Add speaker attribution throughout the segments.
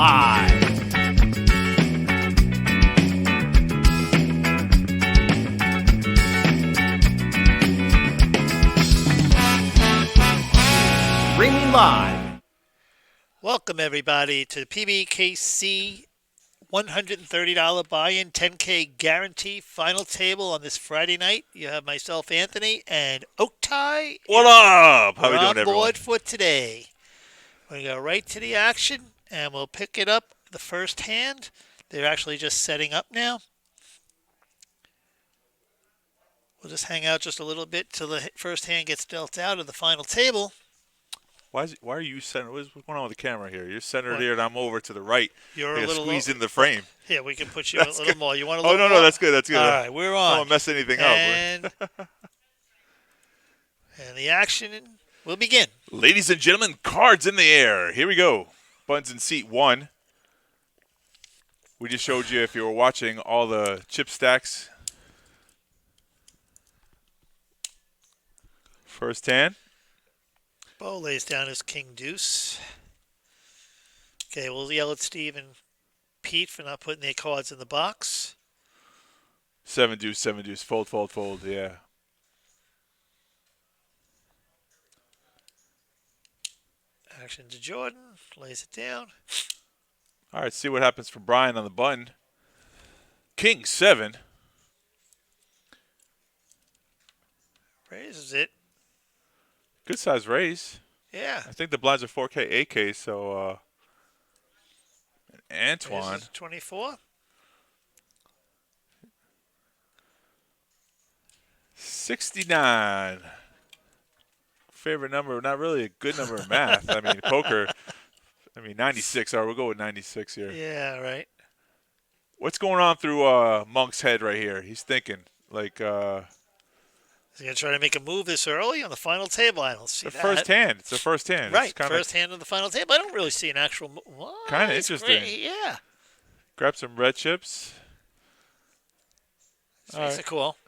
Speaker 1: live. Streaming live.
Speaker 2: Welcome, everybody, to the PBKC $130 buy-in, 10K guarantee final table on this Friday night. You have myself, Anthony, and Oaktai.
Speaker 3: What up? How
Speaker 2: We're
Speaker 3: we doing,
Speaker 2: on
Speaker 3: everyone?
Speaker 2: board for today. We're going to go right to the action, and we'll pick it up the first hand. They're actually just setting up now. We'll just hang out just a little bit till the first hand gets dealt out of the final table.
Speaker 3: Why are you centered? What's going on with the camera here? You're centered
Speaker 2: What?
Speaker 3: here, and I'm over to the right.
Speaker 2: You're
Speaker 3: You're
Speaker 2: a little
Speaker 3: squeezed in the frame.
Speaker 2: Yeah, we can put you a little more. You want a
Speaker 3: Oh,
Speaker 2: little
Speaker 3: no,
Speaker 2: more?
Speaker 3: that's good. That's good.
Speaker 2: All right, we're on.
Speaker 3: I don't want to mess anything
Speaker 2: And,
Speaker 3: up.
Speaker 2: and the action will begin.
Speaker 3: Ladies and gentlemen, cards in the air. Here we go. Buns in seat one. We just showed you, if you were watching, all the chip stacks. First hand.
Speaker 2: Bo lays down his king deuce. Okay, we'll yell at Steve and Pete for not putting their cards in the box.
Speaker 3: Seven deuce. Fold, fold, fold. Yeah.
Speaker 2: Action to Jordan. Lays it down.
Speaker 3: All right, see what happens for Brian on the button. King 7.
Speaker 2: Raises it.
Speaker 3: Good size raise.
Speaker 2: Yeah.
Speaker 3: I think the blinds are 4K, 8K, so Antoine.
Speaker 2: Raises 24.
Speaker 3: 69. Favorite number, not really a good number in math. I mean, poker, 96. All right, we'll go with 96 here.
Speaker 2: Yeah, right.
Speaker 3: What's going on through Monk's head right here? He's thinking, like,
Speaker 2: Is he going to try to make a move this early on the final table? I don't see
Speaker 3: the
Speaker 2: that.
Speaker 3: first hand. It's the first hand.
Speaker 2: Right,
Speaker 3: It's kinda,
Speaker 2: first hand on the final table. I don't really see an actual move.
Speaker 3: Kinda interesting.
Speaker 2: Great. Yeah.
Speaker 3: Grab some red chips.
Speaker 2: This makes it cool.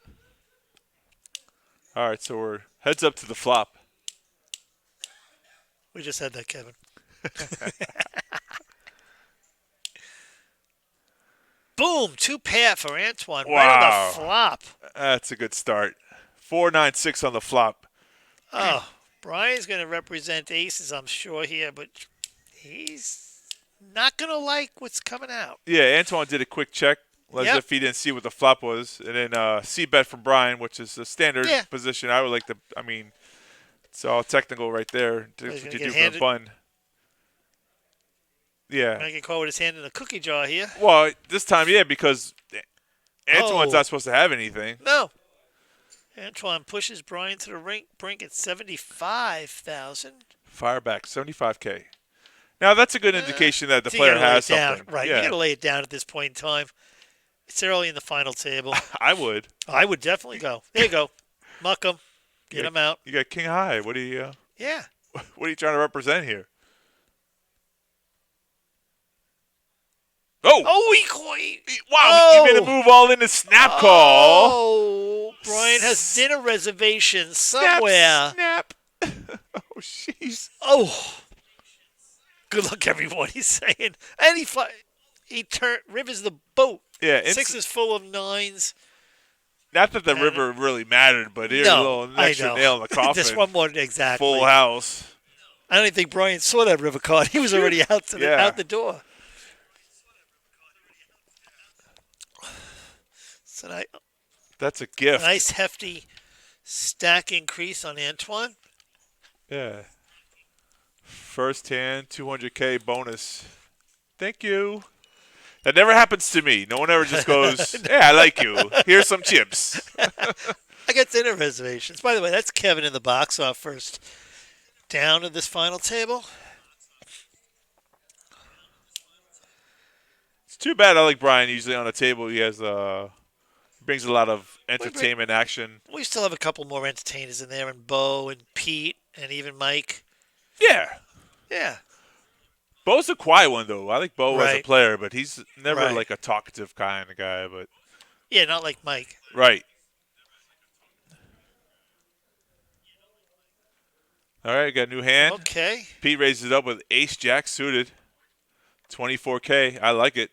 Speaker 3: All right, so we're heads up to the flop.
Speaker 2: We just had that, Kevin. Boom, 2-pair for Antoine. Right on
Speaker 3: Wow.
Speaker 2: the flop.
Speaker 3: That's a good start. 4-9-6 on the flop.
Speaker 2: Oh, Brian's going to represent aces, I'm sure, here, but he's not going to like what's coming out.
Speaker 3: Yeah, Antoine did a quick check, as if he didn't see what the flop was. And then C-bet from Brian, which is a standard position. I would like to, it's all technical right there. That's what you do for a bun. Yeah.
Speaker 2: I can call with his hand in a cookie jar here.
Speaker 3: Well, this time, yeah, because Antoine's not supposed to have anything.
Speaker 2: No. Antoine pushes Brian to the brink at 75,000.
Speaker 3: Fire back, 75K. Now, that's a good indication that the player has something.
Speaker 2: Right,
Speaker 3: Yeah.
Speaker 2: you got to lay it down at this point in time. It's early in the final table.
Speaker 3: I would.
Speaker 2: I would definitely go. There you go. Muck him. Get him out.
Speaker 3: You got king high. What are you?
Speaker 2: Yeah.
Speaker 3: What are you trying to represent here? Oh! Wow! He made a move all in the snap call.
Speaker 2: Oh, Brian has dinner reservations somewhere.
Speaker 3: Snap. Oh, jeez.
Speaker 2: Oh. Good luck, everyone. He's saying, and he rivers the boat.
Speaker 3: Yeah,
Speaker 2: Six is full of nines.
Speaker 3: Not that the river really mattered, but here's a little extra nail in the coffin.
Speaker 2: This one more, exactly.
Speaker 3: Full house.
Speaker 2: I don't even think Brian saw that river card. He was already out the door. So
Speaker 3: that's a gift.
Speaker 2: Nice hefty stack increase on Antoine.
Speaker 3: Yeah. First hand, 200K bonus. Thank you. That never happens to me. No one ever just goes, yeah, I like you. Here's some chips.
Speaker 2: I got dinner reservations. By the way, that's Kevin in the box off first down of this final table.
Speaker 3: It's too bad I like Brian. Usually on the table he has brings a lot of entertainment action.
Speaker 2: We still have a couple more entertainers in there, and Bo and Pete and even Mike.
Speaker 3: Yeah.
Speaker 2: Yeah.
Speaker 3: Bo's a quiet one, though. I like Bo as a
Speaker 2: Right.
Speaker 3: player, but he's never
Speaker 2: Right.
Speaker 3: like a talkative kind of guy. But
Speaker 2: Yeah, not like Mike.
Speaker 3: right. All right, got a new hand.
Speaker 2: Okay.
Speaker 3: Pete raises it up with ace-jack suited. 24K. I like it.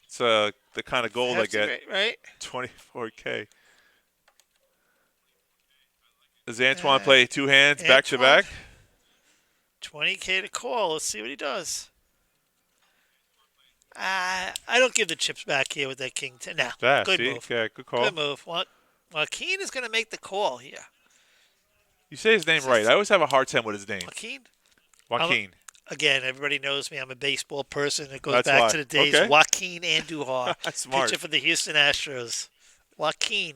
Speaker 3: It's the kind of gold I
Speaker 2: Hefty
Speaker 3: get.
Speaker 2: rate, right?
Speaker 3: 24K. Does Antoine play two hands back to back?
Speaker 2: 20K to call. Let's see what he does. I don't give the chips back here with that king 10. Now, good
Speaker 3: See?
Speaker 2: move.
Speaker 3: Yeah, good call.
Speaker 2: Good move. Joaquin is going to make the call here.
Speaker 3: You say his name right. I always have a hard time with his name. Joaquin.
Speaker 2: Again, everybody knows me. I'm a baseball person. It goes
Speaker 3: That's
Speaker 2: back
Speaker 3: why.
Speaker 2: to the days.
Speaker 3: Okay.
Speaker 2: Joaquin Andujar,
Speaker 3: Smart.
Speaker 2: pitcher for the Houston Astros. Joaquin.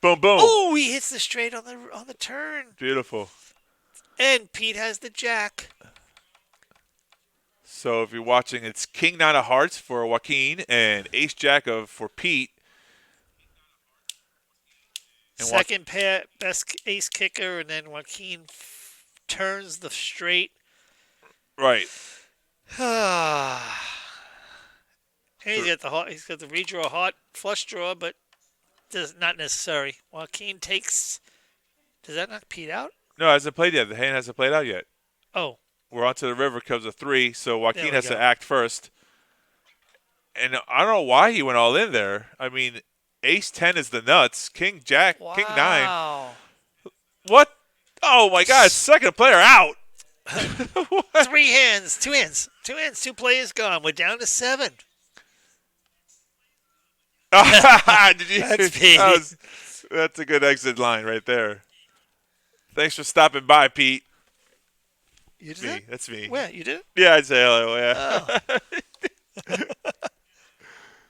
Speaker 3: Boom, boom.
Speaker 2: Oh, he hits the straight on the turn.
Speaker 3: Beautiful.
Speaker 2: And Pete has the jack.
Speaker 3: So if you're watching, it's King Nine of Hearts for Joaquin and Ace Jack for Pete. And
Speaker 2: Second pair, best ace kicker, and then Joaquin turns the straight.
Speaker 3: Right.
Speaker 2: And he's got the redraw heart flush draw, but not necessary. Joaquin takes. Does that knock Pete out?
Speaker 3: No, it hasn't played yet. The hand hasn't played out yet.
Speaker 2: Oh.
Speaker 3: We're on to the river, comes a 3, so Joaquin has
Speaker 2: go.
Speaker 3: to act first. And I don't know why he went all in there. I mean, Ace 10 is the nuts. King Jack,
Speaker 2: Wow.
Speaker 3: King 9. What? Oh, my God. Second player out.
Speaker 2: 3 hands. 2 hands. 2 hands. 2 players gone. We're down to 7.
Speaker 3: Did you,
Speaker 2: That's Pete.
Speaker 3: That's a good exit line right there. Thanks for stopping by, Pete.
Speaker 2: You did
Speaker 3: Me.
Speaker 2: that?
Speaker 3: That's me.
Speaker 2: Where? You did it?
Speaker 3: Yeah, I'd say hello. Yeah.
Speaker 2: Oh.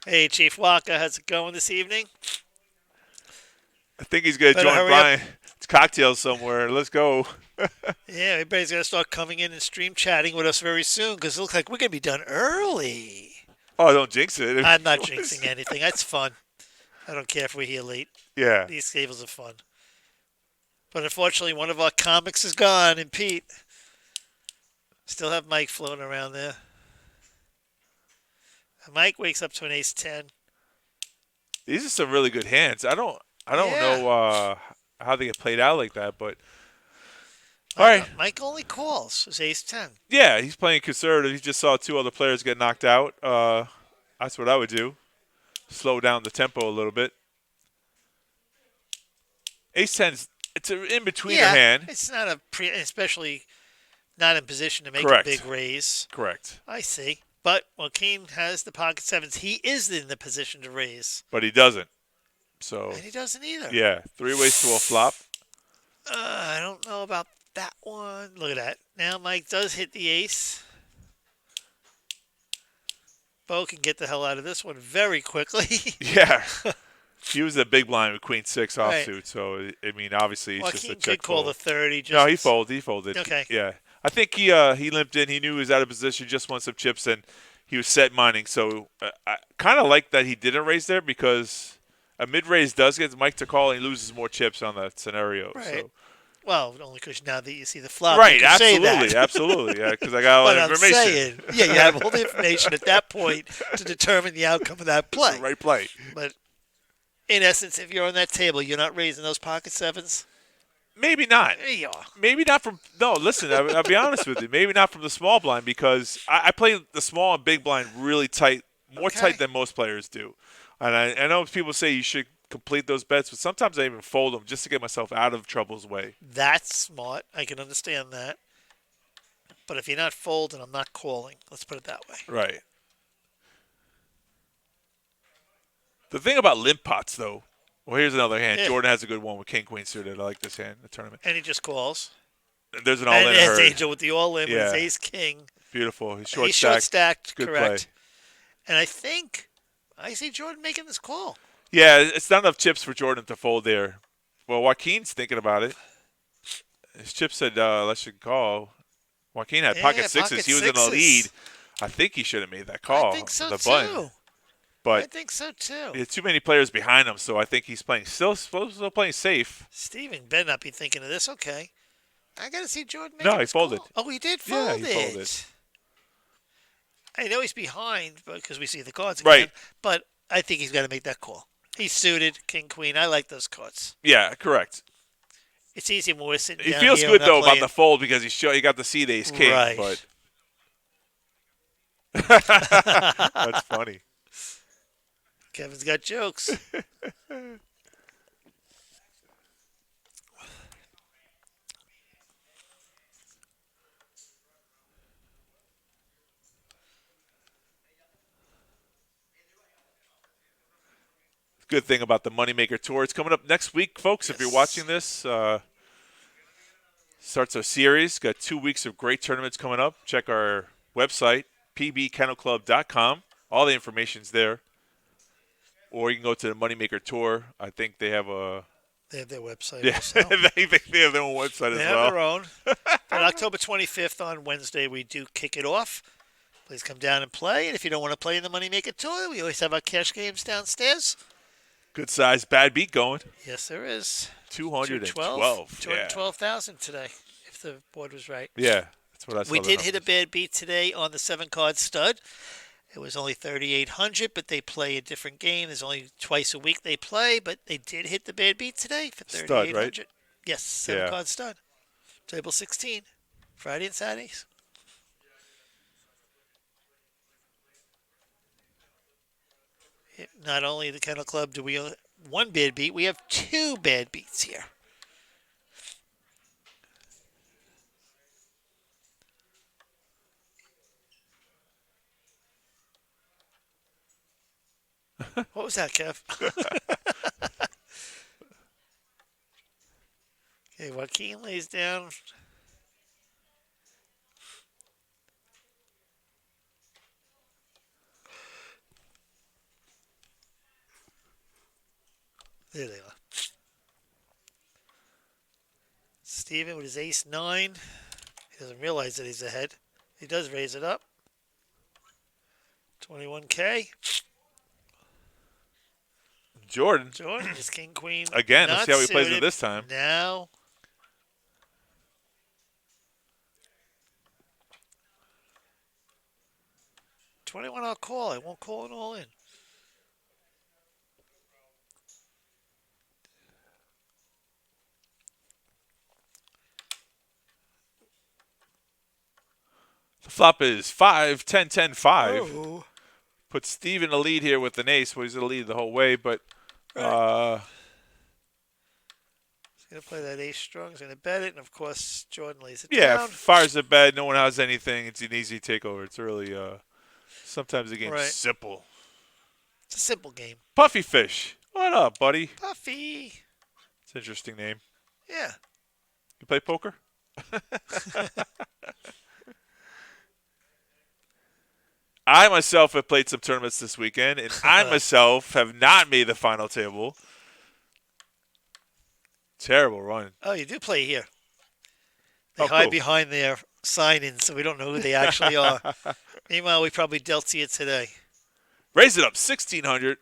Speaker 2: Hey, Chief Waka, how's it going this evening?
Speaker 3: I think he's going to
Speaker 2: Better
Speaker 3: join
Speaker 2: hurry
Speaker 3: Brian. It's cocktails somewhere. Let's go.
Speaker 2: Yeah, everybody's going to start coming in and stream chatting with us very soon because it looks like we're going to be done early.
Speaker 3: Oh, don't jinx it.
Speaker 2: I'm not jinxing anything. That's fun. I don't care if we're here late.
Speaker 3: Yeah.
Speaker 2: These tables are fun. But unfortunately, one of our comics is gone, and Pete. Still have Mike floating around there. Mike wakes up to an ace 10.
Speaker 3: These are some really good hands. I don't know how they get played out like that, but all right.
Speaker 2: Mike only calls. It's ace 10.
Speaker 3: Yeah, he's playing conservative. He just saw 2 other players get knocked out. That's what I would do. Slow down the tempo a little bit. Ace 10 it's an in-betweener hand.
Speaker 2: It's not especially not in position to make
Speaker 3: Correct.
Speaker 2: a big raise.
Speaker 3: Correct.
Speaker 2: I see. But Joaquin has the pocket 7s. He is in the position to raise.
Speaker 3: But he doesn't. So
Speaker 2: And he doesn't either.
Speaker 3: yeah, 3 ways to a flop.
Speaker 2: I don't know about that one. Look at that. Now Mike does hit the ace. Bo can get the hell out of this one very quickly.
Speaker 3: Yeah. He was a big blind with Queen 6 offsuit,
Speaker 2: Right.
Speaker 3: so I mean, obviously it's just a
Speaker 2: Joaquin
Speaker 3: check
Speaker 2: did call
Speaker 3: fold.
Speaker 2: the 30.
Speaker 3: No, he folded. He folded.
Speaker 2: Okay.
Speaker 3: Yeah, I think he limped in. He knew he was out of position. Just won some chips, and he was set mining. So I kind of like that he didn't raise there because a mid raise does get Mike to call, and he loses more chips on that scenario.
Speaker 2: Right.
Speaker 3: So.
Speaker 2: Well, only because now that you see the flop,
Speaker 3: Right.
Speaker 2: you can say
Speaker 3: Absolutely.
Speaker 2: that.
Speaker 3: Absolutely. Yeah, because I got a lot
Speaker 2: But
Speaker 3: of
Speaker 2: I'm
Speaker 3: information.
Speaker 2: saying, yeah, you have all the information at that point to determine the outcome of that play.
Speaker 3: It's the right play.
Speaker 2: But in essence, if you're on that table, you're not raising those pocket 7s.
Speaker 3: Maybe not.
Speaker 2: There you are.
Speaker 3: Maybe not from – no, listen, I'll be honest with you. Maybe not from the small blind because I play the small and big blind really tight, more tight than most players do. And I know people say you should complete those bets, but sometimes I even fold them just to get myself out of trouble's way.
Speaker 2: That's smart. I can understand that. But if you're not folding, I'm not calling. Let's put it that way.
Speaker 3: Right. The thing about limp pots, though – well, here's another hand.
Speaker 2: Yeah.
Speaker 3: Jordan has a good one with King Queen suited. I like this hand in the tournament.
Speaker 2: And he just calls.
Speaker 3: There's an
Speaker 2: And
Speaker 3: all-in
Speaker 2: it's
Speaker 3: herd.
Speaker 2: Angel with the all-in
Speaker 3: Yeah.
Speaker 2: with his ace-king.
Speaker 3: Beautiful. He's
Speaker 2: He's
Speaker 3: short-stacked.
Speaker 2: short-stacked,
Speaker 3: Good
Speaker 2: correct.
Speaker 3: play.
Speaker 2: And I think I see Jordan making this call.
Speaker 3: Yeah, it's not enough chips for Jordan to fold there. Well, Joaquin's thinking about it. His chip said, let's you call. Joaquin had pocket sixes.
Speaker 2: pocket
Speaker 3: He was in the
Speaker 2: sixes.
Speaker 3: lead. I think he should have made that call.
Speaker 2: I think so,
Speaker 3: the
Speaker 2: too.
Speaker 3: button. But
Speaker 2: I think so, too.
Speaker 3: there's too many players behind him, so I think he's playing still playing safe.
Speaker 2: Steven better not be thinking of this. Okay. I got to see Jordan make
Speaker 3: No, he
Speaker 2: this
Speaker 3: folded.
Speaker 2: call. Oh, he did
Speaker 3: Yeah,
Speaker 2: fold
Speaker 3: he
Speaker 2: it.
Speaker 3: folded.
Speaker 2: I know he's behind because we see the cards again.
Speaker 3: Right.
Speaker 2: But I think he's got to make that call. He's suited, king, queen. I like those cards.
Speaker 3: Yeah, correct.
Speaker 2: It's easy when we're sitting
Speaker 3: He
Speaker 2: down
Speaker 3: feels
Speaker 2: here
Speaker 3: good,
Speaker 2: and not
Speaker 3: though, about
Speaker 2: playing.
Speaker 3: the fold because he got to see the ace king.
Speaker 2: Right.
Speaker 3: But That's funny.
Speaker 2: Kevin's got jokes.
Speaker 3: Good thing about the Moneymaker Tour. It's coming up next week, folks. If you're watching this, starts a series. Got 2 weeks of great tournaments coming up. Check our website, pbkennelclub.com. All the information's there. Or you can go to the Moneymaker Tour. I think they have a...
Speaker 2: They have their website
Speaker 3: Yeah,
Speaker 2: also.
Speaker 3: they think they have their own website
Speaker 2: They
Speaker 3: as
Speaker 2: have
Speaker 3: well.
Speaker 2: their own. But October 25th on Wednesday, we do kick it off. Please come down and play. And if you don't want to play in the Moneymaker Tour, we always have our cash games downstairs.
Speaker 3: Good size bad beat going.
Speaker 2: Yes, there is.
Speaker 3: 212.
Speaker 2: 212,000 today, if the board was right.
Speaker 3: Yeah, that's what I saw.
Speaker 2: We did hit a bad beat today on the 7-card stud. It was only 3,800, but they play a different game. There's only twice a week they play, but they did hit the bad beat today for 3,800.
Speaker 3: Stud, right?
Speaker 2: Yes, 7-card stud. Table 16, Friday and Saturdays. Not only the Kennel Club do we one bad beat, we have 2 bad beats here. What was that, Kev? Okay, Joaquin lays down. There they are. Steven with his ace-9. He doesn't realize that he's ahead. He does raise it up. 21K.
Speaker 3: Jordan
Speaker 2: is king-queen.
Speaker 3: again. Let's see how he plays it this time.
Speaker 2: Now. $21 I'll call. I won't call it all in.
Speaker 3: The flop is 5, 10, 10, 5.
Speaker 2: Oh.
Speaker 3: Put Steve in the lead here with an ace. Well, he's in the lead the whole way, but
Speaker 2: He's going to play that ace strong. He's going to bet it, and of course, Jordan lays it down.
Speaker 3: fires a bet. No one has anything. It's an easy takeover. It's really sometimes the game's simple.
Speaker 2: It's a simple game.
Speaker 3: Puffy Fish. What up, buddy?
Speaker 2: Puffy.
Speaker 3: It's an interesting name.
Speaker 2: Yeah.
Speaker 3: You play poker? I myself have played some tournaments this weekend, and I myself have not made the final table. Terrible run.
Speaker 2: Oh, you do play here. They hide behind their sign-in, so we don't know who they actually are. Meanwhile, we probably dealt to you today.
Speaker 3: Raise it up, 1,600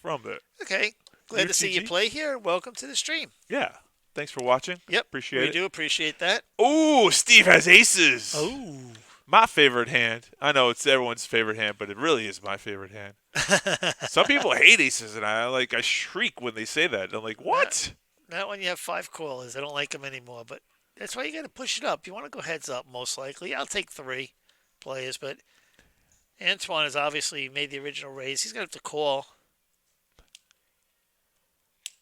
Speaker 3: from the
Speaker 2: Okay. Glad to see you
Speaker 3: UTG.
Speaker 2: play here. Welcome to the stream.
Speaker 3: Yeah. Thanks for watching.
Speaker 2: Yep.
Speaker 3: Appreciate it.
Speaker 2: We do appreciate that.
Speaker 3: Ooh, Steve has aces.
Speaker 2: Oh.
Speaker 3: My favorite hand. I know it's everyone's favorite hand, but it really is my favorite hand. Some people hate aces, and I shriek when they say that. I'm like, what?
Speaker 2: Not when you have 5 callers. I don't like them anymore, but that's why you got to push it up. You want to go heads up, most likely. I'll take 3 players, but Antoine has obviously made the original raise. He's going to have to call.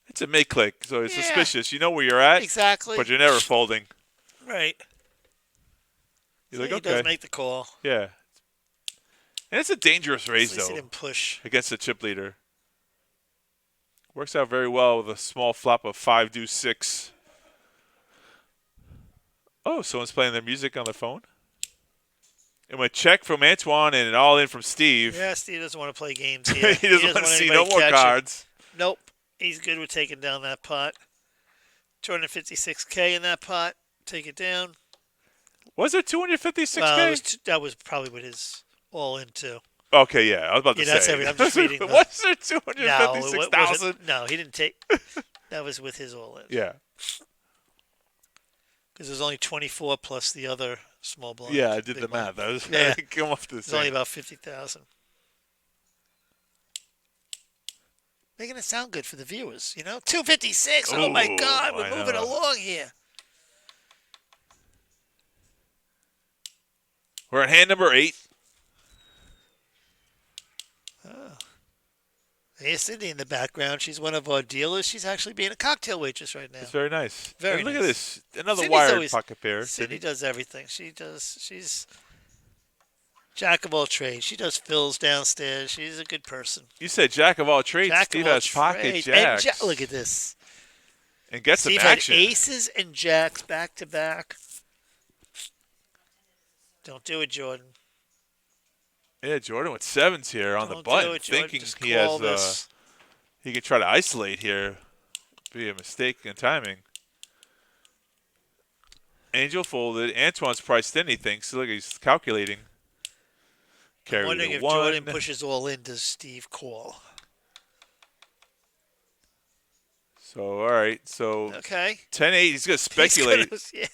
Speaker 3: It's a make-click, so it's suspicious. You know where you're at,
Speaker 2: Exactly.
Speaker 3: but you're never folding.
Speaker 2: Right.
Speaker 3: You're
Speaker 2: So
Speaker 3: like,
Speaker 2: he
Speaker 3: okay.
Speaker 2: does make the call.
Speaker 3: Yeah. And it's a dangerous raise,
Speaker 2: At least he
Speaker 3: though,
Speaker 2: didn't push.
Speaker 3: against the chip leader. Works out very well with a small flop of 5, deuce, 6. Oh, someone's playing their music on their phone. And a check from Antoine and an all-in from Steve.
Speaker 2: Yeah, Steve doesn't want to play games here.
Speaker 3: he doesn't want to see no
Speaker 2: anybody
Speaker 3: more
Speaker 2: catch him.
Speaker 3: cards.
Speaker 2: Nope. He's good with taking down that pot. 256K in that pot. Take it down.
Speaker 3: Was it 256K?
Speaker 2: Well, that was probably with his all-in, too.
Speaker 3: Okay, yeah. I was about to
Speaker 2: That's
Speaker 3: say.
Speaker 2: everything. I'm just reading.
Speaker 3: Was there 256,000?
Speaker 2: No, he didn't take. That was with his all-in.
Speaker 3: Yeah.
Speaker 2: Because there's only 24 plus the other small blind.
Speaker 3: Yeah, I did the math. I was come off to the
Speaker 2: It's only
Speaker 3: same.
Speaker 2: about 50,000. Making it sound good for the viewers, you know? 256. Oh my
Speaker 3: Ooh,
Speaker 2: God, we're
Speaker 3: I
Speaker 2: moving
Speaker 3: know.
Speaker 2: along here.
Speaker 3: We're at hand number 8.
Speaker 2: Hey, Cindy in the background. She's one of our dealers. She's actually being a cocktail waitress right now.
Speaker 3: It's very nice.
Speaker 2: Very
Speaker 3: and look
Speaker 2: nice.
Speaker 3: at this. Another
Speaker 2: Cindy's
Speaker 3: wired
Speaker 2: always-
Speaker 3: pocket pair.
Speaker 2: Cindy does everything. She's jack of all trades. She does fills downstairs. She's a good person.
Speaker 3: You said jack of all trades.
Speaker 2: Jack
Speaker 3: Steve
Speaker 2: of all
Speaker 3: has pocket
Speaker 2: trades.
Speaker 3: jacks.
Speaker 2: And look at this.
Speaker 3: And get some
Speaker 2: Steve
Speaker 3: action.
Speaker 2: had aces and jacks back to back. Don't do it, Jordan.
Speaker 3: Yeah, Jordan with sevens here on the
Speaker 2: Don't
Speaker 3: button,
Speaker 2: do it, Jordan.
Speaker 3: thinking
Speaker 2: Just
Speaker 3: he
Speaker 2: call
Speaker 3: has
Speaker 2: this.
Speaker 3: he could try to isolate here. Be a mistake in timing. Angel folded. Antoine's priced in, he thinks. Look, he's calculating.
Speaker 2: I'm
Speaker 3: Carry
Speaker 2: wondering
Speaker 3: the
Speaker 2: if
Speaker 3: one.
Speaker 2: Jordan pushes all in. Does Steve call?
Speaker 3: So, all right. So,
Speaker 2: Okay.
Speaker 3: 10-8. He's going to speculate.
Speaker 2: Yeah.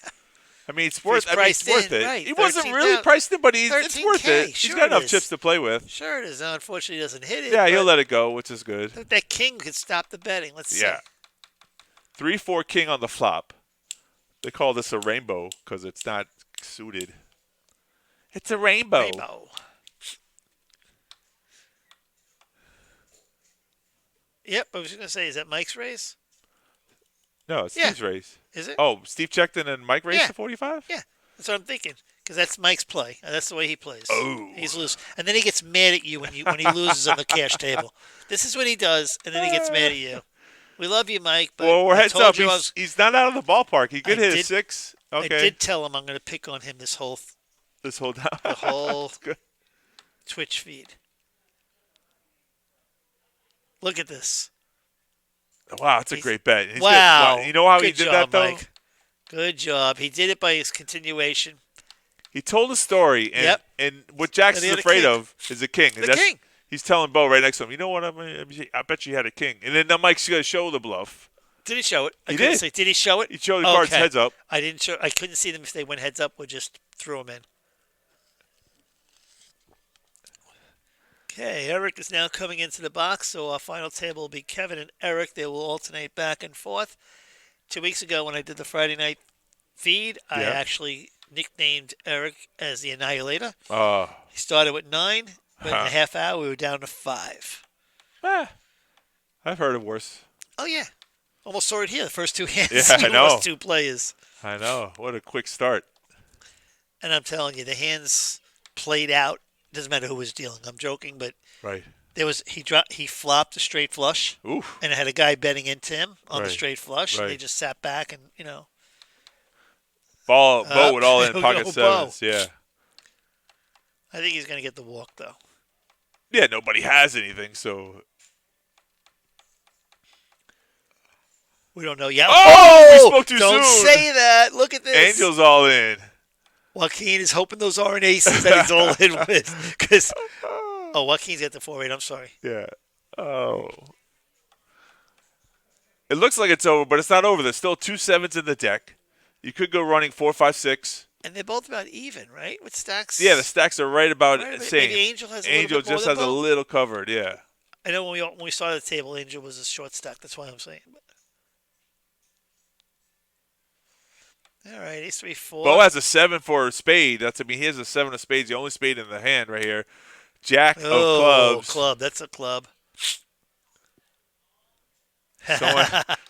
Speaker 3: I mean, it's worth,
Speaker 2: priced
Speaker 3: worth
Speaker 2: in,
Speaker 3: it.
Speaker 2: right.
Speaker 3: He wasn't
Speaker 2: 13
Speaker 3: really
Speaker 2: now-
Speaker 3: priced in, but it's
Speaker 2: 13K,
Speaker 3: worth it. He's
Speaker 2: sure
Speaker 3: got
Speaker 2: it
Speaker 3: enough
Speaker 2: is.
Speaker 3: chips to play with.
Speaker 2: Sure it is. Unfortunately, he doesn't hit it.
Speaker 3: Yeah, he'll
Speaker 2: but
Speaker 3: let it go, which is good.
Speaker 2: that king could stop the betting. Let's see.
Speaker 3: Yeah. 3-4 king on the flop. They call this a rainbow because it's not suited. It's a rainbow.
Speaker 2: Rainbow. Yep, I was just going to say, is that Mike's raise?
Speaker 3: No, it's
Speaker 2: Yeah.
Speaker 3: Steve's raise.
Speaker 2: Is it?
Speaker 3: Oh, Steve checked in and Mike raised
Speaker 2: Yeah.
Speaker 3: to 45?
Speaker 2: Yeah, that's what I'm thinking. Because that's Mike's play. And that's the way he plays.
Speaker 3: Oh.
Speaker 2: He's loose. And then he gets mad at you when he loses on the cash table. This is what he does, and then he gets mad at you. We love you, Mike, but
Speaker 3: Well, we're
Speaker 2: I
Speaker 3: heads
Speaker 2: told
Speaker 3: up.
Speaker 2: you I was-
Speaker 3: He's not out of the ballpark. He could
Speaker 2: I
Speaker 3: hit a
Speaker 2: did-
Speaker 3: 6. Okay.
Speaker 2: I did tell him I'm going to pick on him this whole
Speaker 3: This whole time.
Speaker 2: the whole
Speaker 3: That's good.
Speaker 2: Twitch feed. Look at this.
Speaker 3: Wow, that's a great bet. He's
Speaker 2: Wow.
Speaker 3: good. You know how he
Speaker 2: Good
Speaker 3: did
Speaker 2: job,
Speaker 3: that, though?
Speaker 2: Mike. Good job. He did it by his continuation.
Speaker 3: He told a story, and,
Speaker 2: Yep.
Speaker 3: and what Jax
Speaker 2: And
Speaker 3: is
Speaker 2: he had a
Speaker 3: afraid
Speaker 2: king.
Speaker 3: of is a king. And
Speaker 2: The king.
Speaker 3: He's telling Bo right next to him, you know what, I bet you had a king. And then now Mike's going to show the bluff.
Speaker 2: Did he show it?
Speaker 3: He
Speaker 2: couldn't
Speaker 3: did.
Speaker 2: Say, did he show it?
Speaker 3: He showed the cards
Speaker 2: Okay.
Speaker 3: heads up.
Speaker 2: I didn't show. I couldn't see them if they went heads up or just threw them in. Okay, Eric is now coming into the box, so our final table will be Kevin and Eric. They will alternate back and forth. 2 weeks ago, when I did the Friday night feed, I
Speaker 3: Yeah.
Speaker 2: actually nicknamed Eric as the Annihilator.
Speaker 3: Oh.
Speaker 2: He started with 9, but in a half hour, we were down to 5.
Speaker 3: I've heard of worse.
Speaker 2: Oh, yeah. Almost saw it here. The first two hands,
Speaker 3: Yeah, I
Speaker 2: you
Speaker 3: know.
Speaker 2: lost 2 players.
Speaker 3: I know. What a quick start.
Speaker 2: And I'm telling you, the hands played out. Doesn't matter who was dealing. I'm joking, but
Speaker 3: Right.
Speaker 2: there was he flopped a straight flush,
Speaker 3: Oof.
Speaker 2: and it had a guy betting into him on the
Speaker 3: Right.
Speaker 2: straight flush. And they
Speaker 3: Right.
Speaker 2: just sat back and
Speaker 3: Bo with all in
Speaker 2: There we
Speaker 3: pocket
Speaker 2: go,
Speaker 3: sevens.
Speaker 2: Bo.
Speaker 3: Yeah.
Speaker 2: I think he's gonna get the walk though.
Speaker 3: Yeah, nobody has anything, so.
Speaker 2: We don't know yet.
Speaker 3: Oh, we spoke too
Speaker 2: don't
Speaker 3: soon.
Speaker 2: say that. Look at this.
Speaker 3: Angel's all in.
Speaker 2: Joaquin is hoping those aren't aces that he's all in with. Because Joaquin's at the 4-8. I'm sorry.
Speaker 3: Yeah. Oh. It looks like it's over, but it's not over. There's still 2 sevens in the deck. You could go running 4, 5, 6.
Speaker 2: And they're both about even, right? With stacks.
Speaker 3: Yeah, the stacks are right about
Speaker 2: Right,
Speaker 3: the same.
Speaker 2: maybe Angel has a
Speaker 3: Angel
Speaker 2: little bit more
Speaker 3: just
Speaker 2: than
Speaker 3: has a
Speaker 2: Bo?
Speaker 3: little covered. Yeah.
Speaker 2: I know when we started the table, Angel was a short stack. That's why I'm saying. All right, ace 3, 4.
Speaker 3: Bo has a 7 for a spade. He has a 7 of spades. The only spade in the hand right here. Jack of clubs.
Speaker 2: Club. That's a club.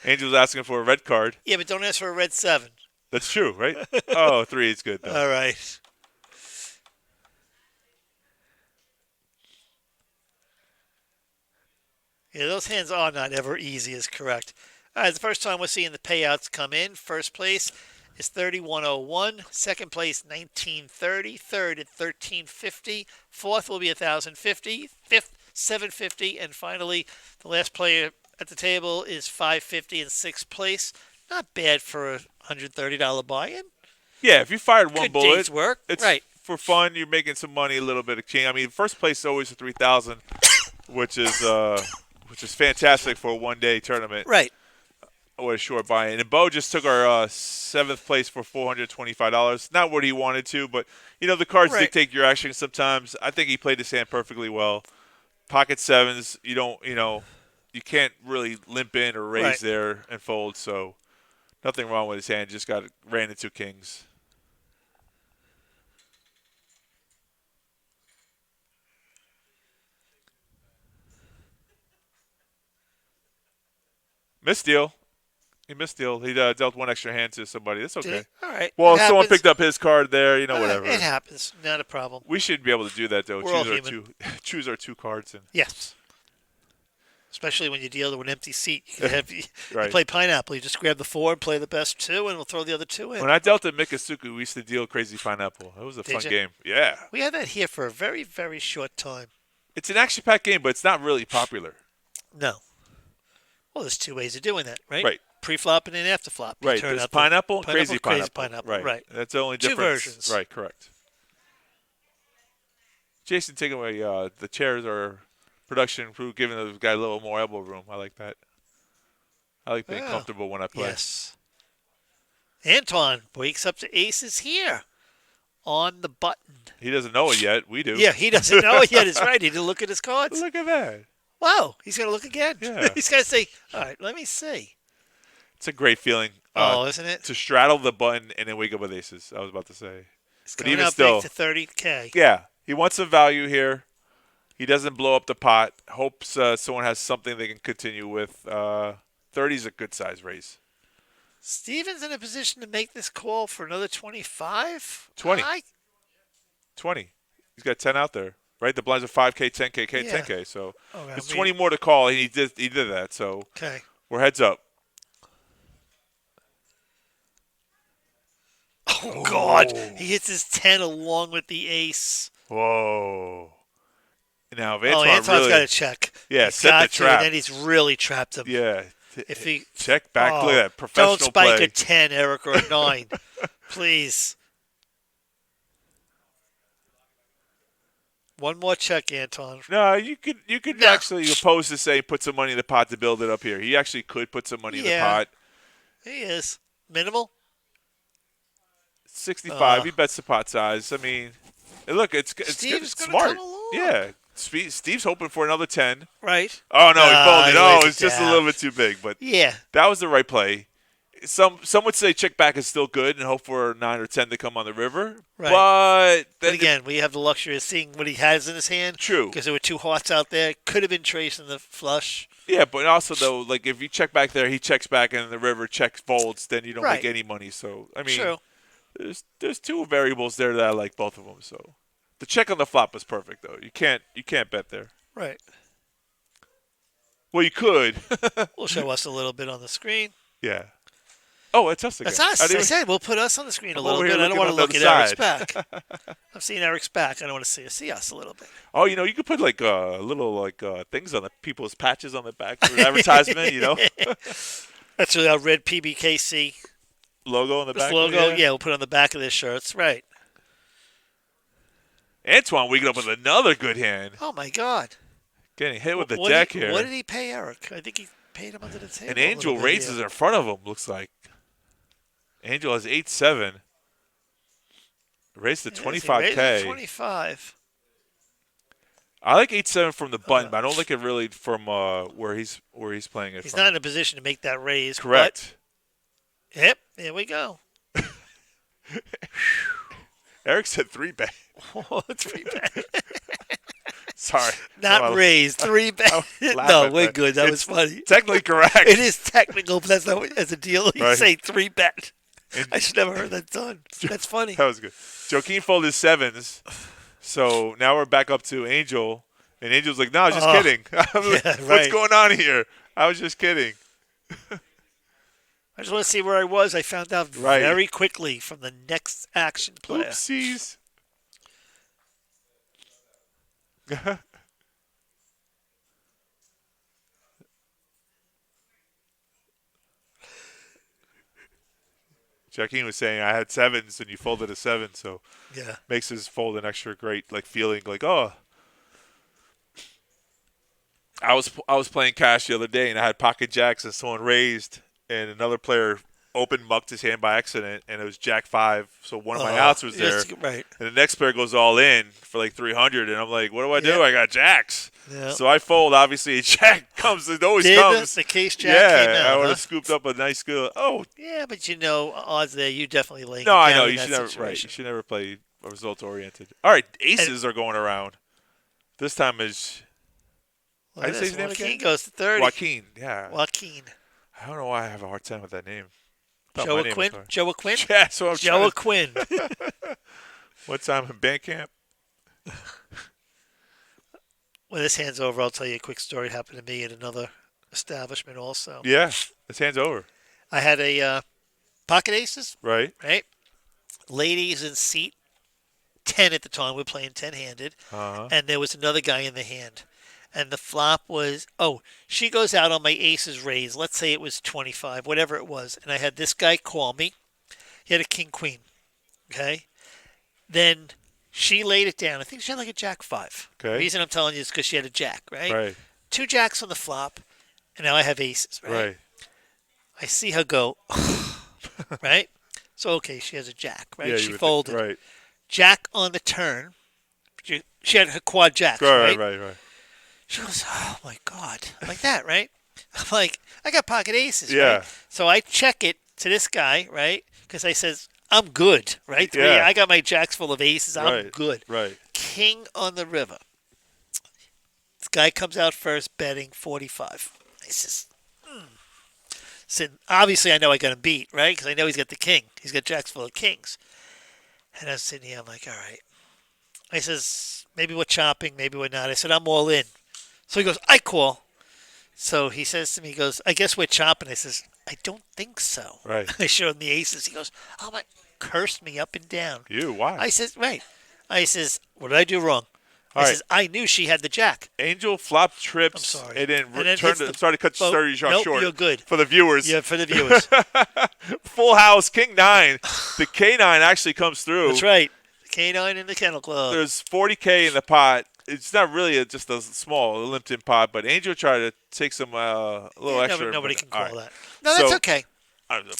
Speaker 3: Angel's asking for a red card.
Speaker 2: Yeah, but don't ask for a red 7.
Speaker 3: That's true, right? Oh, 3 is good, though.
Speaker 2: All right. Yeah, those hands are not ever easy, is correct. All right, the first time we're seeing the payouts come in. First place is 3101. Second place, 1930. Third at 1350. Fourth will be 1050. Fifth, 750. And finally, the last player at the table is 550 in sixth place. Not bad for a $130 buy-in.
Speaker 3: Yeah, if you fired one
Speaker 2: Good
Speaker 3: bullet,
Speaker 2: day's work.
Speaker 3: it's
Speaker 2: Right.
Speaker 3: for fun. You're making some money, a little bit of change. I mean, first place is always a 3,000, which is fantastic for a one-day tournament.
Speaker 2: Right.
Speaker 3: What a short buy-in. And Bo just took our seventh place for $425. Not what he wanted to, but the cards
Speaker 2: Right.
Speaker 3: dictate your action sometimes. I think he played his hand perfectly well. Pocket sevens, you can't really limp in or raise
Speaker 2: Right.
Speaker 3: there and fold. So nothing wrong with his hand. Just ran into kings. Misdeal. He misdeal. He dealt one extra hand to somebody. That's okay.
Speaker 2: All right.
Speaker 3: Well,
Speaker 2: It
Speaker 3: someone
Speaker 2: happens.
Speaker 3: picked up his card there. You know,
Speaker 2: All right,
Speaker 3: whatever.
Speaker 2: It happens. Not a problem.
Speaker 3: We should be able to do that though.
Speaker 2: We're all human.
Speaker 3: Choose our two cards and.
Speaker 2: Yes. Especially when you deal with an empty seat. You, can have, you
Speaker 3: Right.
Speaker 2: play Pineapple. You just grab the 4 and play the best 2, and we'll throw the other 2 in.
Speaker 3: When I dealt at Mikasuku, we used to deal Crazy Pineapple. It was a fun game. Yeah.
Speaker 2: We had that here for a very, very short time.
Speaker 3: It's an action-packed game, but it's not really popular.
Speaker 2: No. Well, there's 2 ways of doing that, right?
Speaker 3: Right.
Speaker 2: Pre-flop and then after-flop. You
Speaker 3: Right.
Speaker 2: turn
Speaker 3: There's
Speaker 2: out
Speaker 3: Pineapple and
Speaker 2: Crazy
Speaker 3: Pineapple.
Speaker 2: Pineapple. Right.
Speaker 3: That's the only
Speaker 2: 2
Speaker 3: difference.
Speaker 2: versions.
Speaker 3: Right, correct. Jason, taking away the chairs or production crew, giving the guy a little more elbow room. I like that. I like being comfortable when I play.
Speaker 2: Yes. Antoine wakes up to aces here on the button.
Speaker 3: He doesn't know it yet. We do.
Speaker 2: Yeah, he doesn't know it yet. It's right. He didn't look at his cards.
Speaker 3: Look at that.
Speaker 2: Wow. He's going to look again.
Speaker 3: Yeah.
Speaker 2: He's going to say, all right, let me see.
Speaker 3: It's a great feeling.
Speaker 2: Isn't it?
Speaker 3: To straddle the button and then wake up with aces. I was about to say.
Speaker 2: He's
Speaker 3: But
Speaker 2: coming
Speaker 3: even
Speaker 2: out
Speaker 3: still,
Speaker 2: big to 30K.
Speaker 3: yeah, he wants some value here. He doesn't blow up the pot. Hopes someone has something they can continue with. 30 is a good size raise.
Speaker 2: Steven's in a position to make this call for another 25?
Speaker 3: 20. 20. He's got 10 out there, right? The blinds are 5K, 10K, 10K. So it's 20 more to call, and he did that. So we're heads up.
Speaker 2: Oh, God. He hits his 10 along with the ace.
Speaker 3: Whoa. Now, if
Speaker 2: Antoine's
Speaker 3: really,
Speaker 2: got to check.
Speaker 3: Yeah,
Speaker 2: he's
Speaker 3: set the trap.
Speaker 2: And then he's really trapped him.
Speaker 3: Yeah.
Speaker 2: If he
Speaker 3: check back, look at that professional
Speaker 2: don't spike
Speaker 3: play.
Speaker 2: a 10, Eric, or a 9, please. One more check, Anton.
Speaker 3: No, you could actually oppose to say put some money in the pot to build it up here. He actually could put some money in the pot.
Speaker 2: He is minimal.
Speaker 3: 65. He bets the pot size. I mean, look, it's smart. Yeah. Steve's hoping for another 10.
Speaker 2: Right.
Speaker 3: Oh, no, he folded. Oh, it's just a little bit too big. But
Speaker 2: yeah,
Speaker 3: that was the right play. Some would say check back is still good and hope for 9 or 10 to come on the river.
Speaker 2: Right.
Speaker 3: But then
Speaker 2: again, we have the luxury of seeing what he has in his hand.
Speaker 3: True.
Speaker 2: Because there were 2 hearts out there. Could have been tracing the flush.
Speaker 3: Yeah, but also, though, like if you check back there, he checks back and the river checks folds, then you don't make any money. So, I mean,
Speaker 2: True.
Speaker 3: There's 2 variables there that I like both of them. So the check on the flop was perfect, though. You can't bet there.
Speaker 2: Right.
Speaker 3: Well, you could.
Speaker 2: Will show us a little bit on the screen.
Speaker 3: Yeah. Oh, it's us again.
Speaker 2: That's us. I said we'll put us on the screen a little bit. I don't want to look at Eric's back. I'm seeing Eric's back. I don't want to see us a little bit.
Speaker 3: Oh, you could put like little things on the people's patches on the back for advertisement.
Speaker 2: That's our red PBKC
Speaker 3: logo on the back.
Speaker 2: Logo, yeah, we'll put it on the back of their shirts. Right.
Speaker 3: Antoine waking up with another good hand.
Speaker 2: Oh my God.
Speaker 3: Getting hit with the deck here.
Speaker 2: What did he pay Eric? I think he paid him under the table.
Speaker 3: An Angel raises in front of him. Looks like. Angel has 8-7. Raised to 25K.
Speaker 2: 25.
Speaker 3: I like 8-7 from the button, but I don't like it really from where he's playing it.
Speaker 2: He's not in a position to make that raise.
Speaker 3: Correct.
Speaker 2: Yep. Here we go.
Speaker 3: Eric said 3-bet.
Speaker 2: Oh, 3-bet.
Speaker 3: Sorry.
Speaker 2: Not raised. 3-bet. No, we're good. That was funny.
Speaker 3: Technically correct.
Speaker 2: It is technical, but that's not as a deal. You say 3-bet. I should never heard that done. That's funny.
Speaker 3: That was good. Joaquin folded 7s, so now we're back up to Angel, and Angel's like, "No, I was just kidding. What's going on here? I was just kidding."
Speaker 2: I just want to see where I was. I found out very quickly from the next action player.
Speaker 3: Oopsies. Joaquin was saying I had 7s and you folded a 7, so makes his fold an extra great feeling like, oh. I was playing cash the other day and I had pocket jacks and someone raised and another player open mucked his hand by accident and it was Jack 5, so one of my outs was there.
Speaker 2: Right.
Speaker 3: And the next player goes all in for like 300 and I'm like, what do I do? I got jacks.
Speaker 2: Yeah.
Speaker 3: So I fold. Obviously, a jack comes. It always comes.
Speaker 2: The case jack came out,
Speaker 3: I would have scooped up a nice good. Oh.
Speaker 2: Yeah, but odds there, you definitely laying.
Speaker 3: No, I know.
Speaker 2: You
Speaker 3: should never. Right. You should never play result oriented. All right, aces are going around. This time is.
Speaker 2: I say his name again? Goes to 30.
Speaker 3: Joaquin. Yeah.
Speaker 2: Joaquin.
Speaker 3: I don't know why I have a hard time with that name. Thought
Speaker 2: Joe
Speaker 3: my name was
Speaker 2: Quinn?
Speaker 3: hard.
Speaker 2: Joe Quinn?
Speaker 3: Yeah, so I'm
Speaker 2: Joe
Speaker 3: trying
Speaker 2: Quinn.
Speaker 3: One time in band camp.
Speaker 2: When this hand's over, I'll tell you a quick story. It happened to me at another establishment also.
Speaker 3: Yeah, his hand's over.
Speaker 2: I had a pocket aces,
Speaker 3: Right.
Speaker 2: right? Ladies in seat 10 at the time. We were playing 10-handed.
Speaker 3: Uh-huh.
Speaker 2: And there was another guy in the hand. And the flop was, she goes out on my aces raised. Let's say it was 25, whatever it was. And I had this guy call me. He had a king queen. Okay? Then she laid it down. I think she had like a jack 5.
Speaker 3: Okay.
Speaker 2: The reason I'm telling you is because she had a jack, right?
Speaker 3: Right.
Speaker 2: 2 jacks on the flop. And now I have aces, right?
Speaker 3: Right.
Speaker 2: I see her go, right? So, okay, she has a jack, right?
Speaker 3: Yeah,
Speaker 2: She folded.
Speaker 3: Right.
Speaker 2: Jack on the turn. She had her quad jacks,
Speaker 3: Right.
Speaker 2: right?
Speaker 3: Right.
Speaker 2: She goes, oh, my God. Like that, right? I'm like, I got pocket aces,
Speaker 3: Yeah.
Speaker 2: right? So I check it to this guy, right? Because I says, I'm good, right?
Speaker 3: Yeah.
Speaker 2: I got my jacks full of aces. I'm
Speaker 3: Right.
Speaker 2: good.
Speaker 3: Right.
Speaker 2: King on the river. This guy comes out first betting 45. I says, So obviously I know I got him beat, right? Because I know he's got the king. He's got jacks full of kings. And I'm sitting here, I'm like, all right. I says, maybe we're chopping, maybe we're not. I said, I'm all in. So he goes, I call. So he says to me, he goes, I guess we're chopping. I says, I don't think so.
Speaker 3: Right.
Speaker 2: I showed him the aces. He goes, oh my, cursed me up and down.
Speaker 3: You? Why?
Speaker 2: I says, right. I says, what did I do wrong?
Speaker 3: All
Speaker 2: I
Speaker 3: right.
Speaker 2: says, I knew she had the jack.
Speaker 3: Angel flop trips.
Speaker 2: I'm sorry.
Speaker 3: And then,
Speaker 2: And then
Speaker 3: turned.
Speaker 2: hits the
Speaker 3: Sorry to cut your
Speaker 2: boat.
Speaker 3: story
Speaker 2: Nope,
Speaker 3: short.
Speaker 2: you're good.
Speaker 3: For the viewers.
Speaker 2: Yeah, for the viewers.
Speaker 3: Full house, King 9. The K9 actually comes through.
Speaker 2: That's right. The K9 in the Kennel Club.
Speaker 3: There's 40K in the pot. It's not really just a small, limped-in pot, but Angel tried to take some a little extra.
Speaker 2: Nobody can
Speaker 3: All
Speaker 2: call
Speaker 3: right.
Speaker 2: that. No, that's
Speaker 3: So,
Speaker 2: okay.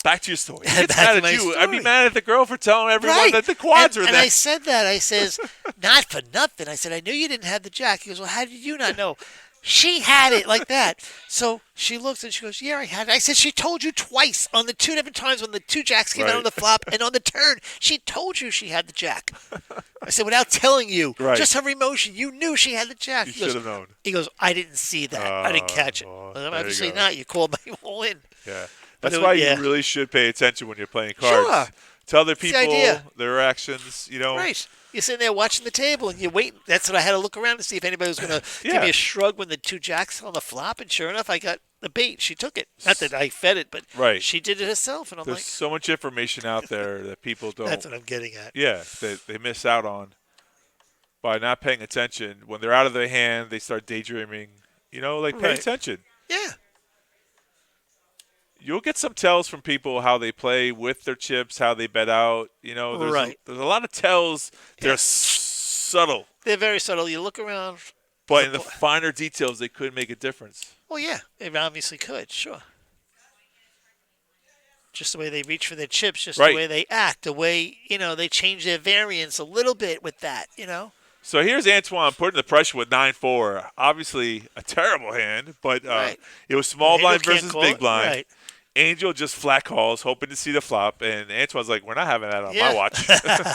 Speaker 3: Back to your story.
Speaker 2: Back
Speaker 3: It's
Speaker 2: to
Speaker 3: mad at
Speaker 2: my
Speaker 3: you. I'd be
Speaker 2: story.
Speaker 3: mad at the girl for telling everyone
Speaker 2: Right.
Speaker 3: that the quads
Speaker 2: and,
Speaker 3: are
Speaker 2: and
Speaker 3: there.
Speaker 2: I said that. I says, not for nothing. I said, I knew you didn't have the jack. He goes, well, how did you not know? She had it like that. So she looks and she goes, yeah, I had it. I said, she told you twice on the 2 different times when the 2 jacks came out
Speaker 3: Right.
Speaker 2: on the flop and on the turn. She told you she had the jack. I said, without telling you,
Speaker 3: Right.
Speaker 2: just her emotion, you knew she had the jack.
Speaker 3: You
Speaker 2: He goes,
Speaker 3: should have known.
Speaker 2: He goes, I didn't see that. I didn't catch it.
Speaker 3: well,
Speaker 2: Well,
Speaker 3: there you
Speaker 2: obviously
Speaker 3: go.
Speaker 2: not. You called my all in.
Speaker 3: Yeah.
Speaker 2: But
Speaker 3: That's
Speaker 2: it
Speaker 3: why
Speaker 2: was- yeah.
Speaker 3: you really should pay attention when you're playing cards.
Speaker 2: Sure.
Speaker 3: Tell other
Speaker 2: the
Speaker 3: people
Speaker 2: idea.
Speaker 3: their actions,
Speaker 2: Right. You're sitting there watching the table and you're waiting. That's what I had to look around to see if anybody was going to give
Speaker 3: Yeah.
Speaker 2: me a shrug when the 2 jacks on the flop. And sure enough, I got the bait. She took it. Not that I fed it, but
Speaker 3: Right.
Speaker 2: she did it herself. And I'm
Speaker 3: There's
Speaker 2: like,
Speaker 3: so much information out there that people don't.
Speaker 2: that's what I'm getting at.
Speaker 3: Yeah, they miss out on by not paying attention. When they're out of their hand, they start daydreaming. Pay
Speaker 2: Right.
Speaker 3: attention.
Speaker 2: Yeah.
Speaker 3: You'll get some tells from people how they play with their chips, how they bet out. There's
Speaker 2: Right.
Speaker 3: there's a lot of tells. They're
Speaker 2: Yeah.
Speaker 3: subtle,
Speaker 2: They're very subtle. You look around.
Speaker 3: but in the finer details, they could make a difference.
Speaker 2: Well, yeah, they obviously could. Sure. Just the way they reach for their chips, just
Speaker 3: Right.
Speaker 2: the way they act, the way, they change their variance a little bit with that,
Speaker 3: So here's Antoine putting the pressure with 9-4. Obviously, a terrible hand, but
Speaker 2: Right.
Speaker 3: it was small
Speaker 2: Angel
Speaker 3: blind
Speaker 2: can't
Speaker 3: versus
Speaker 2: call
Speaker 3: big
Speaker 2: it.
Speaker 3: blind.
Speaker 2: Right.
Speaker 3: Angel just flat calls, hoping to see the flop, and Antoine's like, "We're not having that on
Speaker 2: Yeah.
Speaker 3: my watch.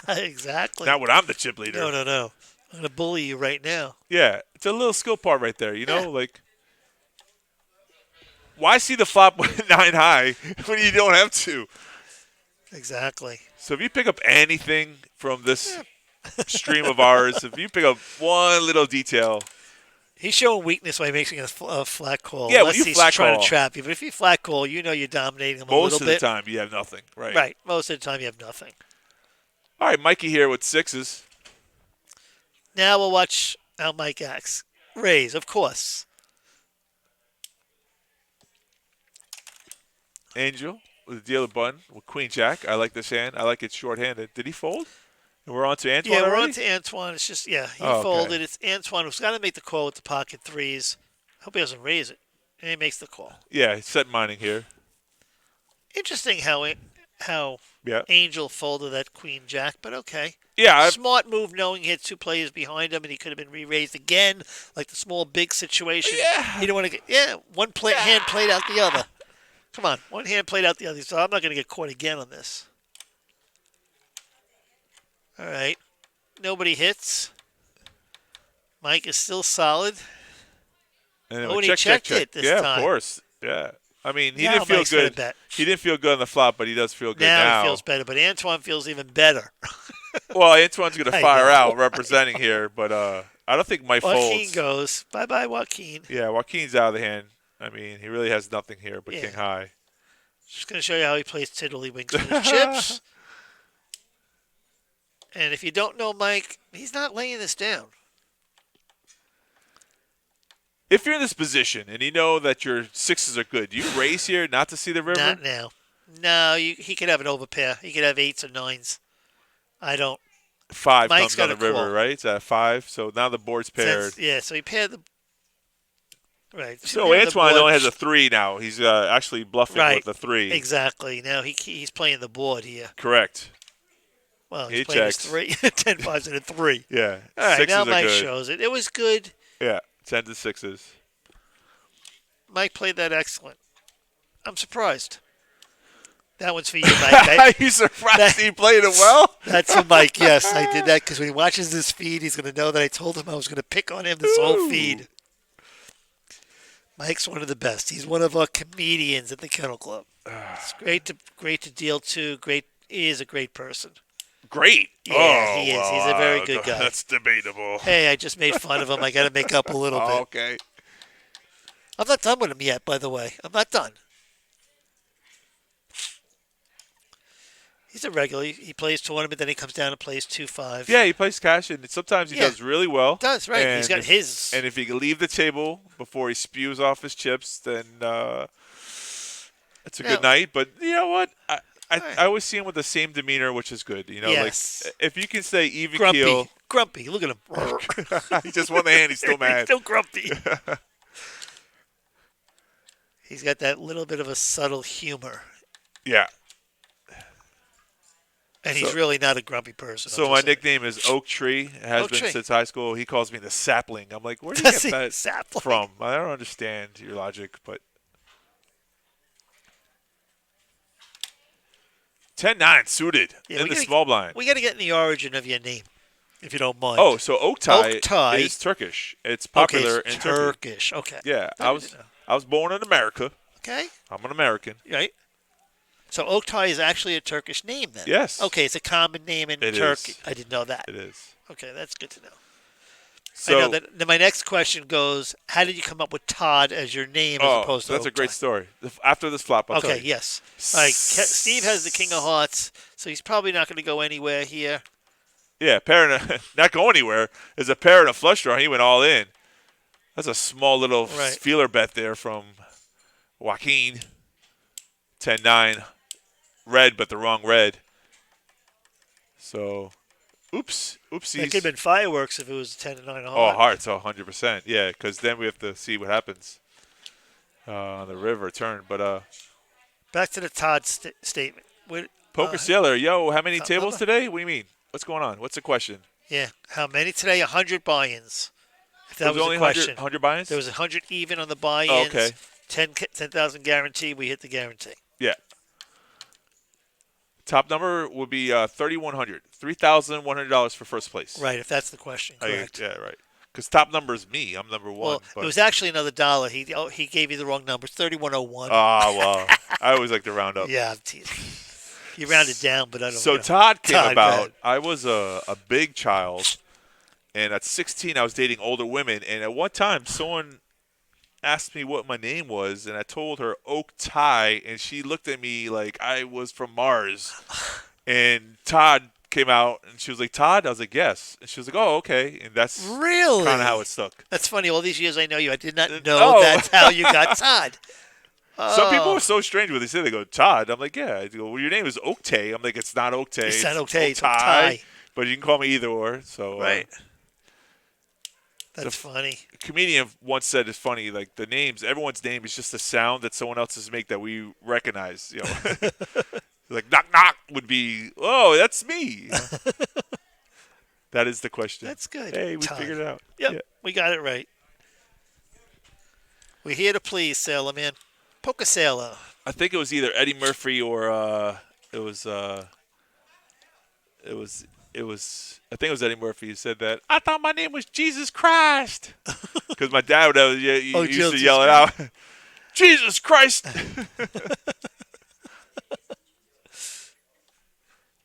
Speaker 2: Exactly.
Speaker 3: Not when I'm the chip leader."
Speaker 2: No. I'm going to bully you right now.
Speaker 3: Yeah, it's a little skill part right there. Like, why see the flop with 9 high when you don't have to?
Speaker 2: Exactly.
Speaker 3: So if you pick up anything from this stream of ours, if you pick up one little detail,
Speaker 2: He's showing weakness by making a flat call.
Speaker 3: Yeah, when
Speaker 2: unless
Speaker 3: you
Speaker 2: he's
Speaker 3: flat
Speaker 2: trying
Speaker 3: call-
Speaker 2: to trap you. But if you flat call, you're dominating him a
Speaker 3: most
Speaker 2: little
Speaker 3: of the
Speaker 2: bit.
Speaker 3: time you have nothing. Right.
Speaker 2: Right. Most of the time you have nothing.
Speaker 3: All right, Mikey here with 6s.
Speaker 2: Now we'll watch how Mike acts. Raise, of course.
Speaker 3: Angel with a dealer button with Queen Jack. I like this hand. I like it short-handed. Did he fold? And we're on to Antoine
Speaker 2: Yeah, we're
Speaker 3: already?
Speaker 2: on to Antoine. It's just, he
Speaker 3: Oh, okay.
Speaker 2: folded. It's Antoine who's got to make the call with the pocket 3s. Hope he doesn't raise it. And he makes the call.
Speaker 3: Yeah, he's set mining here.
Speaker 2: Interesting how
Speaker 3: Yeah.
Speaker 2: Angel folded that Queen Jack, but okay.
Speaker 3: Yeah,
Speaker 2: Smart move knowing he had 2 players behind him and he could have been re-raised again, like the small big situation.
Speaker 3: Yeah.
Speaker 2: You don't want to get, one hand played out the other. Come on, one hand played out the other, so I'm not going to get caught again on this. All right. Nobody hits. Mike is still solid.
Speaker 3: And then
Speaker 2: Oh, and he
Speaker 3: check,
Speaker 2: checked
Speaker 3: check.
Speaker 2: it this
Speaker 3: yeah,
Speaker 2: time.
Speaker 3: of course. Yeah. I mean, he
Speaker 2: Now
Speaker 3: didn't feel
Speaker 2: Mike's gonna
Speaker 3: good.
Speaker 2: bet.
Speaker 3: He didn't feel good on the flop, but he does feel good
Speaker 2: Now he feels better, but Antoine feels even better.
Speaker 3: Well, Antoine's going to
Speaker 2: I
Speaker 3: fire
Speaker 2: know.
Speaker 3: out representing here, but I don't think Mike
Speaker 2: Joaquin
Speaker 3: folds.
Speaker 2: goes, bye-bye, Joaquin.
Speaker 3: Yeah, Joaquin's out of the hand. I mean, he really has nothing here but
Speaker 2: Yeah.
Speaker 3: king high.
Speaker 2: Just going to show you how he plays tiddlywinks with his chips. And if you don't know Mike, he's not laying this down.
Speaker 3: If you're in this position and you know that your sixes are good, do you raise here not to see the river?
Speaker 2: Not now. No, he could have an overpair. He could have 8s or 9s. I don't.
Speaker 3: 5
Speaker 2: Mike's
Speaker 3: comes on
Speaker 2: got
Speaker 3: the
Speaker 2: a
Speaker 3: river,
Speaker 2: call.
Speaker 3: right? It's at 5, so now the board's paired.
Speaker 2: So he paired the. Right.
Speaker 3: So Antoine only has a 3 now. He's actually bluffing
Speaker 2: Right.
Speaker 3: with the 3.
Speaker 2: Exactly. Now he's playing the board here.
Speaker 3: Correct.
Speaker 2: Well,
Speaker 3: He
Speaker 2: he's playing
Speaker 3: checks.
Speaker 2: his 3. 10 5s and a 3.
Speaker 3: Yeah.
Speaker 2: All right,
Speaker 3: Sixes
Speaker 2: now
Speaker 3: are
Speaker 2: Mike
Speaker 3: good.
Speaker 2: shows it. It was good.
Speaker 3: Yeah. 10 to 6s.
Speaker 2: Mike played that excellent. I'm surprised. That one's for you, Mike.
Speaker 3: Are you surprised he played it well?
Speaker 2: That's for Mike. Yes, I did that because when he watches this feed, he's going to know that I told him I was going to pick on him this whole feed. Mike's one of the best. He's one of our comedians at the Kennel Club. It's great to deal to. He is a great person.
Speaker 3: Great.
Speaker 2: Yeah, he is. He's a very good guy.
Speaker 3: That's debatable.
Speaker 2: Hey, I just made fun of him. I got to make up a little bit.
Speaker 3: Okay.
Speaker 2: I'm not done with him yet, by the way. I'm not done. He's a regular. He plays tournament, then he comes down and plays 2-5.
Speaker 3: Yeah, he plays cash, and sometimes he does really well.
Speaker 2: Does, right.
Speaker 3: And
Speaker 2: He's got his.
Speaker 3: And if he can leave the table before he spews off his chips, then it's a good night. But you know what? I always see him with the same demeanor, which is good. You know,
Speaker 2: Yes.
Speaker 3: like if you can stay even
Speaker 2: grumpy.
Speaker 3: keel.
Speaker 2: Grumpy. Look at him.
Speaker 3: He just won the hand. He's still mad.
Speaker 2: He's still grumpy. He's got that little bit of a subtle humor.
Speaker 3: Yeah.
Speaker 2: And he's really not a grumpy person.
Speaker 3: So my nickname is Oak Tree. It has been since high school. He calls me the sapling. I'm like, where do you get that
Speaker 2: sapling
Speaker 3: from? I don't understand your logic, but 10-9 suited in the small blind.
Speaker 2: We got to get in the origin of your name, if you don't mind.
Speaker 3: Oh, so Oak Tie is Turkish. It's popular in
Speaker 2: Turkish. Okay.
Speaker 3: Yeah, I was born in America.
Speaker 2: Okay.
Speaker 3: I'm an American.
Speaker 2: Right. So Oak Tie is actually a Turkish name then?
Speaker 3: Yes.
Speaker 2: Okay, it's a common name in Turkey. I didn't know that.
Speaker 3: It is.
Speaker 2: Okay, that's good to know.
Speaker 3: So,
Speaker 2: I know that. Then my next question goes, how did you come up with Todd as your name as opposed to
Speaker 3: that's
Speaker 2: Oak
Speaker 3: a great
Speaker 2: Tie?
Speaker 3: story. After this flop, I'll tell you.
Speaker 2: Okay, yes. All right, Steve has the King of Hearts, so he's probably not going to go anywhere here.
Speaker 3: Yeah, not going anywhere. There's a pair and a flush draw. He went all in. That's a small little feeler bet there from Joaquin. 10-9. Red, but the wrong red. So, oopsies.
Speaker 2: That could have been fireworks if it was 10 and 9 of
Speaker 3: Oh,
Speaker 2: hearts.
Speaker 3: hearts, 100%. Yeah, because then we have to see what happens on the river turn. But
Speaker 2: back to the Todd statement.
Speaker 3: Poker Sailor, yo, how many tables today? What do you mean? What's going on? What's the question?
Speaker 2: Yeah, how many today? 100 buy-ins. If that
Speaker 3: was
Speaker 2: was
Speaker 3: only
Speaker 2: the question.
Speaker 3: 100 buy-ins?
Speaker 2: There was 100 even on the buy-ins.
Speaker 3: Oh, okay.
Speaker 2: 10,000 guarantee. We hit the guarantee.
Speaker 3: Yeah. Top number would be $3,100. $3,100 for first place.
Speaker 2: Right, if that's the question. Correct.
Speaker 3: Yeah, right. Because top number is me. I'm number one.
Speaker 2: Well, it was actually another dollar. He gave you the wrong number. It's 3101.
Speaker 3: Oh, well. I always like to round up.
Speaker 2: Yeah, I'm teasing. You rounded down, but I don't know.
Speaker 3: So Todd came about. I was a big child, and at 16, I was dating older women. And at one time, someone asked me what my name was, and I told her Oak Tie, and she looked at me like I was from Mars. And Todd came out, and she was like, Todd? I was like, yes. And she was like, oh, okay. And that's
Speaker 2: really
Speaker 3: kind of how it stuck.
Speaker 2: That's funny. All these years I know you, I did not know that's how you got Todd.
Speaker 3: Some people are so strange when they say they go, Todd. I'm like, yeah. I go, well, your name is Oak Tay. I'm like, it's not Oak Tay.
Speaker 2: It's not Oak Tay. It's Oak
Speaker 3: Tie.
Speaker 2: Tie.
Speaker 3: But you can call me either or. So,
Speaker 2: right. That's funny.
Speaker 3: A comedian once said it's funny, like the names, everyone's name is just a sound that someone else's make that we recognize. You know, like knock knock would be, oh, that's me. That is the question.
Speaker 2: That's good.
Speaker 3: Hey, we
Speaker 2: Todd.
Speaker 3: figured it out.
Speaker 2: Yep, we got it right. We're here to please, Sailor Man. Poker Sailor.
Speaker 3: I think it was either Eddie Murphy or it was I think it was Eddie Murphy who said that. I thought my name was Jesus Christ. Because my dad would used to yell it out. Jesus Christ.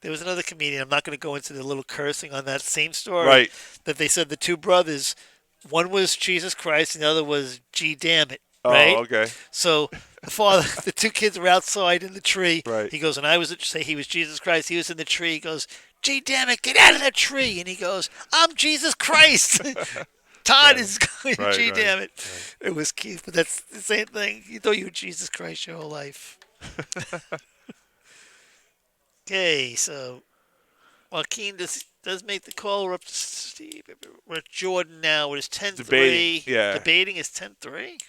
Speaker 2: There was another comedian. I'm not going to go into the little cursing on that same story.
Speaker 3: Right.
Speaker 2: That they said the two brothers, one was Jesus Christ and the other was G damn it.
Speaker 3: Oh,
Speaker 2: Right?
Speaker 3: okay.
Speaker 2: So the father, the two kids were outside in the tree.
Speaker 3: Right.
Speaker 2: He goes, and I was say he was Jesus Christ. He was in the tree. He goes, G damn it, get out of that tree. And he goes, I'm Jesus Christ. Todd is going,
Speaker 3: Right,
Speaker 2: G
Speaker 3: right,
Speaker 2: damn it.
Speaker 3: right.
Speaker 2: It was cute, but that's the same thing. You thought you were Jesus Christ your whole life. Okay, so Joaquin does make the call. We're up to Steve. We're at Jordan now with his 10-3.
Speaker 3: Debating, yeah.
Speaker 2: Debating is 10-3.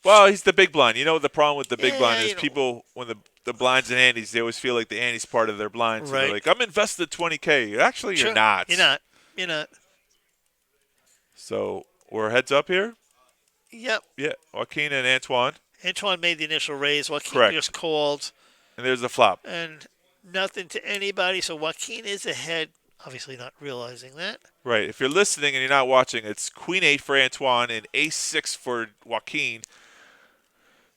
Speaker 3: Well, he's the big blind. You know, the problem with the big blind
Speaker 2: Yeah,
Speaker 3: is
Speaker 2: you know.
Speaker 3: people, when the blinds and antes, they always feel like the ante's part of their blind. So
Speaker 2: Right.
Speaker 3: they're like, I'm invested $20K. Actually,
Speaker 2: Sure.
Speaker 3: you're not.
Speaker 2: You're not.
Speaker 3: So we're heads up here?
Speaker 2: Yep.
Speaker 3: Yeah, Joaquin and Antoine.
Speaker 2: Antoine made the initial raise. Joaquin
Speaker 3: Correct.
Speaker 2: just called.
Speaker 3: And there's the flop.
Speaker 2: And nothing to anybody. So Joaquin is ahead, obviously not realizing that.
Speaker 3: Right. If you're listening and you're not watching, it's Queen 8 for Antoine and Ace 6 for Joaquin.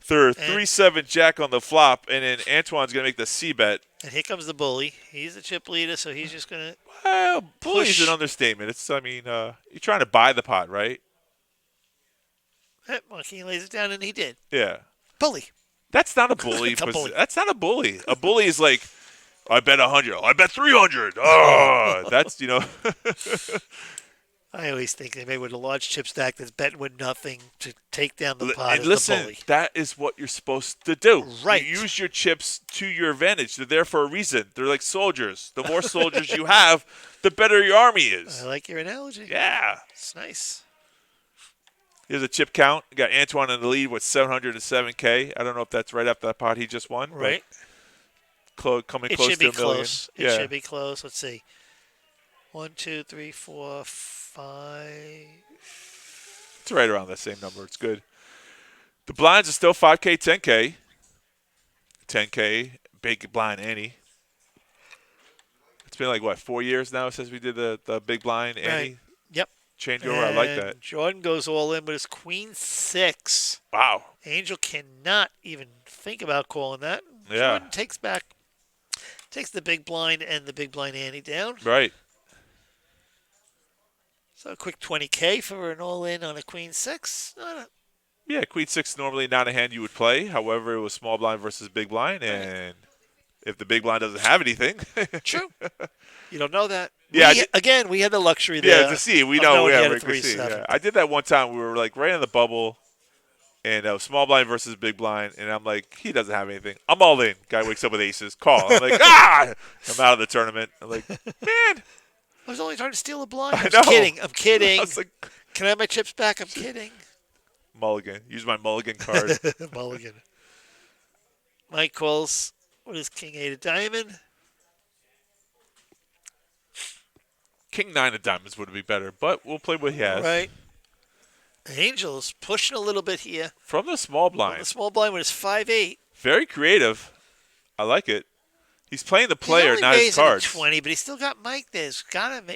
Speaker 3: Third,
Speaker 2: And-
Speaker 3: 3-7 Jack on the flop, and then Antoine's going to make the C bet.
Speaker 2: And here comes the bully. He's the chip leader, so he's just going to.
Speaker 3: Well, bully's
Speaker 2: Push.
Speaker 3: an understatement. You're trying to buy the pot, right?
Speaker 2: Joaquin lays it down, and he did.
Speaker 3: Yeah.
Speaker 2: Bully.
Speaker 3: That's not a bully.
Speaker 2: It's a bully.
Speaker 3: That's not a bully. A bully is like, I bet 100. I bet 300. Oh, that's,
Speaker 2: I always think they made with a large chip stack that's betting with nothing to take down the pot
Speaker 3: And
Speaker 2: as
Speaker 3: listen,
Speaker 2: the bully.
Speaker 3: that is what you're supposed to do.
Speaker 2: Right.
Speaker 3: You use your chips to your advantage. They're there for a reason. They're like soldiers. The more soldiers you have, the better your army is.
Speaker 2: I like your analogy.
Speaker 3: Yeah.
Speaker 2: It's nice.
Speaker 3: Here's a chip count. You got Antoine in the lead with 707K. I don't know if that's right after that pot he just won. but
Speaker 2: Right.
Speaker 3: coming
Speaker 2: It
Speaker 3: close
Speaker 2: should
Speaker 3: to
Speaker 2: be
Speaker 3: $1 million.
Speaker 2: close. It should be close. Let's see. 1, 2, 3, 4, 5.
Speaker 3: It's right around the same number. It's good. The blinds are still 5K, 10K. 10K, big blind Annie. It's been like, 4 years now since we did the big blind Annie
Speaker 2: Right. Yep.
Speaker 3: changeover. I like
Speaker 2: And
Speaker 3: that.
Speaker 2: Jordan goes all in with his Queen 6.
Speaker 3: Wow.
Speaker 2: Angel cannot even think about calling that.
Speaker 3: Yeah.
Speaker 2: Jordan takes the big blind and the big blind ante down.
Speaker 3: Right.
Speaker 2: So a quick 20K for an all-in on a Queen 6.
Speaker 3: Yeah, Queen 6 normally not a hand you would play. However, it was small blind versus big blind, and if the big blind doesn't have anything.
Speaker 2: True. You don't know that.
Speaker 3: Yeah,
Speaker 2: Again, we had the luxury there.
Speaker 3: Yeah, to see. We
Speaker 2: of
Speaker 3: know.
Speaker 2: knowing he
Speaker 3: Yeah,
Speaker 2: had a
Speaker 3: we can see.
Speaker 2: 3-7.
Speaker 3: Yeah. I did that one time. We were like right in the bubble, and small blind versus big blind, and I'm like, he doesn't have anything. I'm all in. Guy wakes up with aces. Call. I'm like, I'm out of the tournament. I'm like, man.
Speaker 2: I was only trying to steal a blind.
Speaker 3: I
Speaker 2: I'm
Speaker 3: know.
Speaker 2: kidding. I'm kidding.
Speaker 3: I was like,
Speaker 2: Can I have my chips back? I'm kidding.
Speaker 3: mulligan. Use my mulligan card.
Speaker 2: Mulligan. Mike calls. What is King 8 of diamond?
Speaker 3: King 9 of diamonds would be better, but we'll play what he has.
Speaker 2: Right. Angel's pushing a little bit here.
Speaker 3: From the small
Speaker 2: The
Speaker 3: blind.
Speaker 2: small blind with his 5-8.
Speaker 3: Very creative. I like it. He's playing the player,
Speaker 2: He's only
Speaker 3: not his
Speaker 2: raising a
Speaker 3: cards.
Speaker 2: 20, but he's still got Mike there.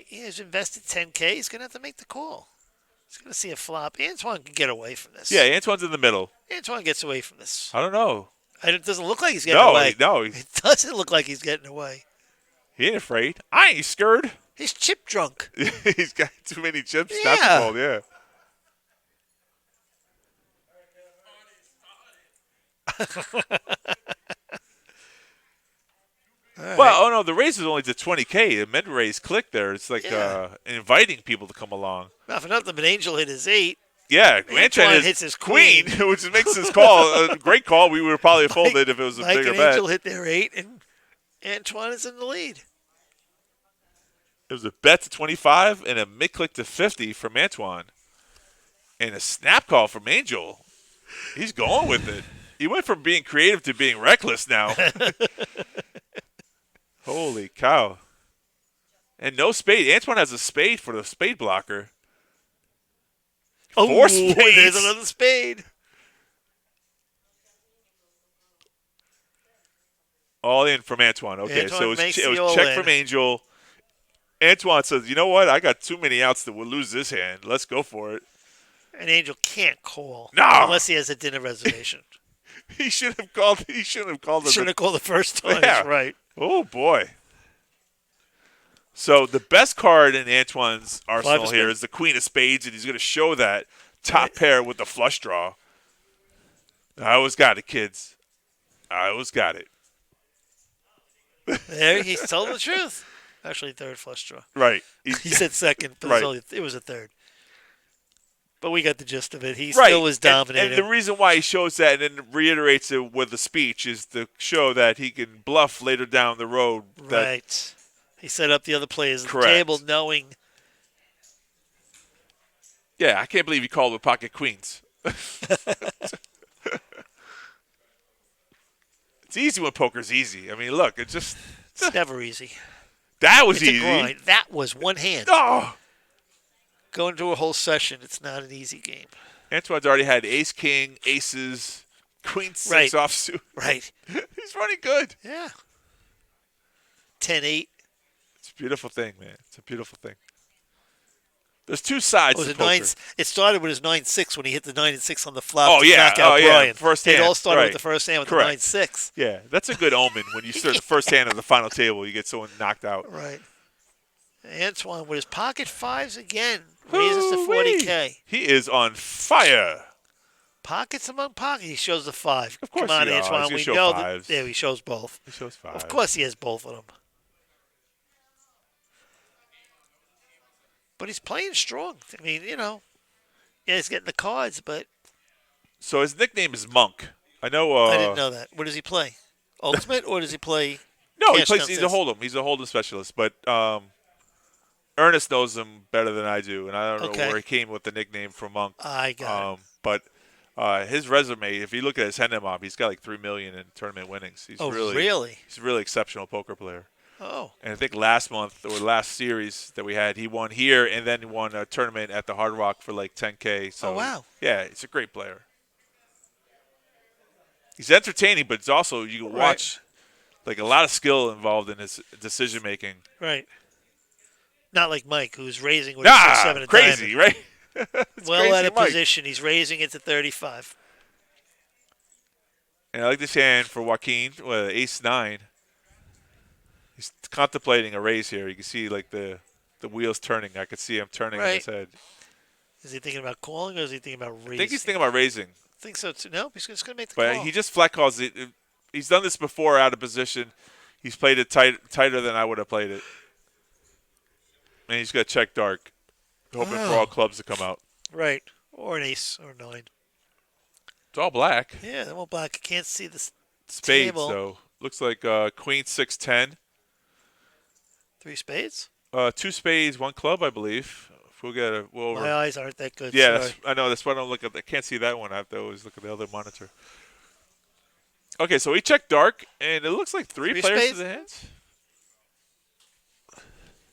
Speaker 2: He's invested 10K. He's going to have to make the call. He's going to see a flop. Antoine can get away from this.
Speaker 3: Yeah, Antoine's in the middle.
Speaker 2: Antoine gets away from this.
Speaker 3: I don't know.
Speaker 2: It doesn't look like he's getting
Speaker 3: No,
Speaker 2: away.
Speaker 3: no.
Speaker 2: It doesn't look like he's getting away.
Speaker 3: He ain't afraid. I ain't scared.
Speaker 2: He's chip drunk.
Speaker 3: He's got too many chips.
Speaker 2: Yeah.
Speaker 3: That's cold, yeah. Well, oh no, the raise is only to 20K. The mid raise click there. It's like
Speaker 2: Yeah.
Speaker 3: inviting people to come along.
Speaker 2: Not for nothing, but Angel hit his 8.
Speaker 3: Yeah,
Speaker 2: Antoine hits his queen.
Speaker 3: which makes his call a great call. We would have probably folded if it was a
Speaker 2: Mike
Speaker 3: bigger
Speaker 2: and
Speaker 3: bet.
Speaker 2: Angel hit their 8, and Antoine is in the lead.
Speaker 3: It was a bet to 25 and a mid click to 50 from Antoine, and a snap call from Angel. He's going with it. He went from being creative to being reckless now. Holy cow. And no spade. Antoine has a spade for the spade blocker. Four spades.
Speaker 2: There's another spade.
Speaker 3: All in from Antoine. Okay,
Speaker 2: Antoine
Speaker 3: so
Speaker 2: makes
Speaker 3: it
Speaker 2: the
Speaker 3: was check
Speaker 2: all-in.
Speaker 3: from Angel. Antoine says, you know what? I got too many outs that will lose this hand. Let's go for it.
Speaker 2: And Angel can't call.
Speaker 3: No.
Speaker 2: Unless he has a dinner reservation.
Speaker 3: He should have called. He shouldn't have called.
Speaker 2: Shouldn't have called the first time.
Speaker 3: Yeah.
Speaker 2: Right.
Speaker 3: Oh boy. So the best card in Antoine's arsenal here is the Queen of Spades, and he's going to show that top pair with the flush draw. I always got it, kids. I always got it.
Speaker 2: There, he's telling the truth. Actually, third flush draw.
Speaker 3: Right.
Speaker 2: He said second, but
Speaker 3: Right.
Speaker 2: it was a third. But we got the gist of it. He
Speaker 3: Right.
Speaker 2: still was dominating.
Speaker 3: And the reason why he shows that and then reiterates it with the speech is to show that he can bluff later down the road.
Speaker 2: Right. He set up the other players at the
Speaker 3: Correct.
Speaker 2: table knowing.
Speaker 3: Yeah, I can't believe he called with pocket queens. It's easy when poker's easy. I mean, look, it's
Speaker 2: never easy.
Speaker 3: That was
Speaker 2: It's
Speaker 3: easy.
Speaker 2: a grind. That was one hand.
Speaker 3: Oh!
Speaker 2: Going through a whole session, it's not an easy game.
Speaker 3: Antoine's already had ace, king, aces, queen, six offsuit.
Speaker 2: Right.
Speaker 3: He's running good.
Speaker 2: Yeah. 10-8.
Speaker 3: It's a beautiful thing, man. It's a beautiful thing. There's two sides to poker.
Speaker 2: It started with his 9-6 when he hit the 9 and 6 on the flop
Speaker 3: Oh,
Speaker 2: to
Speaker 3: yeah.
Speaker 2: knock out Brian.
Speaker 3: First
Speaker 2: It
Speaker 3: hand.
Speaker 2: all started
Speaker 3: Right.
Speaker 2: with the first hand with
Speaker 3: Correct.
Speaker 2: the 9-6.
Speaker 3: Yeah, that's a good omen when you start the first hand of the final table. You get someone knocked out.
Speaker 2: Right. Antoine with his pocket fives again raises to
Speaker 3: Woo-wee.
Speaker 2: 40K.
Speaker 3: He is on fire.
Speaker 2: Pockets among pockets. He shows the 5.
Speaker 3: Of course
Speaker 2: Come on,
Speaker 3: he does.
Speaker 2: Antoine.
Speaker 3: He's gonna
Speaker 2: We
Speaker 3: show
Speaker 2: know
Speaker 3: fives.
Speaker 2: that. Yeah, he shows both.
Speaker 3: He shows five.
Speaker 2: Of course he has both of them. But he's playing strong. I mean, yeah, he's getting the cards, but
Speaker 3: So his nickname is Monk. I know.
Speaker 2: I didn't know that. What does he play? Ultimate, or does he play?
Speaker 3: No, he
Speaker 2: cash
Speaker 3: plays. He's a
Speaker 2: downstairs?
Speaker 3: hold'em. He's a hold'em specialist. But Ernest knows him better than I do, and I don't know
Speaker 2: Okay.
Speaker 3: where he came with the nickname for Monk.
Speaker 2: I got it.
Speaker 3: But his resume, if you look at his Hendon mob, he's got like $3 million in tournament winnings. He's
Speaker 2: Really?
Speaker 3: He's a really exceptional poker player.
Speaker 2: Oh,
Speaker 3: And I think last month or last series that we had, he won here and then he won a tournament at the Hard Rock for like 10K. So,
Speaker 2: Oh, wow.
Speaker 3: Yeah, he's a great player. He's entertaining, but it's also, you can watch like a lot of skill involved in his decision making.
Speaker 2: right. Not like Mike, who's raising with a 7 and
Speaker 3: crazy,
Speaker 2: diamond.
Speaker 3: right? It's
Speaker 2: Well
Speaker 3: crazy
Speaker 2: out of
Speaker 3: Mike.
Speaker 2: position. He's raising it to 35.
Speaker 3: And I like this hand for Joaquin with ace-9. He's contemplating a raise here. You can see like the wheels turning. I could see him turning in his head.
Speaker 2: Is he thinking about calling, or is he thinking about raising?
Speaker 3: I think he's thinking about raising.
Speaker 2: I think so too. No, he's just going to make the
Speaker 3: But
Speaker 2: call.
Speaker 3: he just flat calls it. He's done this before out of position. He's played it tighter than I would have played it. And he's got check dark, hoping for all clubs to come out.
Speaker 2: Right. Or an ace or 9.
Speaker 3: It's all black.
Speaker 2: Yeah, that won't black. I can't see the
Speaker 3: Spades,
Speaker 2: table.
Speaker 3: though. Looks like queen 6-10.
Speaker 2: 3 spades?
Speaker 3: 2 spades, 1 club, I believe. If we'll get we'll over.
Speaker 2: My eyes aren't that good.
Speaker 3: Yeah,
Speaker 2: sorry.
Speaker 3: I know. That's why I don't look at. I can't see that one. I have to always look at the other monitor. Okay, so he checked dark, and it looks like 3
Speaker 2: 3
Speaker 3: players
Speaker 2: spades?
Speaker 3: to the hands.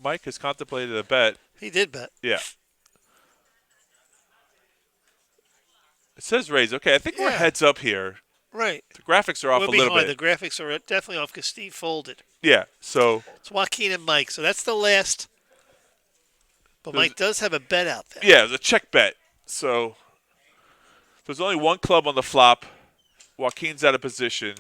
Speaker 3: Mike has contemplated a bet.
Speaker 2: He did bet.
Speaker 3: Yeah. It says raise. Okay, I think we're
Speaker 2: Yeah.
Speaker 3: heads up here.
Speaker 2: Right.
Speaker 3: The graphics are off
Speaker 2: We're
Speaker 3: a little
Speaker 2: behind.
Speaker 3: bit.
Speaker 2: The graphics are definitely off because Steve folded.
Speaker 3: Yeah, so
Speaker 2: It's Joaquin and Mike, so that's the last. But Mike does have a bet out there.
Speaker 3: yeah, it was a check bet. So there's only 1 club on the flop. Joaquin's out of position,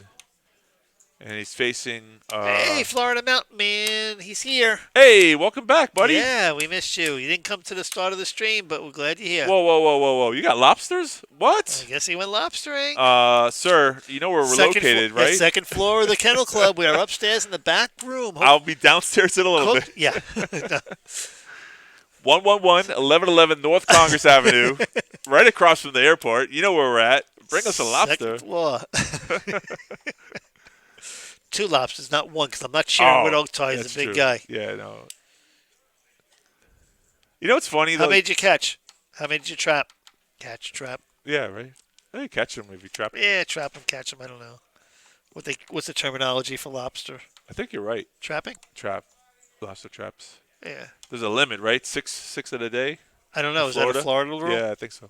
Speaker 3: and he's facing.
Speaker 2: Hey, Florida Mountain Man, he's here.
Speaker 3: Hey, welcome back, buddy.
Speaker 2: Yeah, we missed you. You didn't come to the start of the stream, but we're glad you're here.
Speaker 3: Whoa! You got lobsters? What?
Speaker 2: I guess he went lobstering.
Speaker 3: Sir, you know where we're located,
Speaker 2: Yeah,
Speaker 3: right?
Speaker 2: second floor of the Kennel Club. We are upstairs in the back room.
Speaker 3: I'll be downstairs in a little bit.
Speaker 2: Yeah.
Speaker 3: 111 1111 North Congress Avenue, right across from the airport. You know where we're at. Bring us a lobster.
Speaker 2: Second floor. 2 lobsters, not 1, because I'm not sharing with Oak Tie. He's
Speaker 3: that's
Speaker 2: a big
Speaker 3: true.
Speaker 2: guy.
Speaker 3: Yeah, no. You know what's funny, though?
Speaker 2: How many did you catch? How many did you trap? Catch, trap.
Speaker 3: Yeah, right. Hey, catch him if you trap him.
Speaker 2: Yeah, trap him, catch him. I don't know. What's the terminology for lobster?
Speaker 3: I think you're right.
Speaker 2: Trapping?
Speaker 3: Trap. Lobster traps.
Speaker 2: Yeah.
Speaker 3: There's a limit, right? Six in a day?
Speaker 2: I don't know. Is that a Florida rule?
Speaker 3: Yeah, I think so.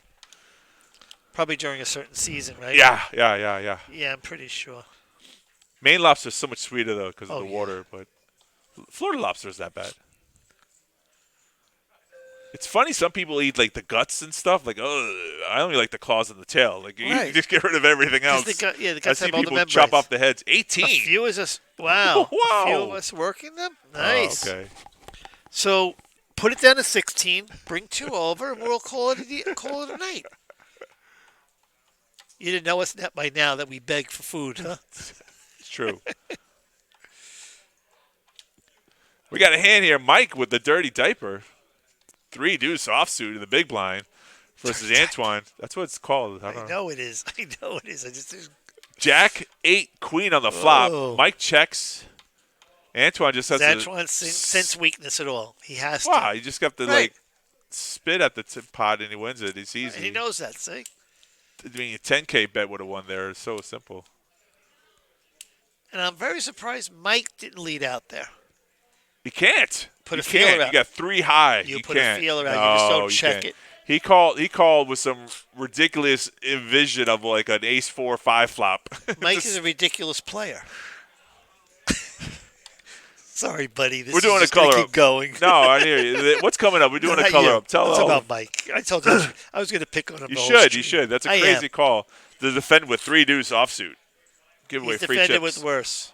Speaker 2: Probably during a certain season, right?
Speaker 3: Yeah.
Speaker 2: Yeah, I'm pretty sure.
Speaker 3: Maine lobster is so much sweeter, though, because of the
Speaker 2: yeah.
Speaker 3: water. But Florida lobster is that bad. It's funny. Some people eat like the guts and stuff. Like, oh, I only like the claws and the tail. Like, you
Speaker 2: Right.
Speaker 3: just get rid of everything else.
Speaker 2: The guts
Speaker 3: I
Speaker 2: have
Speaker 3: see
Speaker 2: all the
Speaker 3: people
Speaker 2: membranes.
Speaker 3: chop off the heads. 18.
Speaker 2: A few is us. Wow.
Speaker 3: Wow.
Speaker 2: A few of us working them. Nice.
Speaker 3: Oh, okay.
Speaker 2: So put it down to 16. Bring 2 over, and we'll call it a night. You didn't know us by now that we beg for food, huh?
Speaker 3: It's true. We got a hand here, Mike with the dirty diaper. 3 deuce offsuit in the big blind versus Antoine. That's what it's called. I
Speaker 2: know it is. I know it is. I just
Speaker 3: Jack 8 queen on the flop.
Speaker 2: Oh.
Speaker 3: Mike checks. Antoine just has
Speaker 2: Antoine sense weakness at all. He has to.
Speaker 3: Wow, you just got to
Speaker 2: Right.
Speaker 3: spit at the pot and he wins it. It's easy.
Speaker 2: He knows that. See.
Speaker 3: I mean, a 10K bet would have won there. It's so simple.
Speaker 2: And I'm very surprised Mike didn't lead out there.
Speaker 3: You can't.
Speaker 2: Put
Speaker 3: you
Speaker 2: a feeler
Speaker 3: can't.
Speaker 2: out.
Speaker 3: You got 3 high.
Speaker 2: You put
Speaker 3: can't.
Speaker 2: a feeler out.
Speaker 3: No,
Speaker 2: You just don't
Speaker 3: you
Speaker 2: check
Speaker 3: can't.
Speaker 2: it.
Speaker 3: He called with some ridiculous vision of like an ace 4-5 flop.
Speaker 2: Mike is a ridiculous player. Sorry, buddy.
Speaker 3: We're doing a color
Speaker 2: keep
Speaker 3: up.
Speaker 2: going.
Speaker 3: No, I hear you. What's coming up? We're doing a
Speaker 2: Not
Speaker 3: color
Speaker 2: you.
Speaker 3: up. Tell
Speaker 2: It's
Speaker 3: all.
Speaker 2: about Mike. I told you I was going to pick on him.
Speaker 3: You
Speaker 2: the whole
Speaker 3: should.
Speaker 2: stream.
Speaker 3: You should. That's a
Speaker 2: I
Speaker 3: crazy
Speaker 2: am.
Speaker 3: call to defend with 3 deuce offsuit. Give away
Speaker 2: He's
Speaker 3: free
Speaker 2: defended
Speaker 3: chips.
Speaker 2: with worse.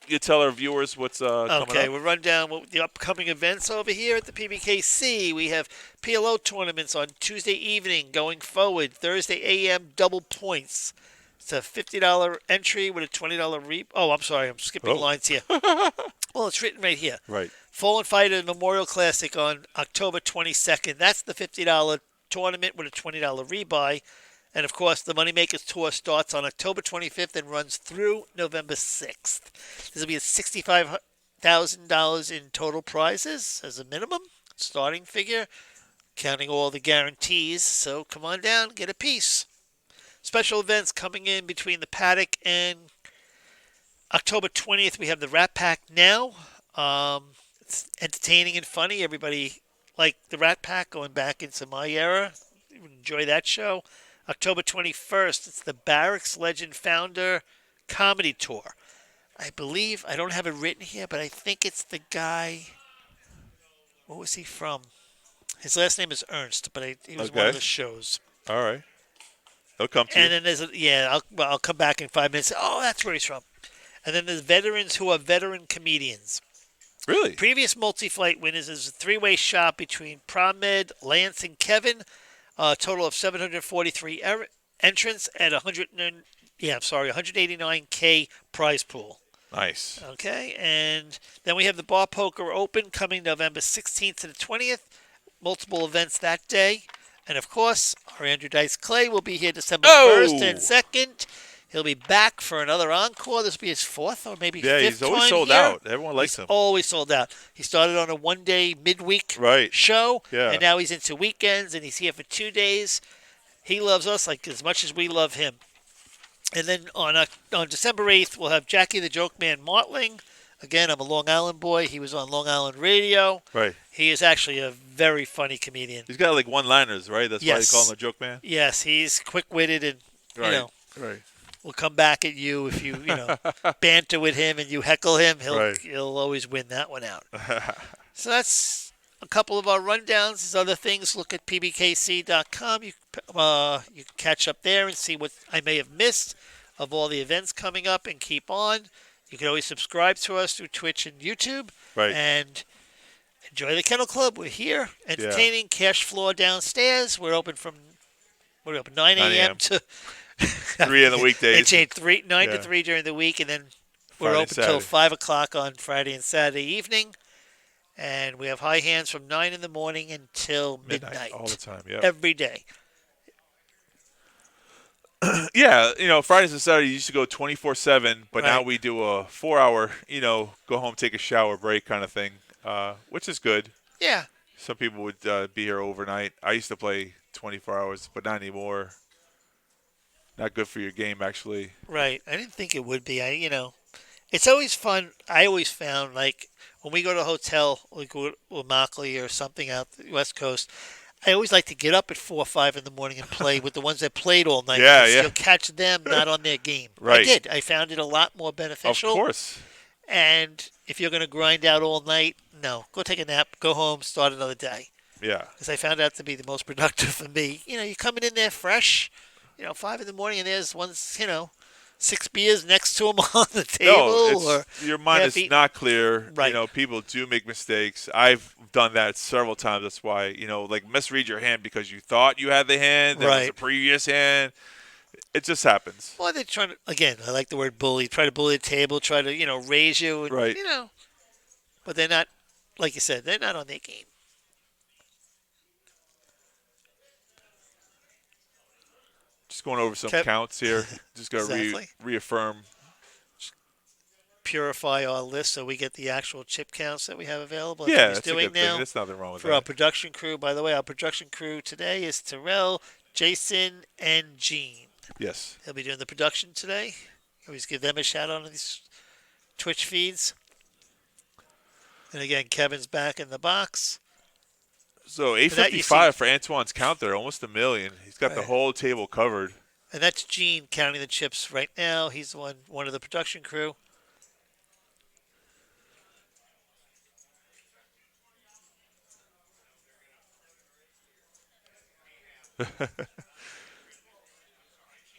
Speaker 3: You tell our viewers what's coming up.
Speaker 2: Okay, we'll run down the upcoming events over here at the PBKC. We have PLO tournaments on Tuesday evening going forward. Thursday a.m. double points. It's a $50 entry with a $20 Oh, I'm sorry. I'm skipping lines here. Well, it's written right here.
Speaker 3: Right.
Speaker 2: Fallen Fighter Memorial Classic on October 22nd. That's the $50 tournament with a $20 rebuy. And, of course, the Moneymakers Tour starts on October 25th and runs through November 6th. This will be $65,000 in total prizes as a minimum, starting figure, counting all the guarantees. So come on down, get a piece. Special events coming in between the Paddock and October 20th. We have the Rat Pack now. It's entertaining and funny. Everybody liked the Rat Pack going back into my era. Enjoy that show. October 21st, it's the Barracks Legend Founder Comedy Tour. I believe, I don't have it written here, but I think it's the guy, what was he from? His last name is Ernst, but he was one of the shows.
Speaker 3: All right. He'll come to you.
Speaker 2: And then there's, I'll come back in 5 minutes. Oh, that's where he's from. And then there's veterans who are veteran comedians.
Speaker 3: Really?
Speaker 2: Previous multi-flight winners is a 3-way shot between Promed, Lance, and Kevin. A total of 743 entrants at 189K prize pool.
Speaker 3: Nice.
Speaker 2: Okay, and then we have the Bar Poker Open coming November 16th to the 20th. Multiple events that day. And, of course, our Andrew Dice Clay will be here December 1st and 2nd. He'll be back for another encore. This will be his 4th or maybe 5th time.
Speaker 3: Yeah, he's always sold
Speaker 2: here.
Speaker 3: out. Everyone likes him.
Speaker 2: Always sold out. He started on a one-day midweek show,
Speaker 3: Yeah.
Speaker 2: and now he's into weekends, and he's here for 2 days. He loves us like as much as we love him. And then on December 8th, we'll have Jackie the Joke Man Martling. Again, I'm a Long Island boy. He was on Long Island radio.
Speaker 3: Right.
Speaker 2: He is actually a very funny comedian.
Speaker 3: He's got like one-liners, right? That's why they call him a joke man?
Speaker 2: Yes, he's quick-witted and,
Speaker 3: Right.
Speaker 2: will come back at you if you banter with him and you heckle him. He'll always win that one out. So that's a couple of our rundowns. There's other things. Look at pbkc.com. You can catch up there and see what I may have missed of all the events coming up and keep on. You can always subscribe to us through Twitch and YouTube.
Speaker 3: Right.
Speaker 2: And enjoy the Kennel Club. We're here. Entertaining. Cash floor downstairs. We're open from 9 a.m. to
Speaker 3: 3 in the weekdays.
Speaker 2: It changed 9 to 3 during the week, and then we're
Speaker 3: Friday,
Speaker 2: open till 5 o'clock on Friday and Saturday evening. And we have high hands from 9 in the morning until midnight.
Speaker 3: All the time, yeah.
Speaker 2: Every day.
Speaker 3: Yeah, Fridays and Saturdays used to go 24/7, but now we do a 4-hour, go home, take a shower, break kind of thing, which is good.
Speaker 2: Yeah.
Speaker 3: Some people would be here overnight. I used to play 24 hours, but not anymore. Not good for your game, actually.
Speaker 2: Right. I didn't think it would be. It's always fun. I always found, like, when we go to a hotel, like Immokalee or something out the West Coast, I always like to get up at 4 or 5 in the morning and play with the ones that played all night.
Speaker 3: Yeah.
Speaker 2: You'll catch them not on their game.
Speaker 3: Right.
Speaker 2: I did. I found it a lot more beneficial.
Speaker 3: Of course.
Speaker 2: And if you're going to grind out all night, no. Go take a nap, go home, start another day.
Speaker 3: Yeah.
Speaker 2: because I found out to be the most productive for me. You're coming in there fresh, 5 in the morning, and there's one's, 6 beers next to him on the table,
Speaker 3: No,
Speaker 2: or
Speaker 3: your mind
Speaker 2: half
Speaker 3: is
Speaker 2: eaten.
Speaker 3: not clear.
Speaker 2: Right.
Speaker 3: People do make mistakes. I've done that several times. That's why, like misread your hand because you thought you had the hand that was the
Speaker 2: Right.
Speaker 3: previous hand. It just happens.
Speaker 2: Well, they're trying to, again, I like the word bully. Try to bully the table, try to, raise you, and,
Speaker 3: Right.
Speaker 2: but they're not, like you said, they're not on their game.
Speaker 3: Just going over some
Speaker 2: Kev-
Speaker 3: counts here. Just got to
Speaker 2: Exactly.
Speaker 3: reaffirm.
Speaker 2: Purify our list so we get the actual chip counts that we have available. That's
Speaker 3: Yeah,
Speaker 2: what he's
Speaker 3: that's a
Speaker 2: doing
Speaker 3: good thing.
Speaker 2: now.
Speaker 3: There's nothing wrong with
Speaker 2: For our
Speaker 3: that.
Speaker 2: production crew, by the way, our production crew today is Terrell, Jason, and Gene.
Speaker 3: Yes.
Speaker 2: He'll be doing the production today. Always give them a shout out on these Twitch feeds. And again, Kevin's back in the box.
Speaker 3: So
Speaker 2: that you
Speaker 3: 855 for Antoine's count there, almost $1 million. He's got the
Speaker 2: Right.
Speaker 3: whole table covered.
Speaker 2: And that's Gene counting the chips right now. He's one of the production crew.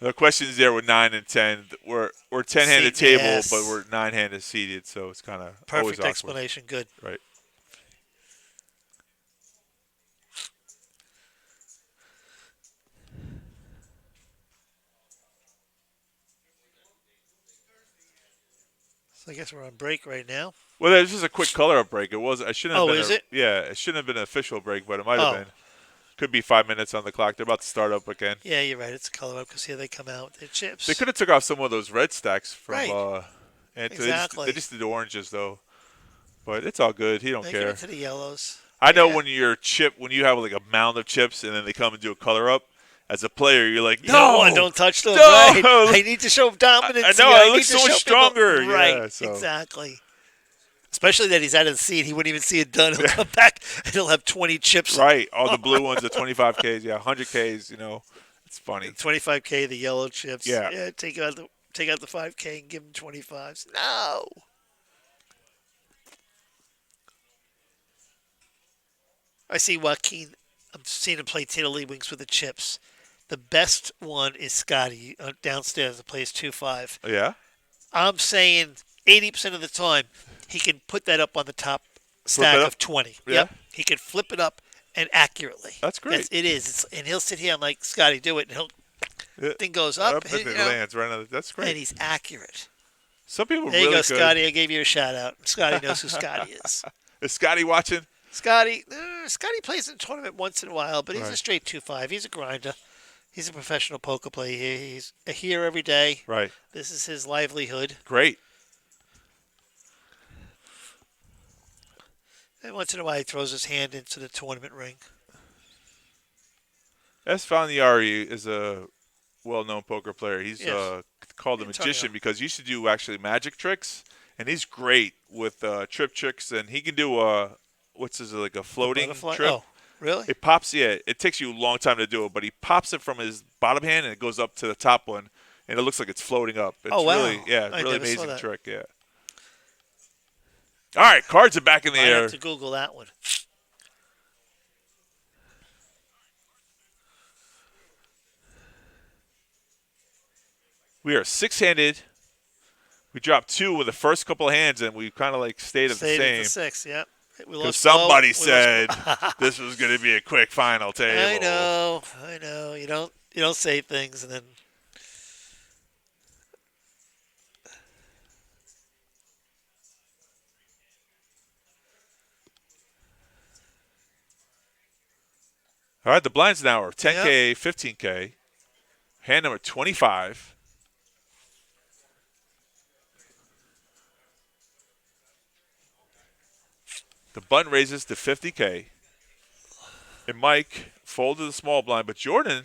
Speaker 3: The questions there were 9 and 10. We're 10-handed table,
Speaker 2: Yes.
Speaker 3: but we're 9-handed seated, so it's kind of always
Speaker 2: Perfect
Speaker 3: awkward.
Speaker 2: explanation. Good.
Speaker 3: Right.
Speaker 2: So I guess we're on break right now.
Speaker 3: Well, there's just a quick color-up break. It was. I shouldn't have
Speaker 2: Oh,
Speaker 3: been.
Speaker 2: is it?
Speaker 3: Yeah, it shouldn't have been an official break, but it might have
Speaker 2: Oh.
Speaker 3: been. Could be 5 minutes on the clock. They're about to start up again.
Speaker 2: Yeah, you're right. It's a color up because here they come out with their chips.
Speaker 3: They could have took off some of those red stacks from.
Speaker 2: Right.
Speaker 3: And
Speaker 2: Exactly.
Speaker 3: they just did the oranges though, but it's all good. He don't
Speaker 2: Make
Speaker 3: care.
Speaker 2: it into the yellows.
Speaker 3: I know
Speaker 2: Yeah.
Speaker 3: when you have like a mound of chips and then they come and do a color up. As a player, you're like,
Speaker 2: You
Speaker 3: no,
Speaker 2: don't touch them.
Speaker 3: no.
Speaker 2: Right. I need to show dominance.
Speaker 3: I know,
Speaker 2: here.
Speaker 3: I
Speaker 2: need
Speaker 3: look
Speaker 2: to
Speaker 3: so
Speaker 2: show
Speaker 3: much
Speaker 2: people-
Speaker 3: stronger.
Speaker 2: Right.
Speaker 3: Yeah, so.
Speaker 2: Exactly. Especially that he's out of the seat. He wouldn't even see it done. He'll come back and he'll have 20 chips.
Speaker 3: Right, all the blue ones, the 25Ks, 100Ks. It's funny.
Speaker 2: 25K, the yellow chips.
Speaker 3: Yeah.
Speaker 2: Take out the 5K and give him 25s. No. I see Joaquin. I'm seeing him play Tiddly Wings with the chips. The best one is Scotty downstairs that plays 2-5.
Speaker 3: Yeah,
Speaker 2: I'm saying 80% of the time he can put that up on the top stack
Speaker 3: it up?
Speaker 2: of 20.
Speaker 3: Yeah.
Speaker 2: Yep. He can flip it up and accurately.
Speaker 3: That's great.
Speaker 2: It is. And he'll sit here and like, Scotty, do it. And
Speaker 3: Yeah.
Speaker 2: thing goes up,
Speaker 3: and it lands right on. That's great.
Speaker 2: and he's accurate.
Speaker 3: Some people are
Speaker 2: There
Speaker 3: really
Speaker 2: you go,
Speaker 3: good.
Speaker 2: Scotty. I gave you a shout out. Scotty knows who Scotty is.
Speaker 3: Is Scotty watching?
Speaker 2: Scotty plays in a tournament once in a while, but he's a
Speaker 3: Right.
Speaker 2: straight 2-5. He's a grinder. He's a professional poker player. He's here every day.
Speaker 3: Right.
Speaker 2: This is his livelihood.
Speaker 3: Great.
Speaker 2: And once in a while, he throws his hand into the tournament ring.
Speaker 3: Esfaniari is a well-known poker player. He's
Speaker 2: Yes.
Speaker 3: called a
Speaker 2: Antonio.
Speaker 3: magician because he used to do actually magic tricks, and he's great with trip tricks. And he can do like a floating
Speaker 2: Butterfly?
Speaker 3: trip.
Speaker 2: Oh, really?
Speaker 3: It pops. Yeah, it takes you a long time to do it, but he pops it from his bottom hand and it goes up to the top one, and it looks like it's floating up. It's
Speaker 2: Oh, wow.
Speaker 3: really,
Speaker 2: I
Speaker 3: really
Speaker 2: never saw
Speaker 3: amazing
Speaker 2: that.
Speaker 3: trick. Yeah. All right, cards are back in the
Speaker 2: I
Speaker 3: air.
Speaker 2: have to Google that one.
Speaker 3: We are six-handed. We dropped two with the first couple of hands, and we kind of like stayed at
Speaker 2: Stayed
Speaker 3: the
Speaker 2: at
Speaker 3: same.
Speaker 2: the 6, yep. We
Speaker 3: Because
Speaker 2: lost
Speaker 3: somebody
Speaker 2: Bo. We
Speaker 3: said
Speaker 2: lost
Speaker 3: this was going to be a quick final table.
Speaker 2: I know. You don't say things and then
Speaker 3: All right, the blinds now are 10K, 15K. Hand number 25. The button raises to 50K. And Mike folded the small blind, but Jordan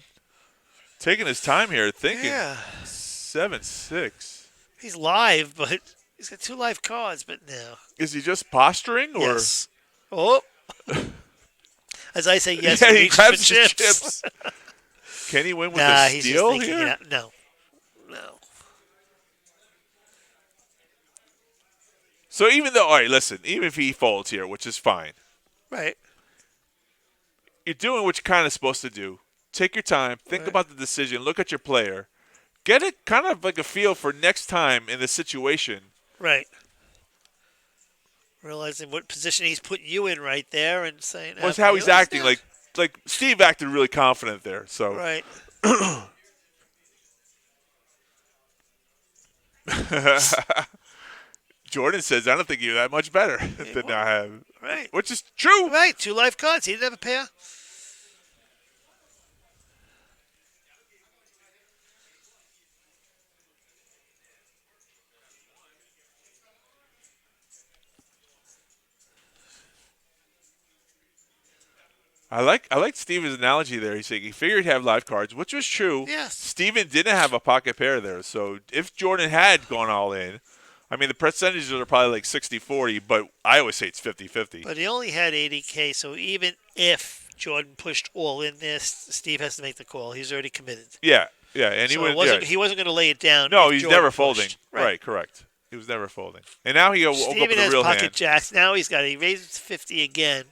Speaker 3: taking his time here, thinking
Speaker 2: yeah.
Speaker 3: 7-6.
Speaker 2: He's live, but he's got 2 live cards, but no.
Speaker 3: Is he just posturing, or
Speaker 2: Yes. Oh. As I say, yes,
Speaker 3: yeah,
Speaker 2: he
Speaker 3: he
Speaker 2: reaches
Speaker 3: grabs
Speaker 2: for
Speaker 3: his
Speaker 2: chips.
Speaker 3: chips. Can he win with
Speaker 2: Nah,
Speaker 3: a
Speaker 2: he's
Speaker 3: steal
Speaker 2: just thinking
Speaker 3: here?
Speaker 2: it out. No.
Speaker 3: So even though, all right, listen, even if he folds here, which is fine,
Speaker 2: Right.
Speaker 3: you're doing what you're kind of supposed to do. Take your time. Think about the decision. Look at your player. Get it kind of like a feel for next time in the situation.
Speaker 2: Right. Realizing what position he's putting you in right there and saying.
Speaker 3: Was how he's acting. Like Steve acted really confident there. So.
Speaker 2: Right.
Speaker 3: Jordan says, I don't think you're that much better than I have.
Speaker 2: Right.
Speaker 3: Which is true.
Speaker 2: Right. 2 life cards. He didn't have a pair.
Speaker 3: I like Steven's analogy there. He's saying he figured he'd have live cards, which was true.
Speaker 2: Yes.
Speaker 3: Steven didn't have a pocket pair there. So if Jordan had gone all in, I mean, the percentages are probably like 60-40, but I always say it's 50-50.
Speaker 2: But he only had 80K, so even if Jordan pushed all in this, Steve has to make the call. He's already committed.
Speaker 3: Yeah. And
Speaker 2: he wasn't going to lay it down.
Speaker 3: No, he's
Speaker 2: Jordan
Speaker 3: never
Speaker 2: pushed.
Speaker 3: folding. Right, correct. He was never folding. And now he opened up
Speaker 2: Steven
Speaker 3: the
Speaker 2: has
Speaker 3: real
Speaker 2: pocket
Speaker 3: hand.
Speaker 2: jacks. Now he raises to 50 again.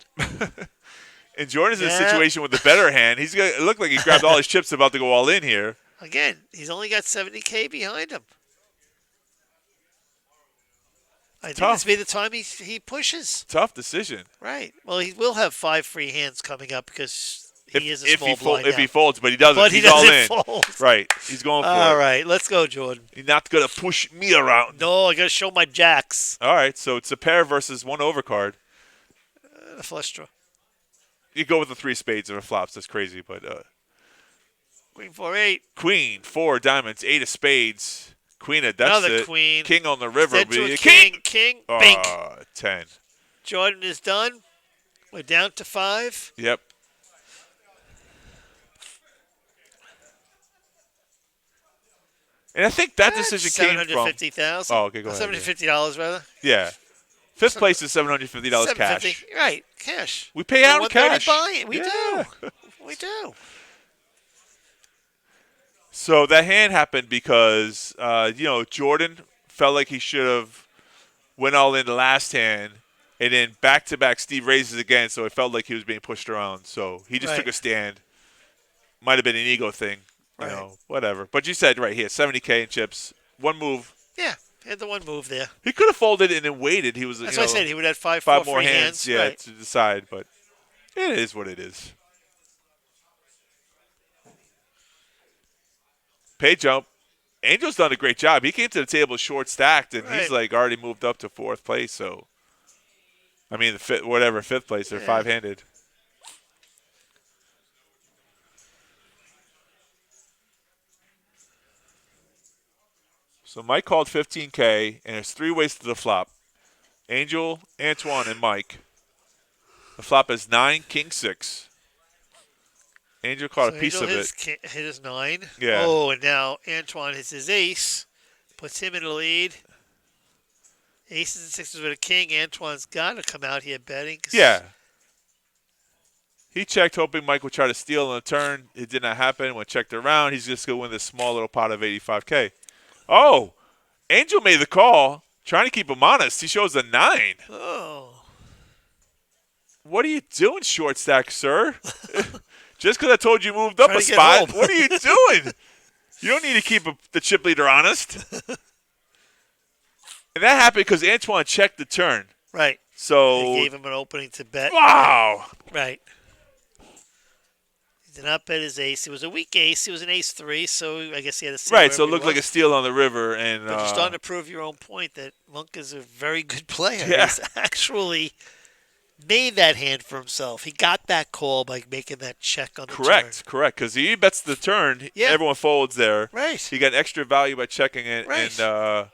Speaker 3: And Jordan's in a situation with the better hand. It looked like he grabbed all his chips about to go all in here.
Speaker 2: Again, he's only got 70K behind him. I think this will be the time he pushes.
Speaker 3: Tough decision.
Speaker 2: Right. Well, he will have 5 free hands coming up because he is a small blind
Speaker 3: if
Speaker 2: now.
Speaker 3: he folds, but he doesn't.
Speaker 2: But
Speaker 3: he's
Speaker 2: he
Speaker 3: all
Speaker 2: doesn't
Speaker 3: in.
Speaker 2: fold.
Speaker 3: Right. He's going for it.
Speaker 2: All right. Let's go, Jordan.
Speaker 3: He's not going to push me around.
Speaker 2: No, I got to show my jacks.
Speaker 3: All right. So it's a pair versus 1 overcard.
Speaker 2: The flush draw.
Speaker 3: You go with the 3 spades or flops. That's crazy, but
Speaker 2: Queen 4-8.
Speaker 3: Queen 4 diamonds, 8 of spades. Queen that's
Speaker 2: Another
Speaker 3: it.
Speaker 2: queen.
Speaker 3: King on the river.
Speaker 2: Instead to a king. Bink.
Speaker 3: 10.
Speaker 2: Jordan is done. We're down to 5.
Speaker 3: Yep. And I think that decision came from
Speaker 2: $750,000.
Speaker 3: Oh, okay, go ahead.
Speaker 2: $750 rather.
Speaker 3: Yeah. 5th place is $750 cash.
Speaker 2: Right, cash.
Speaker 3: We pay out in cash.
Speaker 2: We do. We do.
Speaker 3: So that hand happened because, Jordan felt like he should have went all in the last hand, and then back-to-back Steve raises again, so it felt like he was being pushed around. So he just took a stand. Might have been an ego thing, whatever. But you said, right here, 70K in chips, 1 move.
Speaker 2: Yeah, he had the 1 move there.
Speaker 3: He could have folded and then waited. He was,
Speaker 2: That's what I said. He would have 5
Speaker 3: more
Speaker 2: free hands.
Speaker 3: to decide, but it is what it is. Pay jump. Angel's done a great job. He came to the table short stacked, and he's already moved up to 4th place. So, I mean, 5th place, they're 5-handed. So Mike called 15K, and there's 3 ways to the flop. Angel, Antoine, and Mike. The flop is 9, King 6. Angel caught a piece of it.
Speaker 2: Hit his 9.
Speaker 3: Yeah.
Speaker 2: Oh, and now Antoine hits his ace. Puts him in the lead. Aces and 6s with a king. Antoine's got to come out here betting.
Speaker 3: Yeah. He checked, hoping Mike would try to steal on the turn. It did not happen. When checked around, he's just going to win this small little pot of 85K. Oh, Angel made the call, trying to keep him honest. He shows a 9.
Speaker 2: Oh.
Speaker 3: What are you doing, short stack, sir? Just because I told you moved up a spot, what are you doing? You don't need to keep the chip leader honest. And that happened because Antoine checked the turn.
Speaker 2: Right.
Speaker 3: So
Speaker 2: they gave him an opening to bet.
Speaker 3: Wow.
Speaker 2: Right. He did not bet his ace. It was a weak ace. It was an ace 3, so I guess he had to see.
Speaker 3: Right, so it looked like a steal on the river. And
Speaker 2: but you're starting to prove your own point that Monk is a very good player.
Speaker 3: Yeah.
Speaker 2: He's actually made that hand for himself. He got that call by making that check on the turn.
Speaker 3: Correct. Because he bets the turn, everyone folds there.
Speaker 2: Right.
Speaker 3: He got extra value by checking it.
Speaker 2: Right.
Speaker 3: And,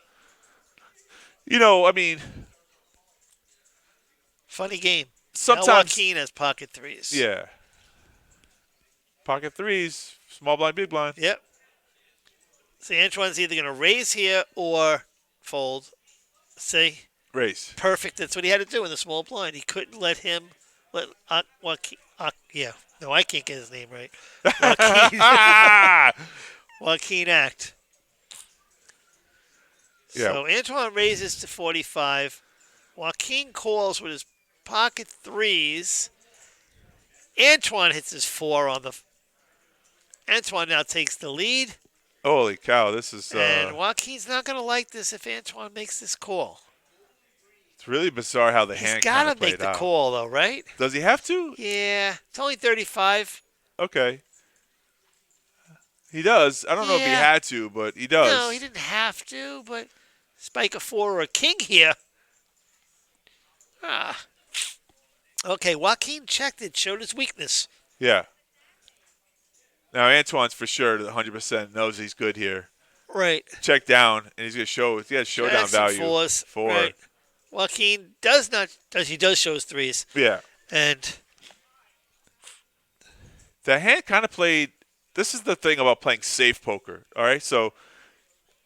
Speaker 2: funny game.
Speaker 3: Sometimes
Speaker 2: now Joaquin has pocket 3s.
Speaker 3: Yeah. Pocket 3s, small blind, big blind.
Speaker 2: Yep. So Antoine's either going to raise here or fold. See?
Speaker 3: Raise.
Speaker 2: Perfect. That's what he had to do in the small blind. He couldn't let Joaquin. No, I can't get his name right. Joaquin act.
Speaker 3: Yeah.
Speaker 2: So Antoine raises to 45. Joaquin calls with his pocket 3s. Antoine hits his 4 on the. Antoine now takes the lead,
Speaker 3: Holy cow! This is
Speaker 2: and Joaquin's not going to like this if Antoine makes this call.
Speaker 3: it's really bizarre how the
Speaker 2: He's
Speaker 3: hand
Speaker 2: got
Speaker 3: kind of
Speaker 2: to make
Speaker 3: played
Speaker 2: the
Speaker 3: out.
Speaker 2: call, though, right?
Speaker 3: Does he have to?
Speaker 2: Yeah, it's only 35.
Speaker 3: Okay. He does. I don't know if he
Speaker 2: Yeah.
Speaker 3: had to, but he does.
Speaker 2: No, he didn't have to, but spike a 4 or a king here. Ah. Okay, Joaquin checked it, showed his weakness.
Speaker 3: Yeah. Now Antoine's for sure 100% knows he's good here.
Speaker 2: Right.
Speaker 3: Check down, and he's gonna show. He has showdown
Speaker 2: That's some
Speaker 3: value.
Speaker 2: fours.
Speaker 3: 4.
Speaker 2: Right. Joaquin does not. He does show his 3s,
Speaker 3: Yeah.
Speaker 2: and
Speaker 3: The hand kind of played. This is the thing about playing safe poker. All right, so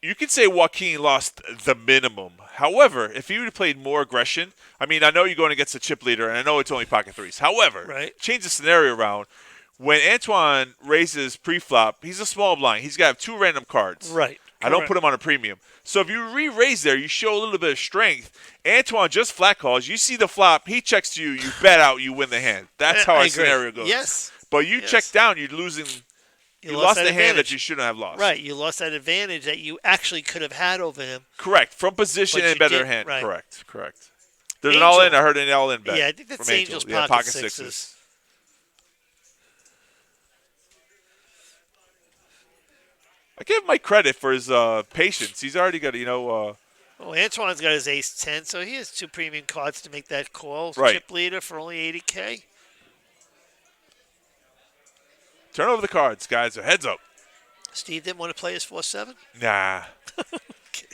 Speaker 3: you can say Joaquin lost the minimum. However, if he would have played more aggression, I mean, I know you're going against a chip leader, and I know it's only pocket 3s. However,
Speaker 2: right.
Speaker 3: change the scenario around. When Antoine raises pre-flop, he's a small blind. He's got to have 2 random cards.
Speaker 2: Right.
Speaker 3: I don't
Speaker 2: Correct.
Speaker 3: put him on a premium. So if you re-raise there, you show a little bit of strength. Antoine just flat calls. You see the flop. He checks to you. You bet out. You win the hand. That's how
Speaker 2: I
Speaker 3: our
Speaker 2: agree.
Speaker 3: scenario goes.
Speaker 2: Yes.
Speaker 3: But you check down. You're losing. You lost
Speaker 2: that
Speaker 3: the hand
Speaker 2: advantage.
Speaker 3: that you shouldn't have lost.
Speaker 2: Right. You lost that advantage that you actually could have had over him.
Speaker 3: Correct. From position
Speaker 2: But
Speaker 3: and
Speaker 2: you
Speaker 3: better
Speaker 2: did-
Speaker 3: hand.
Speaker 2: right.
Speaker 3: Correct. There's
Speaker 2: Angel.
Speaker 3: an all-in. I heard an all-in bet.
Speaker 2: Yeah, I think that's
Speaker 3: from
Speaker 2: Angel's
Speaker 3: Angel.
Speaker 2: pocket
Speaker 3: Yeah,
Speaker 2: sixes.
Speaker 3: I give Mike credit for his patience. He's already got,
Speaker 2: Well, Antoine's got his ace 10, so he has 2 premium cards to make that call.
Speaker 3: Right.
Speaker 2: Chip leader for only 80K.
Speaker 3: turn over the cards, guys. Heads up.
Speaker 2: Steve didn't want to play his 4-7?
Speaker 3: Nah.
Speaker 2: Okay.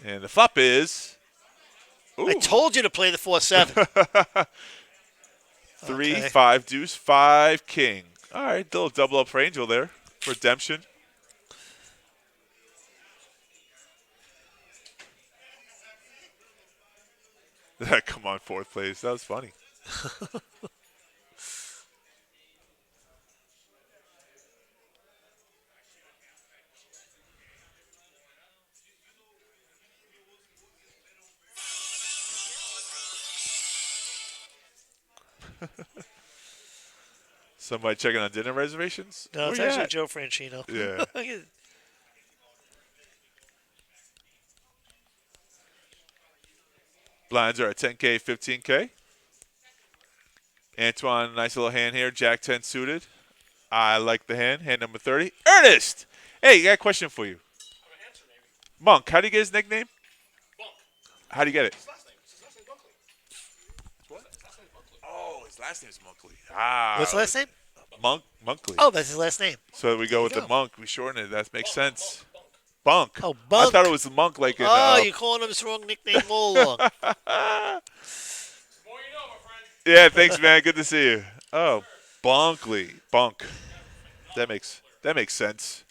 Speaker 3: And the flop is. Ooh.
Speaker 2: I told you to play the 4-7.
Speaker 3: 3,
Speaker 2: Okay.
Speaker 3: 5, deuce, 5, king. All right, little double up for Angel there. Redemption. Come on, 4th place. That was funny. Somebody checking on dinner reservations?
Speaker 2: No, it's
Speaker 3: Where you
Speaker 2: actually
Speaker 3: at?
Speaker 2: Joe Franchino.
Speaker 3: Yeah. Blinds are at 10K, 15K. Antoine, nice little hand here. Jack 10 suited. I like the hand. Hand number 30. Ernest! Hey, I got a question for you. Monk, how do you get his nickname?
Speaker 1: Monk.
Speaker 3: How do you get it?
Speaker 1: His last name. His last name's Bunkley. What? His last name's Bunkley.
Speaker 3: Oh, his last name's Monkley. Ah.
Speaker 2: What's the last name?
Speaker 3: Monkley.
Speaker 2: Oh, that's his last name.
Speaker 3: So we go with
Speaker 2: you
Speaker 3: the
Speaker 2: go.
Speaker 3: monk. We shorten it. That makes sense. Bunk.
Speaker 2: Oh,
Speaker 3: I
Speaker 2: Bunk.
Speaker 3: thought it was the monk like in.
Speaker 2: Oh, you're calling him his wrong nickname all along.
Speaker 1: More you know, my friend.
Speaker 3: Yeah, thanks, man. Good to see you. Oh, Bunkley. Bunk. That makes sense.
Speaker 1: He's a great player.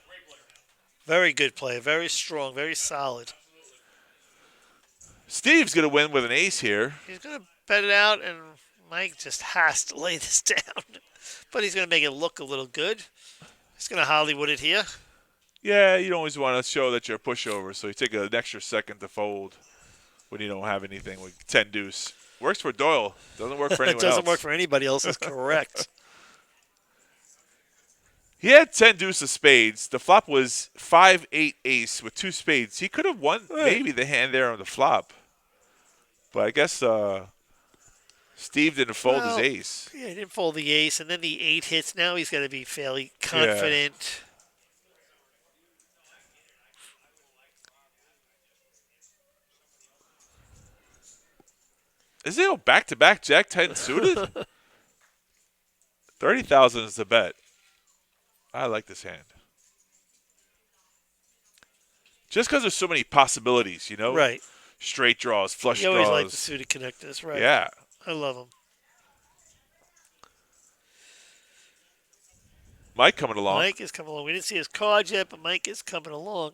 Speaker 1: Great player.
Speaker 2: Very good play. Very strong. Very solid.
Speaker 3: Steve's gonna win with an ace here.
Speaker 2: He's going to bet it out, and Mike just has to lay this down. But he's going to make it look a little good. He's going to Hollywood it here.
Speaker 3: Yeah, you always want to show that you're a pushover, so you take an extra second to fold when you don't have anything with 10 deuce. Works for Doyle. Doesn't work for
Speaker 2: It
Speaker 3: anyone
Speaker 2: doesn't
Speaker 3: else.
Speaker 2: work for anybody else. Is correct.
Speaker 3: He had 10 deuce of spades. The flop was 5-8 ace with 2 spades. He could have won maybe the hand there on the flop. But I guess Steve didn't fold
Speaker 2: Well,
Speaker 3: his ace.
Speaker 2: Yeah, he didn't fold the ace, and then the 8 hits. Now he's got to be fairly confident.
Speaker 3: Is it a back-to-back Jack 10 suited? 30,000 is the bet. I like this hand. Just because there's so many possibilities, you know?
Speaker 2: Right.
Speaker 3: Straight draws, flush
Speaker 2: You
Speaker 3: draws.
Speaker 2: always like the suited connectors, right?
Speaker 3: Yeah.
Speaker 2: I love them.
Speaker 3: Mike coming along.
Speaker 2: Mike is coming along. We didn't see his card yet, but Mike is coming along.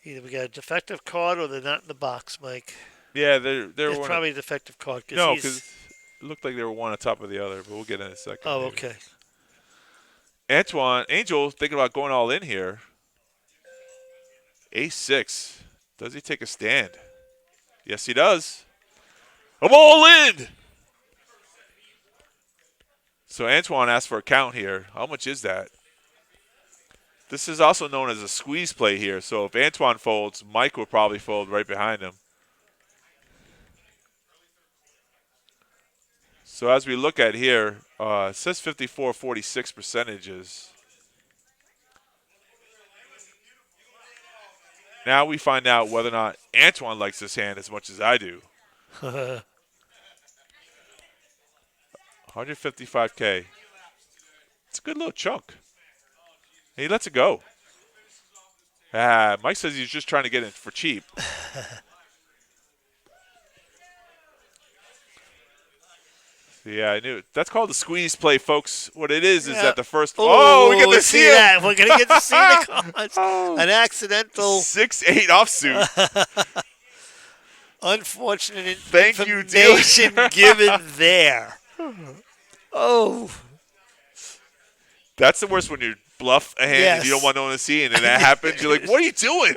Speaker 2: Either we got a defective card or they're not in the box, Mike.
Speaker 3: Yeah, they're
Speaker 2: It's
Speaker 3: one.
Speaker 2: probably a defective card.
Speaker 3: No,
Speaker 2: he's...
Speaker 3: because it looked like they were one on top of the other, but we'll get in a second.
Speaker 2: Oh,
Speaker 3: maybe.
Speaker 2: okay.
Speaker 3: Angel thinking about going all in here. Ace 6. Does he take a stand? Yes, he does. I'm all in. So Antoine asked for a count here. How much is that? This is also known as a squeeze play here. So if Antoine folds, Mike will probably fold right behind him. So as we look at here, it says 54-46 percentages. Now we find out whether or not Antoine likes this hand as much as I do. 155K. It's a good little chunk. He lets it go. Mike says he's just trying to get it for cheap. Yeah, I knew it. That's called the squeeze play, folks. What it is that the first. Oh, we get to see
Speaker 2: that. We're gonna get to see the cards. An accidental
Speaker 3: 6-8 offsuit.
Speaker 2: Unfortunate
Speaker 3: Thank you,
Speaker 2: information given there. Oh,
Speaker 3: that's the worst when you bluff a hand and you don't want no one to see, and then that happens. You're like, "What are you doing?"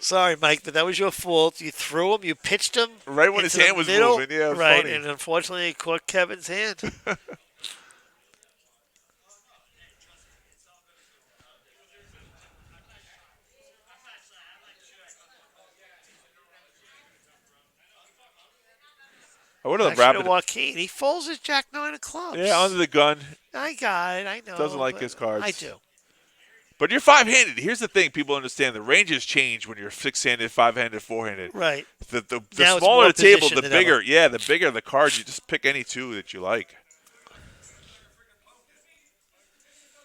Speaker 2: Sorry, Mike, but that was your fault. You threw him. You pitched him
Speaker 3: right when his hand was moving. Yeah, it was
Speaker 2: right,
Speaker 3: funny.
Speaker 2: And unfortunately, it caught Kevin's hand.
Speaker 3: What a
Speaker 2: Actually, Joaquin, he folds his Jack 9 of clubs.
Speaker 3: Yeah, under the gun.
Speaker 2: I got it. I know.
Speaker 3: Doesn't like his cards.
Speaker 2: I do.
Speaker 3: But you're five-handed. Here's the thing: people understand the ranges change when you're six-handed, five-handed, four-handed.
Speaker 2: Right.
Speaker 3: The smaller the table, the bigger. Ever. Yeah, the bigger the cards. You just pick any two that you like.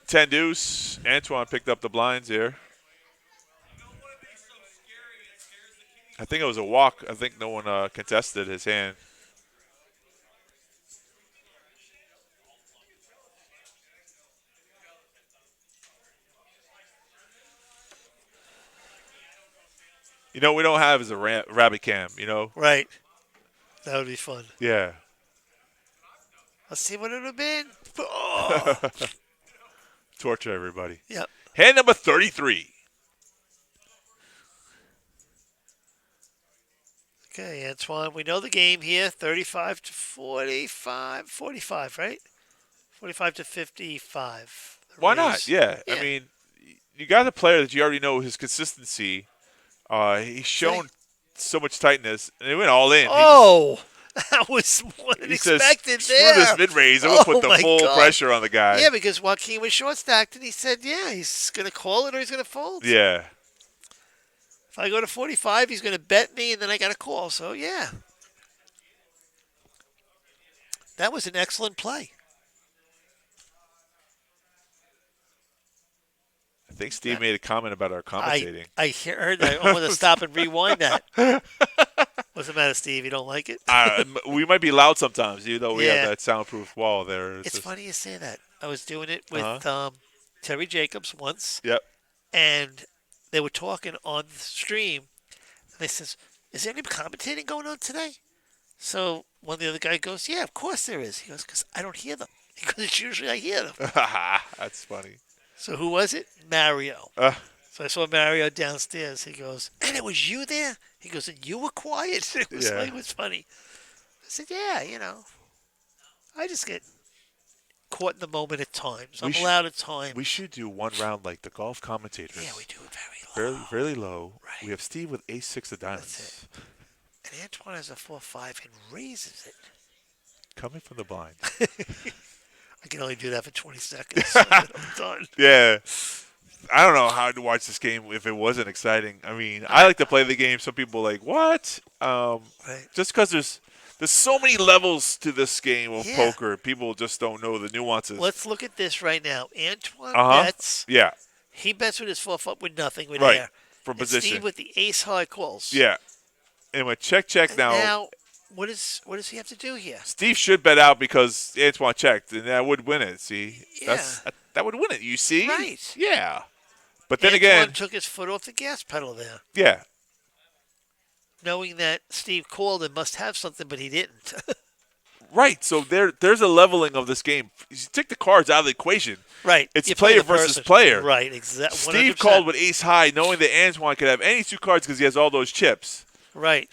Speaker 3: 10 deuce. Antoine picked up the blinds here. I think it was a walk. I think no one contested his hand. You know, we don't have is a rabbit cam, you know?
Speaker 2: Right. That would be fun.
Speaker 3: Yeah.
Speaker 2: Let's see what it would have been. Oh.
Speaker 3: Torture everybody.
Speaker 2: Yep.
Speaker 3: Hand number 33.
Speaker 2: Okay, Antoine, we know the game here. 35 to 45. 45, right? 45 to 55.
Speaker 3: Why not? Yeah. I mean, you got a player that you already know his consistency. He's shown so much tightness, and he went all in.
Speaker 2: Oh, that was more than expected
Speaker 3: says,
Speaker 2: there.
Speaker 3: Screw this mid-raise. I'm going to put the full pressure on the guy.
Speaker 2: Yeah, because Joaquin was short-stacked, and he said, he's going to call it or he's going to fold.
Speaker 3: Yeah.
Speaker 2: If I go to 45, he's going to bet me, and then I got to call. So, yeah. That was an excellent play.
Speaker 3: I think Steve made a comment about our commentating.
Speaker 2: I heard that. I want to stop and rewind that. What's the matter, Steve? You don't like it?
Speaker 3: We might be loud sometimes, even though we have that soundproof wall there.
Speaker 2: It's funny you say that. I was doing it with Terry Jacobs once.
Speaker 3: Yep.
Speaker 2: And they were talking on the stream. And they says, is there any commentating going on today? So one of the other guy goes, yeah, of course there is. He goes, because I don't hear them. He goes, it's usually I hear them.
Speaker 3: That's funny.
Speaker 2: So who was it? Mario. So I saw Mario downstairs. He goes, and it was you there? He goes, and you were quiet? It was funny. I said, yeah, I just get caught in the moment at times. I'm allowed at times.
Speaker 3: We should do one round like the golf commentators.
Speaker 2: Yeah, we do it very low.
Speaker 3: Very low.
Speaker 2: Right.
Speaker 3: We have Steve with ace-6 of diamonds.
Speaker 2: That's it. And Antoine has a 4-5 and raises it.
Speaker 3: Coming from the blind.
Speaker 2: I can only do that for 20 seconds. So I'm done.
Speaker 3: Yeah. I don't know how to watch this game if it wasn't exciting. I mean, I like to play the game. Some people are like, what? Just because there's so many levels to this game of poker. People just don't know the nuances.
Speaker 2: Let's look at this right now. Antoine bets.
Speaker 3: Yeah.
Speaker 2: He bets with his 4-5 with nothing with
Speaker 3: right.
Speaker 2: air.
Speaker 3: From position.
Speaker 2: Steve with the ace high calls.
Speaker 3: Yeah. And with check now.
Speaker 2: Now, what does he have to do here?
Speaker 3: Steve should bet out because Antoine checked, and that would win it. See,
Speaker 2: yeah.
Speaker 3: that would win it. You see,
Speaker 2: right?
Speaker 3: Yeah. But then
Speaker 2: Antoine
Speaker 3: again,
Speaker 2: took his foot off the gas pedal there.
Speaker 3: Yeah.
Speaker 2: Knowing that Steve called and must have something, but he didn't.
Speaker 3: Right. So there's a leveling of this game. You take the cards out of the equation.
Speaker 2: Right.
Speaker 3: It's player versus player.
Speaker 2: Right. Exactly.
Speaker 3: Steve called with ace high, knowing that Antoine could have any two cards because he has all those chips.
Speaker 2: Right.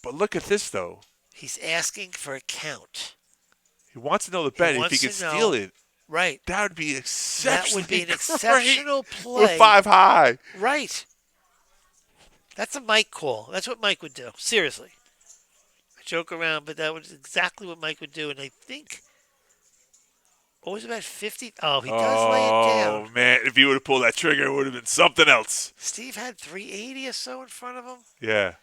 Speaker 3: But look at this, though.
Speaker 2: He's asking for a count.
Speaker 3: He wants to know the
Speaker 2: He
Speaker 3: bet. If
Speaker 2: wants
Speaker 3: he could
Speaker 2: to know-
Speaker 3: steal it,
Speaker 2: Right.
Speaker 3: that would be
Speaker 2: That
Speaker 3: exceptionally
Speaker 2: would be an
Speaker 3: great
Speaker 2: exceptional
Speaker 3: with
Speaker 2: play.
Speaker 3: 5 high.
Speaker 2: Right. That's a Mike call. That's what Mike would do. Seriously. I joke around, but that was exactly what Mike would do. And I think, what was it, about 50? Oh, he does lay it
Speaker 3: Oh,
Speaker 2: down.
Speaker 3: man. If he would have pulled that trigger, it would have been something else.
Speaker 2: Steve had 380 or so in front of him.
Speaker 3: Yeah.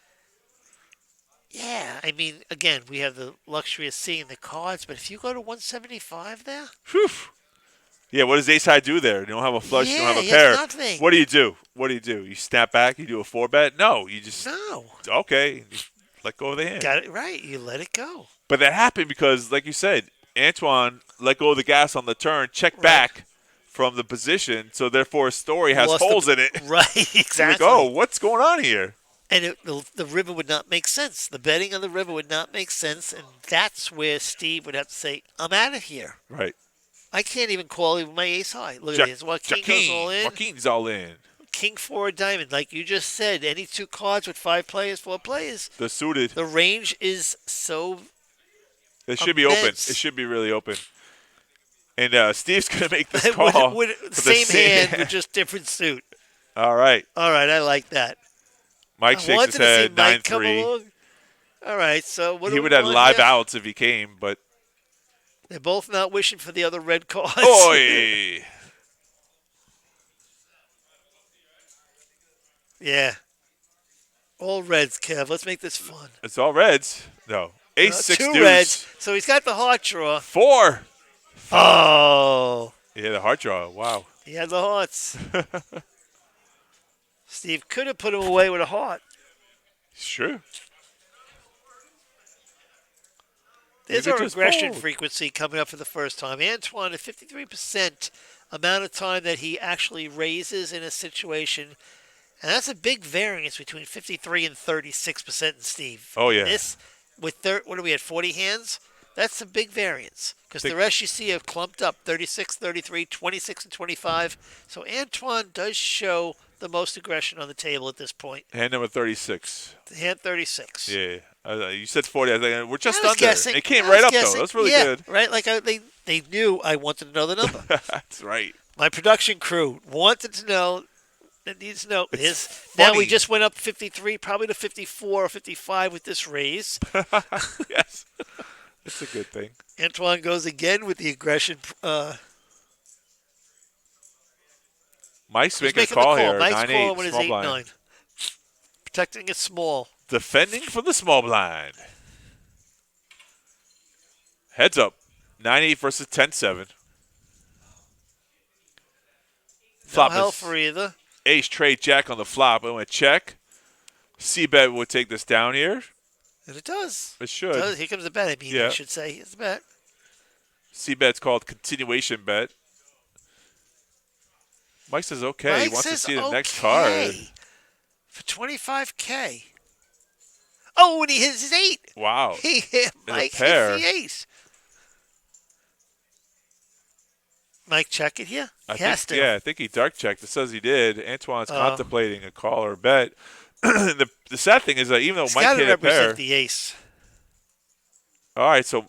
Speaker 2: Yeah, I mean, again, we have the luxury of seeing the cards, but if you go to 175 there,
Speaker 3: Whew. Yeah, what does ace high do there? You don't have a flush, you don't have a
Speaker 2: he
Speaker 3: pair.
Speaker 2: has nothing.
Speaker 3: What do you do? What do you do? You snap back, you do a 4-bet? No, you just,
Speaker 2: No,
Speaker 3: okay, just let go of the hand.
Speaker 2: got it right. You let it go.
Speaker 3: But that happened because, like you said, Antoine let go of the gas on the turn, checked back from the position, so therefore his story has
Speaker 2: Lost
Speaker 3: holes in it.
Speaker 2: Right,
Speaker 3: You're
Speaker 2: exactly.
Speaker 3: like, oh, what's going on here?
Speaker 2: And the river would not make sense. The betting on the river would not make sense, and that's where Steve would have to say, "I'm out of here.
Speaker 3: Right.
Speaker 2: I can't even call even my ace high." Look at this. Joaquin goes all in.
Speaker 3: Joaquin's all in.
Speaker 2: King 4 diamond, like you just said. Any two cards with 5 players, 4 players.
Speaker 3: The suited.
Speaker 2: The range is so.
Speaker 3: It should be open.
Speaker 2: immense.
Speaker 3: It should be really open. And Steve's going to make this call.
Speaker 2: with
Speaker 3: for the
Speaker 2: same hand with just different suit.
Speaker 3: All right.
Speaker 2: All right, I like that.
Speaker 3: Mike
Speaker 2: I
Speaker 3: shakes
Speaker 2: wanted
Speaker 3: his
Speaker 2: to see
Speaker 3: head,
Speaker 2: Mike come
Speaker 3: 9-3.
Speaker 2: along. All right, so what do
Speaker 3: He
Speaker 2: we
Speaker 3: would have
Speaker 2: want
Speaker 3: live
Speaker 2: here?
Speaker 3: outs if he came, but
Speaker 2: They're both not wishing for the other red cards.
Speaker 3: oi!
Speaker 2: Yeah. All reds, Kev. Let's make this fun.
Speaker 3: It's all reds. No. Ace 6
Speaker 2: 2
Speaker 3: deuce.
Speaker 2: reds. So he's got the heart draw.
Speaker 3: 4.
Speaker 2: Oh.
Speaker 3: Yeah, the heart draw. Wow.
Speaker 2: He had the hearts. Steve could have put him away with a heart.
Speaker 3: Sure.
Speaker 2: There's
Speaker 3: You
Speaker 2: our
Speaker 3: could just
Speaker 2: aggression
Speaker 3: fold.
Speaker 2: frequency coming up for the first time. Antoine, at 53% amount of time that he actually raises in a situation. And that's a big variance between 53 and 36% in Steve.
Speaker 3: Oh, yeah.
Speaker 2: This, with what are we at, 40 hands? That's a big variance. Because
Speaker 3: Think-
Speaker 2: the rest you see have clumped up, 36, 33, 26, and 25. So Antoine does show the most aggression on the table at this point.
Speaker 3: Hand number 36.
Speaker 2: Hand 36.
Speaker 3: Yeah. You said 40. I was like, we're just
Speaker 2: I was
Speaker 3: under.
Speaker 2: guessing.
Speaker 3: It came
Speaker 2: I
Speaker 3: right
Speaker 2: was
Speaker 3: up,
Speaker 2: guessing.
Speaker 3: though. That's really
Speaker 2: Yeah,
Speaker 3: good.
Speaker 2: right? Like they knew I wanted to know the number.
Speaker 3: That's right.
Speaker 2: My production crew wanted to know. That needs to know.
Speaker 3: It's
Speaker 2: Now
Speaker 3: funny.
Speaker 2: we just went up 53, probably to 54 or 55 with this raise.
Speaker 3: Yes. It's a good thing.
Speaker 2: Antoine goes again with the aggression.
Speaker 3: Mike's
Speaker 2: He's
Speaker 3: making a
Speaker 2: making
Speaker 3: call
Speaker 2: the call.
Speaker 3: here.
Speaker 2: Mike's
Speaker 3: 9-8,
Speaker 2: calling with his
Speaker 3: small
Speaker 2: 8-9.
Speaker 3: blind.
Speaker 2: Protecting it small.
Speaker 3: Defending from the small blind. Heads up. 9-8 versus 10-7.
Speaker 2: No
Speaker 3: Flop
Speaker 2: help
Speaker 3: is
Speaker 2: for either.
Speaker 3: ace, trade, jack on the flop. I'm going to check. C-bet will take this down here.
Speaker 2: And it does.
Speaker 3: It should.
Speaker 2: Here comes the bet. I mean,
Speaker 3: Yeah.
Speaker 2: I should say. It's the bet.
Speaker 3: C-bet's called continuation bet. Mike says okay.
Speaker 2: Mike
Speaker 3: He wants to
Speaker 2: says
Speaker 3: see the next
Speaker 2: okay.
Speaker 3: card.
Speaker 2: For 25K. Oh, and he hits his 8.
Speaker 3: Wow.
Speaker 2: He hit
Speaker 3: a
Speaker 2: Mike
Speaker 3: pair.
Speaker 2: hits the ace. Mike, check it here.
Speaker 3: I
Speaker 2: He has
Speaker 3: think,
Speaker 2: to.
Speaker 3: yeah, I think he dark checked. It says he did. Antoine's contemplating a call or a bet. the sad thing is that even though
Speaker 2: He's
Speaker 3: Mike
Speaker 2: got to
Speaker 3: hit a pair.
Speaker 2: represent the ace.
Speaker 3: All right, so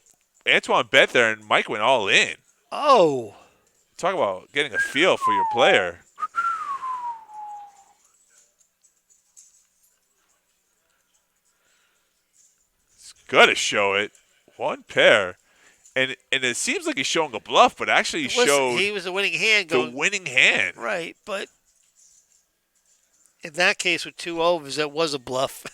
Speaker 3: Antoine bet there, and Mike went all in.
Speaker 2: Oh.
Speaker 3: Talk about getting a feel for your player. It's got to show it. One pair. And it seems like he's showing a bluff, but actually he showed
Speaker 2: He was a winning hand
Speaker 3: the
Speaker 2: going.
Speaker 3: winning hand.
Speaker 2: Right, but in that case with 2 overs, that was a bluff,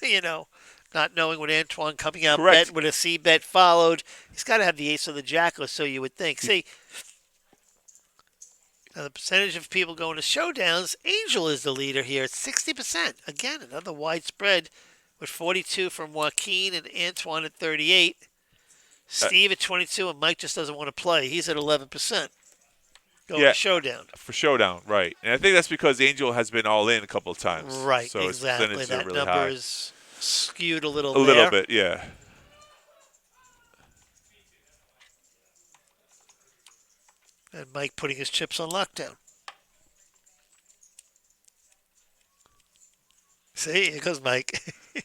Speaker 2: not knowing what Antoine coming out
Speaker 3: Correct.
Speaker 2: bet with a C bet followed. He's got to have the ace or the jack, or so you would think. See, now the percentage of people going to showdowns, Angel is the leader here at 60%. Again, another widespread with 42 from Joaquin and Antoine at 38. Steve at 22, and Mike just doesn't want to play. He's at 11%. Going to showdown.
Speaker 3: For showdown, right. And I think that's because Angel has been all in a couple of times.
Speaker 2: Right,
Speaker 3: so
Speaker 2: exactly.
Speaker 3: His percentages
Speaker 2: That
Speaker 3: are really
Speaker 2: number
Speaker 3: high.
Speaker 2: is skewed a little
Speaker 3: A little bit, yeah.
Speaker 2: And Mike putting his chips on lockdown. See, here goes Mike.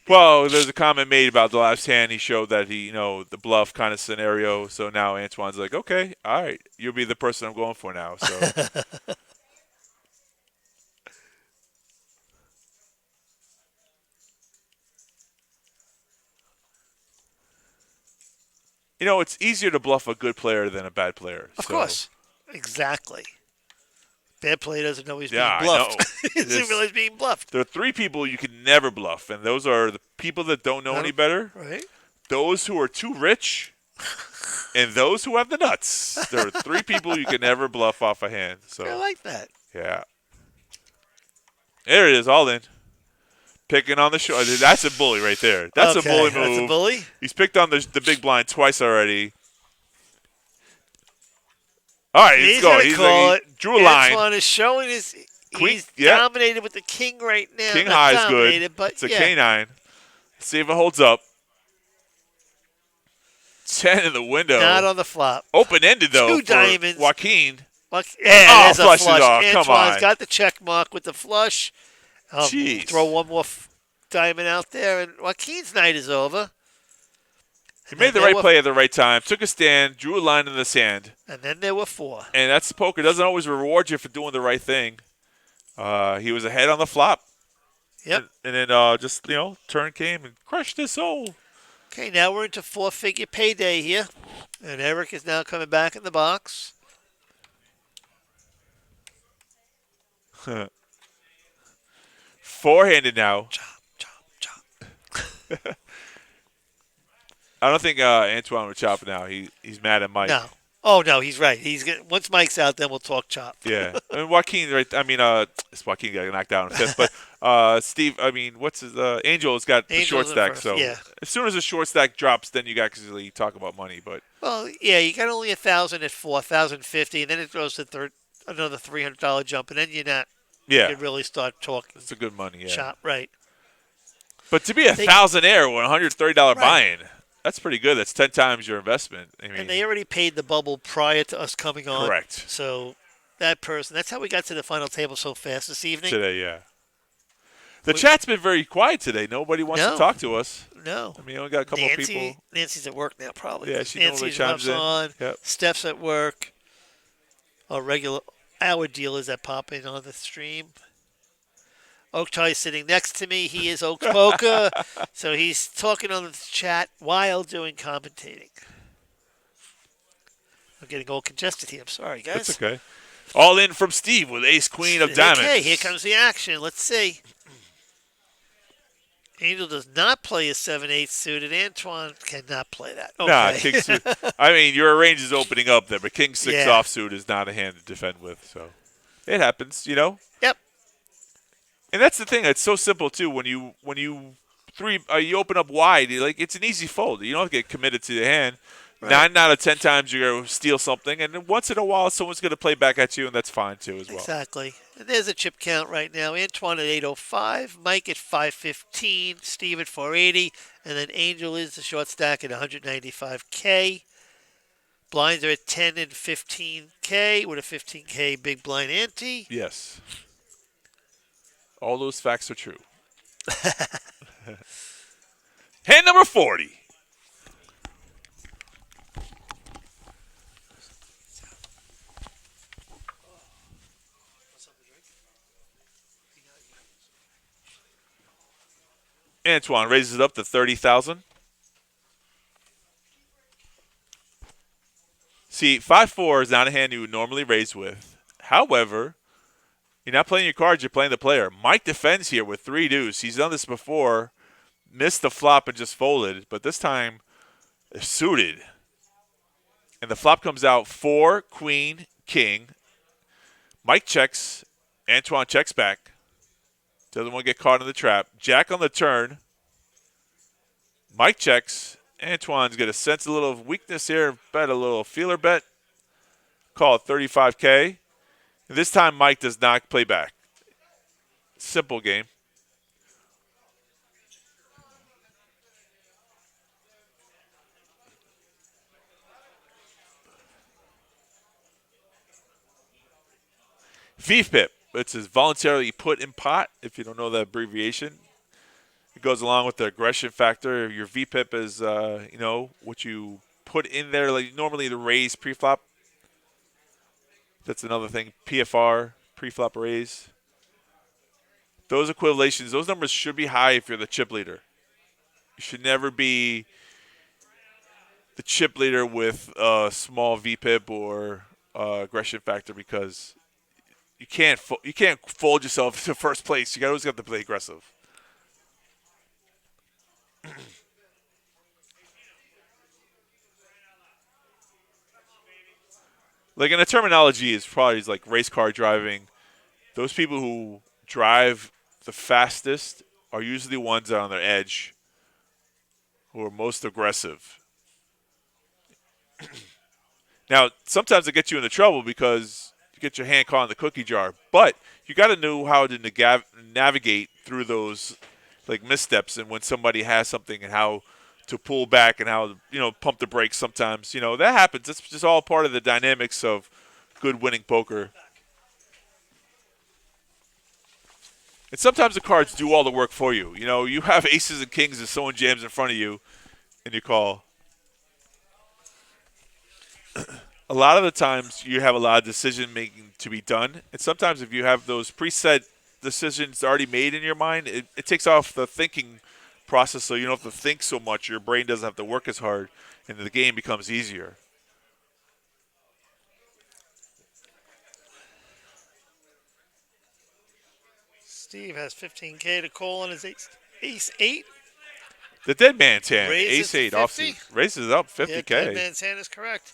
Speaker 3: Well, there's a comment made about the last hand. He showed that the bluff kind of scenario. So now Antoine's like, okay, all right, you'll be the person I'm going for now. So, it's easier to bluff a good player than a bad player.
Speaker 2: Of
Speaker 3: So,
Speaker 2: course. Exactly. Bad play doesn't know he's being
Speaker 3: yeah, I
Speaker 2: bluffed.
Speaker 3: know.
Speaker 2: He doesn't realize he's being bluffed.
Speaker 3: There are three people you can never bluff, and those are the people that don't know any better,
Speaker 2: Right?
Speaker 3: those who are too rich, and those who have the nuts. There are three people you can never bluff off a hand.
Speaker 2: I
Speaker 3: So,
Speaker 2: like that.
Speaker 3: yeah. There it is, all in. Picking on the short. That's a bully right there. That's a bully move.
Speaker 2: That's a bully?
Speaker 3: He's picked on the big blind twice already. All right,
Speaker 2: He's
Speaker 3: let's go.
Speaker 2: going to call it.
Speaker 3: Drew a line.
Speaker 2: Antoine is showing his.
Speaker 3: Queen,
Speaker 2: He's
Speaker 3: yeah.
Speaker 2: dominated with the king right now.
Speaker 3: King
Speaker 2: Not
Speaker 3: high is
Speaker 2: dominated,
Speaker 3: good.
Speaker 2: But
Speaker 3: It's a
Speaker 2: yeah.
Speaker 3: K9. See if it holds up. 10 in the window.
Speaker 2: Not on the flop.
Speaker 3: Open-ended, though,
Speaker 2: Two
Speaker 3: for
Speaker 2: diamonds.
Speaker 3: Joaquin.
Speaker 2: Yeah, there's a
Speaker 3: flushes
Speaker 2: flush.
Speaker 3: off. Come
Speaker 2: Antoine's
Speaker 3: on.
Speaker 2: got the check mark with the flush.
Speaker 3: Jeez.
Speaker 2: Throw one more diamond out there, and Joaquin's night is over.
Speaker 3: He made the right play at the right time. Took a stand. Drew a line in the sand.
Speaker 2: And then there were four.
Speaker 3: And that's poker. Doesn't always reward you for doing the right thing. He was ahead on the flop.
Speaker 2: Yep.
Speaker 3: And then turn came and crushed his soul.
Speaker 2: Okay, now we're into four-figure payday here. And Eric is now coming back in the box.
Speaker 3: Four-handed now.
Speaker 2: Chop, chop, chop.
Speaker 3: I don't think Antoine would chop now. He's mad at Mike.
Speaker 2: No. Oh, no, he's right. Once Mike's out, then we'll talk chop.
Speaker 3: Yeah. I mean, Joaquin, right? I mean, Joaquin got knocked out in fifth. But Steve, I mean, what's his Angel's got the short
Speaker 2: Angel's in
Speaker 3: stack.
Speaker 2: first,
Speaker 3: So
Speaker 2: yeah.
Speaker 3: as soon as the short stack drops, then you got to really talk about money. But
Speaker 2: Well, yeah, you got only 1,000 at 1,050, and then it goes to another $300 jump, and then you
Speaker 3: yeah,
Speaker 2: could really start talking
Speaker 3: it's a good money. Yeah.
Speaker 2: chop, right?
Speaker 3: But to be a $1,000 with $130 buy-in, that's pretty good. That's 10 times your investment. I mean,
Speaker 2: And they already paid the bubble prior to us coming on.
Speaker 3: correct.
Speaker 2: So that's how we got to the final table so fast this evening.
Speaker 3: Today, yeah. The chat's been very quiet today. Nobody wants to talk to us.
Speaker 2: No.
Speaker 3: I mean, we only got a couple people.
Speaker 2: Nancy's at work now, probably.
Speaker 3: Yeah, she
Speaker 2: Nancy
Speaker 3: normally chimes in.
Speaker 2: on.
Speaker 3: Yep.
Speaker 2: Steph's at work. Our dealers that pop in on the stream. Oaktie is sitting next to me. He is Oak Poker. So he's talking on the chat while doing commentating. I'm getting all congested here. I'm sorry, guys.
Speaker 3: That's okay. All in from Steve with ace queen of diamonds.
Speaker 2: Okay, here comes the action. Let's see. Angel does not play a 7-8 suited. Antoine cannot play that. Okay.
Speaker 3: Nah, king suit. I mean, your range is opening up there, but king 6
Speaker 2: Yeah.
Speaker 3: offsuit is not a hand to defend with. So it happens,
Speaker 2: Yep.
Speaker 3: And that's the thing. It's so simple too. When you you open up wide, it's an easy fold. You don't get committed to the hand.
Speaker 2: Right.
Speaker 3: 9 out of 10 times you're going to steal something, and then once in a while someone's going to play back at you, and that's fine too as well.
Speaker 2: Exactly. And there's a chip count right now. Antoine at 805, Mike at 515, Steve at 480, and then Angel is the short stack at 195K. Blinds are at 10 and 15K with a 15K big blind ante.
Speaker 3: Yes. All those facts are true. Hand number 40. Antoine raises it up to 30,000. See, 5-4 is not a hand you would normally raise with. However, you're not playing your cards, you're playing the player. Mike defends here with 3 deuce. He's done this before, missed the flop and just folded, but this time it's suited. And the flop comes out 4, queen, king. Mike checks. Antoine checks back. Doesn't want to get caught in the trap. Jack on the turn. Mike checks. Antoine's going to sense a little weakness here. Bet a little feeler bet. Call it 35K. And this time Mike does not play back. Simple game. VPIP. It says voluntarily put in pot, if you don't know that abbreviation. It goes along with the aggression factor. Your VPIP is, what you put in there. Like normally the raise preflop. That's another thing. PFR, preflop raise. Those equivalations, those numbers should be high if you're the chip leader. You should never be the chip leader with a small VPIP or aggression factor because you can't fold yourself to first place. You always got to play aggressive. Like, and the terminology is probably like race car driving. Those people who drive the fastest are usually the ones that are on their edge, who are most aggressive. Now, sometimes it gets you into trouble because you get your hand caught in the cookie jar, but you got to know how to navigate through those like missteps and when somebody has something and how to pull back and how pump the brakes. Sometimes that happens. It's just all part of the dynamics of good winning poker. And sometimes the cards do all the work for you. You have aces and kings and someone jams in front of you, and you call. A lot of the times you have a lot of decision making to be done, and sometimes if you have those preset decisions already made in your mind, it takes off the thinking process, so you don't have to think so much. Your brain doesn't have to work as hard, and the game becomes easier.
Speaker 2: Steve has 15K to call on his ace 8.
Speaker 3: The dead man's hand,
Speaker 2: Raises
Speaker 3: ace 8
Speaker 2: to
Speaker 3: offsuit, raises up 50K.
Speaker 2: Yeah, dead man's hand is correct.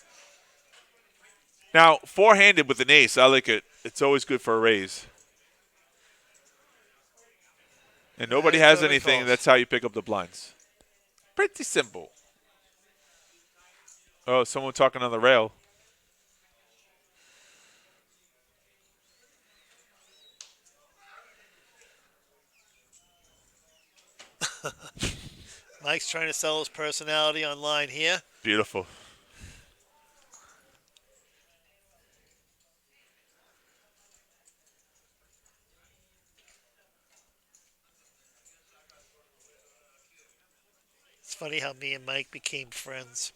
Speaker 3: Now, four-handed with an ace, I like it. It's always good for a raise. And nobody has anything. That's how you pick up the blinds. Pretty simple. Oh, someone talking on the rail.
Speaker 2: Mike's trying to sell his personality online here.
Speaker 3: Beautiful.
Speaker 2: It's funny how me and Mike became friends.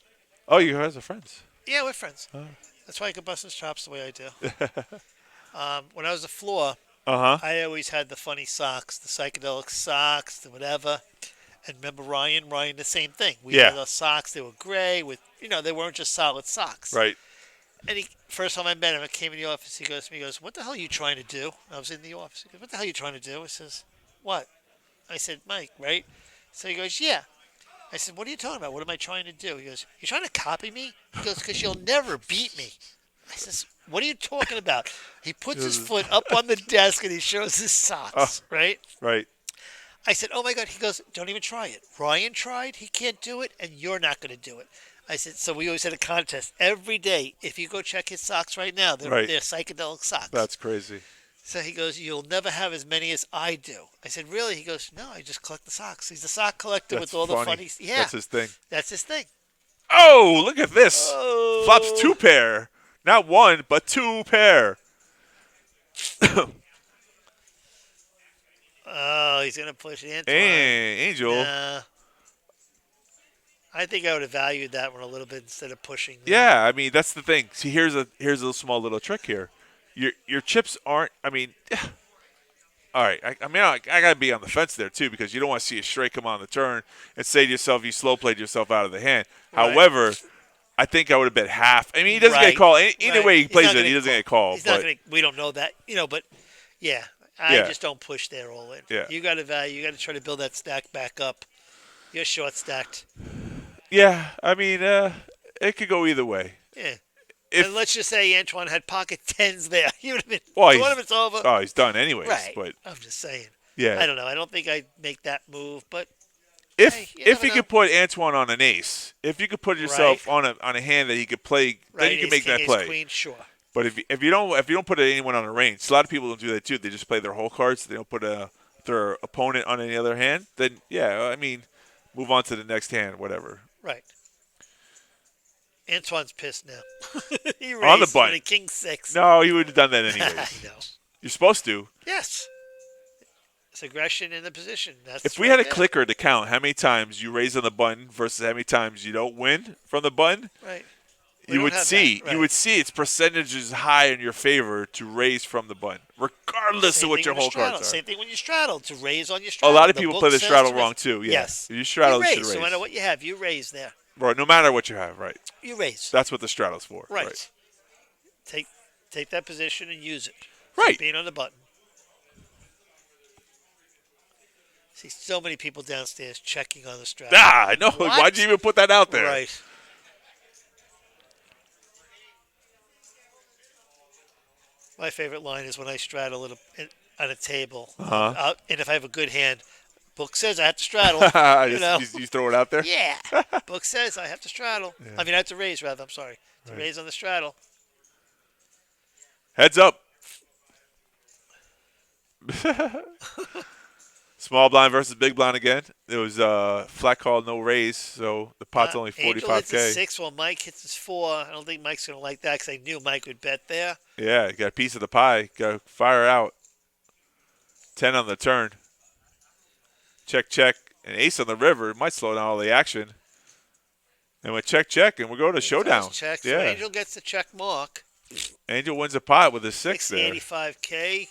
Speaker 3: Oh, you guys are friends?
Speaker 2: Yeah, we're friends.
Speaker 3: Oh.
Speaker 2: That's why I could bust his chops the way I do. When I was a floor,
Speaker 3: Uh-huh.
Speaker 2: I always had the funny socks, the psychedelic socks, the whatever. And remember Ryan? Ryan, the same thing. We had those socks. They were gray with, they weren't just solid socks.
Speaker 3: Right.
Speaker 2: And first time I met him, I came in the office. He goes to me, what the hell are you trying to do? I was in the office. He goes, what the hell are you trying to do? I says, what? I said, Mike, right? So he goes, yeah. I said, what are you talking about? What am I trying to do? He goes, you're trying to copy me? He goes, because you'll never beat me. I says, what are you talking about? He puts his foot up on the desk and he shows his socks, right?
Speaker 3: Right.
Speaker 2: I said, oh, my God. He goes, don't even try it. Ryan tried. He can't do it, and you're not going to do it. I said, so we always had a contest. Every day, if you go check his socks right now, they're psychedelic socks.
Speaker 3: That's crazy.
Speaker 2: So he goes, you'll never have as many as I do. I said, really? He goes, no, I just collect the socks. He's a sock collector with all the funny. Yeah.
Speaker 3: That's his thing.
Speaker 2: That's his thing.
Speaker 3: Oh, look at this.
Speaker 2: Oh.
Speaker 3: Flops 2 pair. Not 1, but 2 pair.
Speaker 2: Oh, he's going to push Antoine.
Speaker 3: Hey, Angel.
Speaker 2: I think I would have valued that one a little bit instead of pushing.
Speaker 3: Yeah, I mean, that's the thing. See, here's a small little trick here. Your chips aren't, I mean, all right. I got to be on the fence there, too, because you don't want to see a straight come on the turn and say to yourself, you slow played yourself out of the hand. Right. However, I think I would have bet half. I mean, he doesn't get called. Either way he plays it, he doesn't get called.
Speaker 2: He's not going to, we don't know that, but yeah. I just don't push there all in.
Speaker 3: Yeah.
Speaker 2: You got to value. You got to try to build that stack back up. You're short stacked.
Speaker 3: Yeah, I mean, it could go either way.
Speaker 2: Yeah. And let's just say Antoine had pocket tens there. You would have been. Tournament's over.
Speaker 3: Oh, he's done anyways.
Speaker 2: Right.
Speaker 3: But
Speaker 2: I'm just saying.
Speaker 3: Yeah.
Speaker 2: I don't know. I don't think I'd make that move, but
Speaker 3: if you could put Antoine on an ace, if you could put yourself on a hand that he could play, then you can make that play.
Speaker 2: Queen, sure.
Speaker 3: But if you don't put anyone on a range, a lot of people don't do that too. They just play their whole cards. They don't put their opponent on any other hand. Then I mean, move on to the next hand, whatever.
Speaker 2: Right. Antoine's pissed now. He raised
Speaker 3: on the button.
Speaker 2: For the king 6.
Speaker 3: No, he would have done that anyways.
Speaker 2: I know.
Speaker 3: You're supposed to.
Speaker 2: Yes. It's aggression in the position. That's
Speaker 3: If we
Speaker 2: right
Speaker 3: had a
Speaker 2: there.
Speaker 3: clicker to count how many times you raise on the button versus how many times you don't win from the button,
Speaker 2: Right. We
Speaker 3: you
Speaker 2: don't
Speaker 3: would
Speaker 2: have
Speaker 3: see
Speaker 2: that, right.
Speaker 3: its percentages high in your favor to raise from the button, regardless
Speaker 2: Same
Speaker 3: of what
Speaker 2: thing
Speaker 3: your
Speaker 2: with the
Speaker 3: hole cards
Speaker 2: straddle.
Speaker 3: are.
Speaker 2: Same thing when you straddle, to raise on your
Speaker 3: A
Speaker 2: straddle.
Speaker 3: lot of
Speaker 2: The
Speaker 3: people
Speaker 2: book
Speaker 3: play the
Speaker 2: says
Speaker 3: straddle
Speaker 2: to raise.
Speaker 3: wrong too. Yeah.
Speaker 2: Yes.
Speaker 3: If you straddle,
Speaker 2: you
Speaker 3: you should
Speaker 2: raise.
Speaker 3: raise.
Speaker 2: No matter what you have, you raise there.
Speaker 3: Right, no matter what you have, right.
Speaker 2: You raise.
Speaker 3: That's what the straddle's for.
Speaker 2: Right. Take that position and use it.
Speaker 3: Right.
Speaker 2: Being on the button. See so many people downstairs checking on the straddle.
Speaker 3: I know.
Speaker 2: What?
Speaker 3: Why'd you even put that out there?
Speaker 2: Right. My favorite line is when I straddle on a table.
Speaker 3: Uh-huh.
Speaker 2: And if I have a good hand, book says I have to straddle.
Speaker 3: You throw it out there?
Speaker 2: Yeah. Book says I have to straddle.
Speaker 3: Yeah.
Speaker 2: I mean, I have to raise, rather. I'm sorry. To raise on the straddle.
Speaker 3: Heads up. Small blind versus big blind again. It was flat call, no raise, so the pot's only
Speaker 2: Angel hits his
Speaker 3: 45K.
Speaker 2: 6 while Mike hits his 4. I don't think Mike's going to like that because I knew Mike would bet there.
Speaker 3: Yeah, you got a piece of the pie. Got to fire out. 10 on the turn. Check, check. And ace on the river. It might slow down all the action. And we check, and we go to showdown.
Speaker 2: Check. So
Speaker 3: Yeah.
Speaker 2: Angel gets the check mark.
Speaker 3: Angel wins a pot with a 6 there.
Speaker 2: 85K.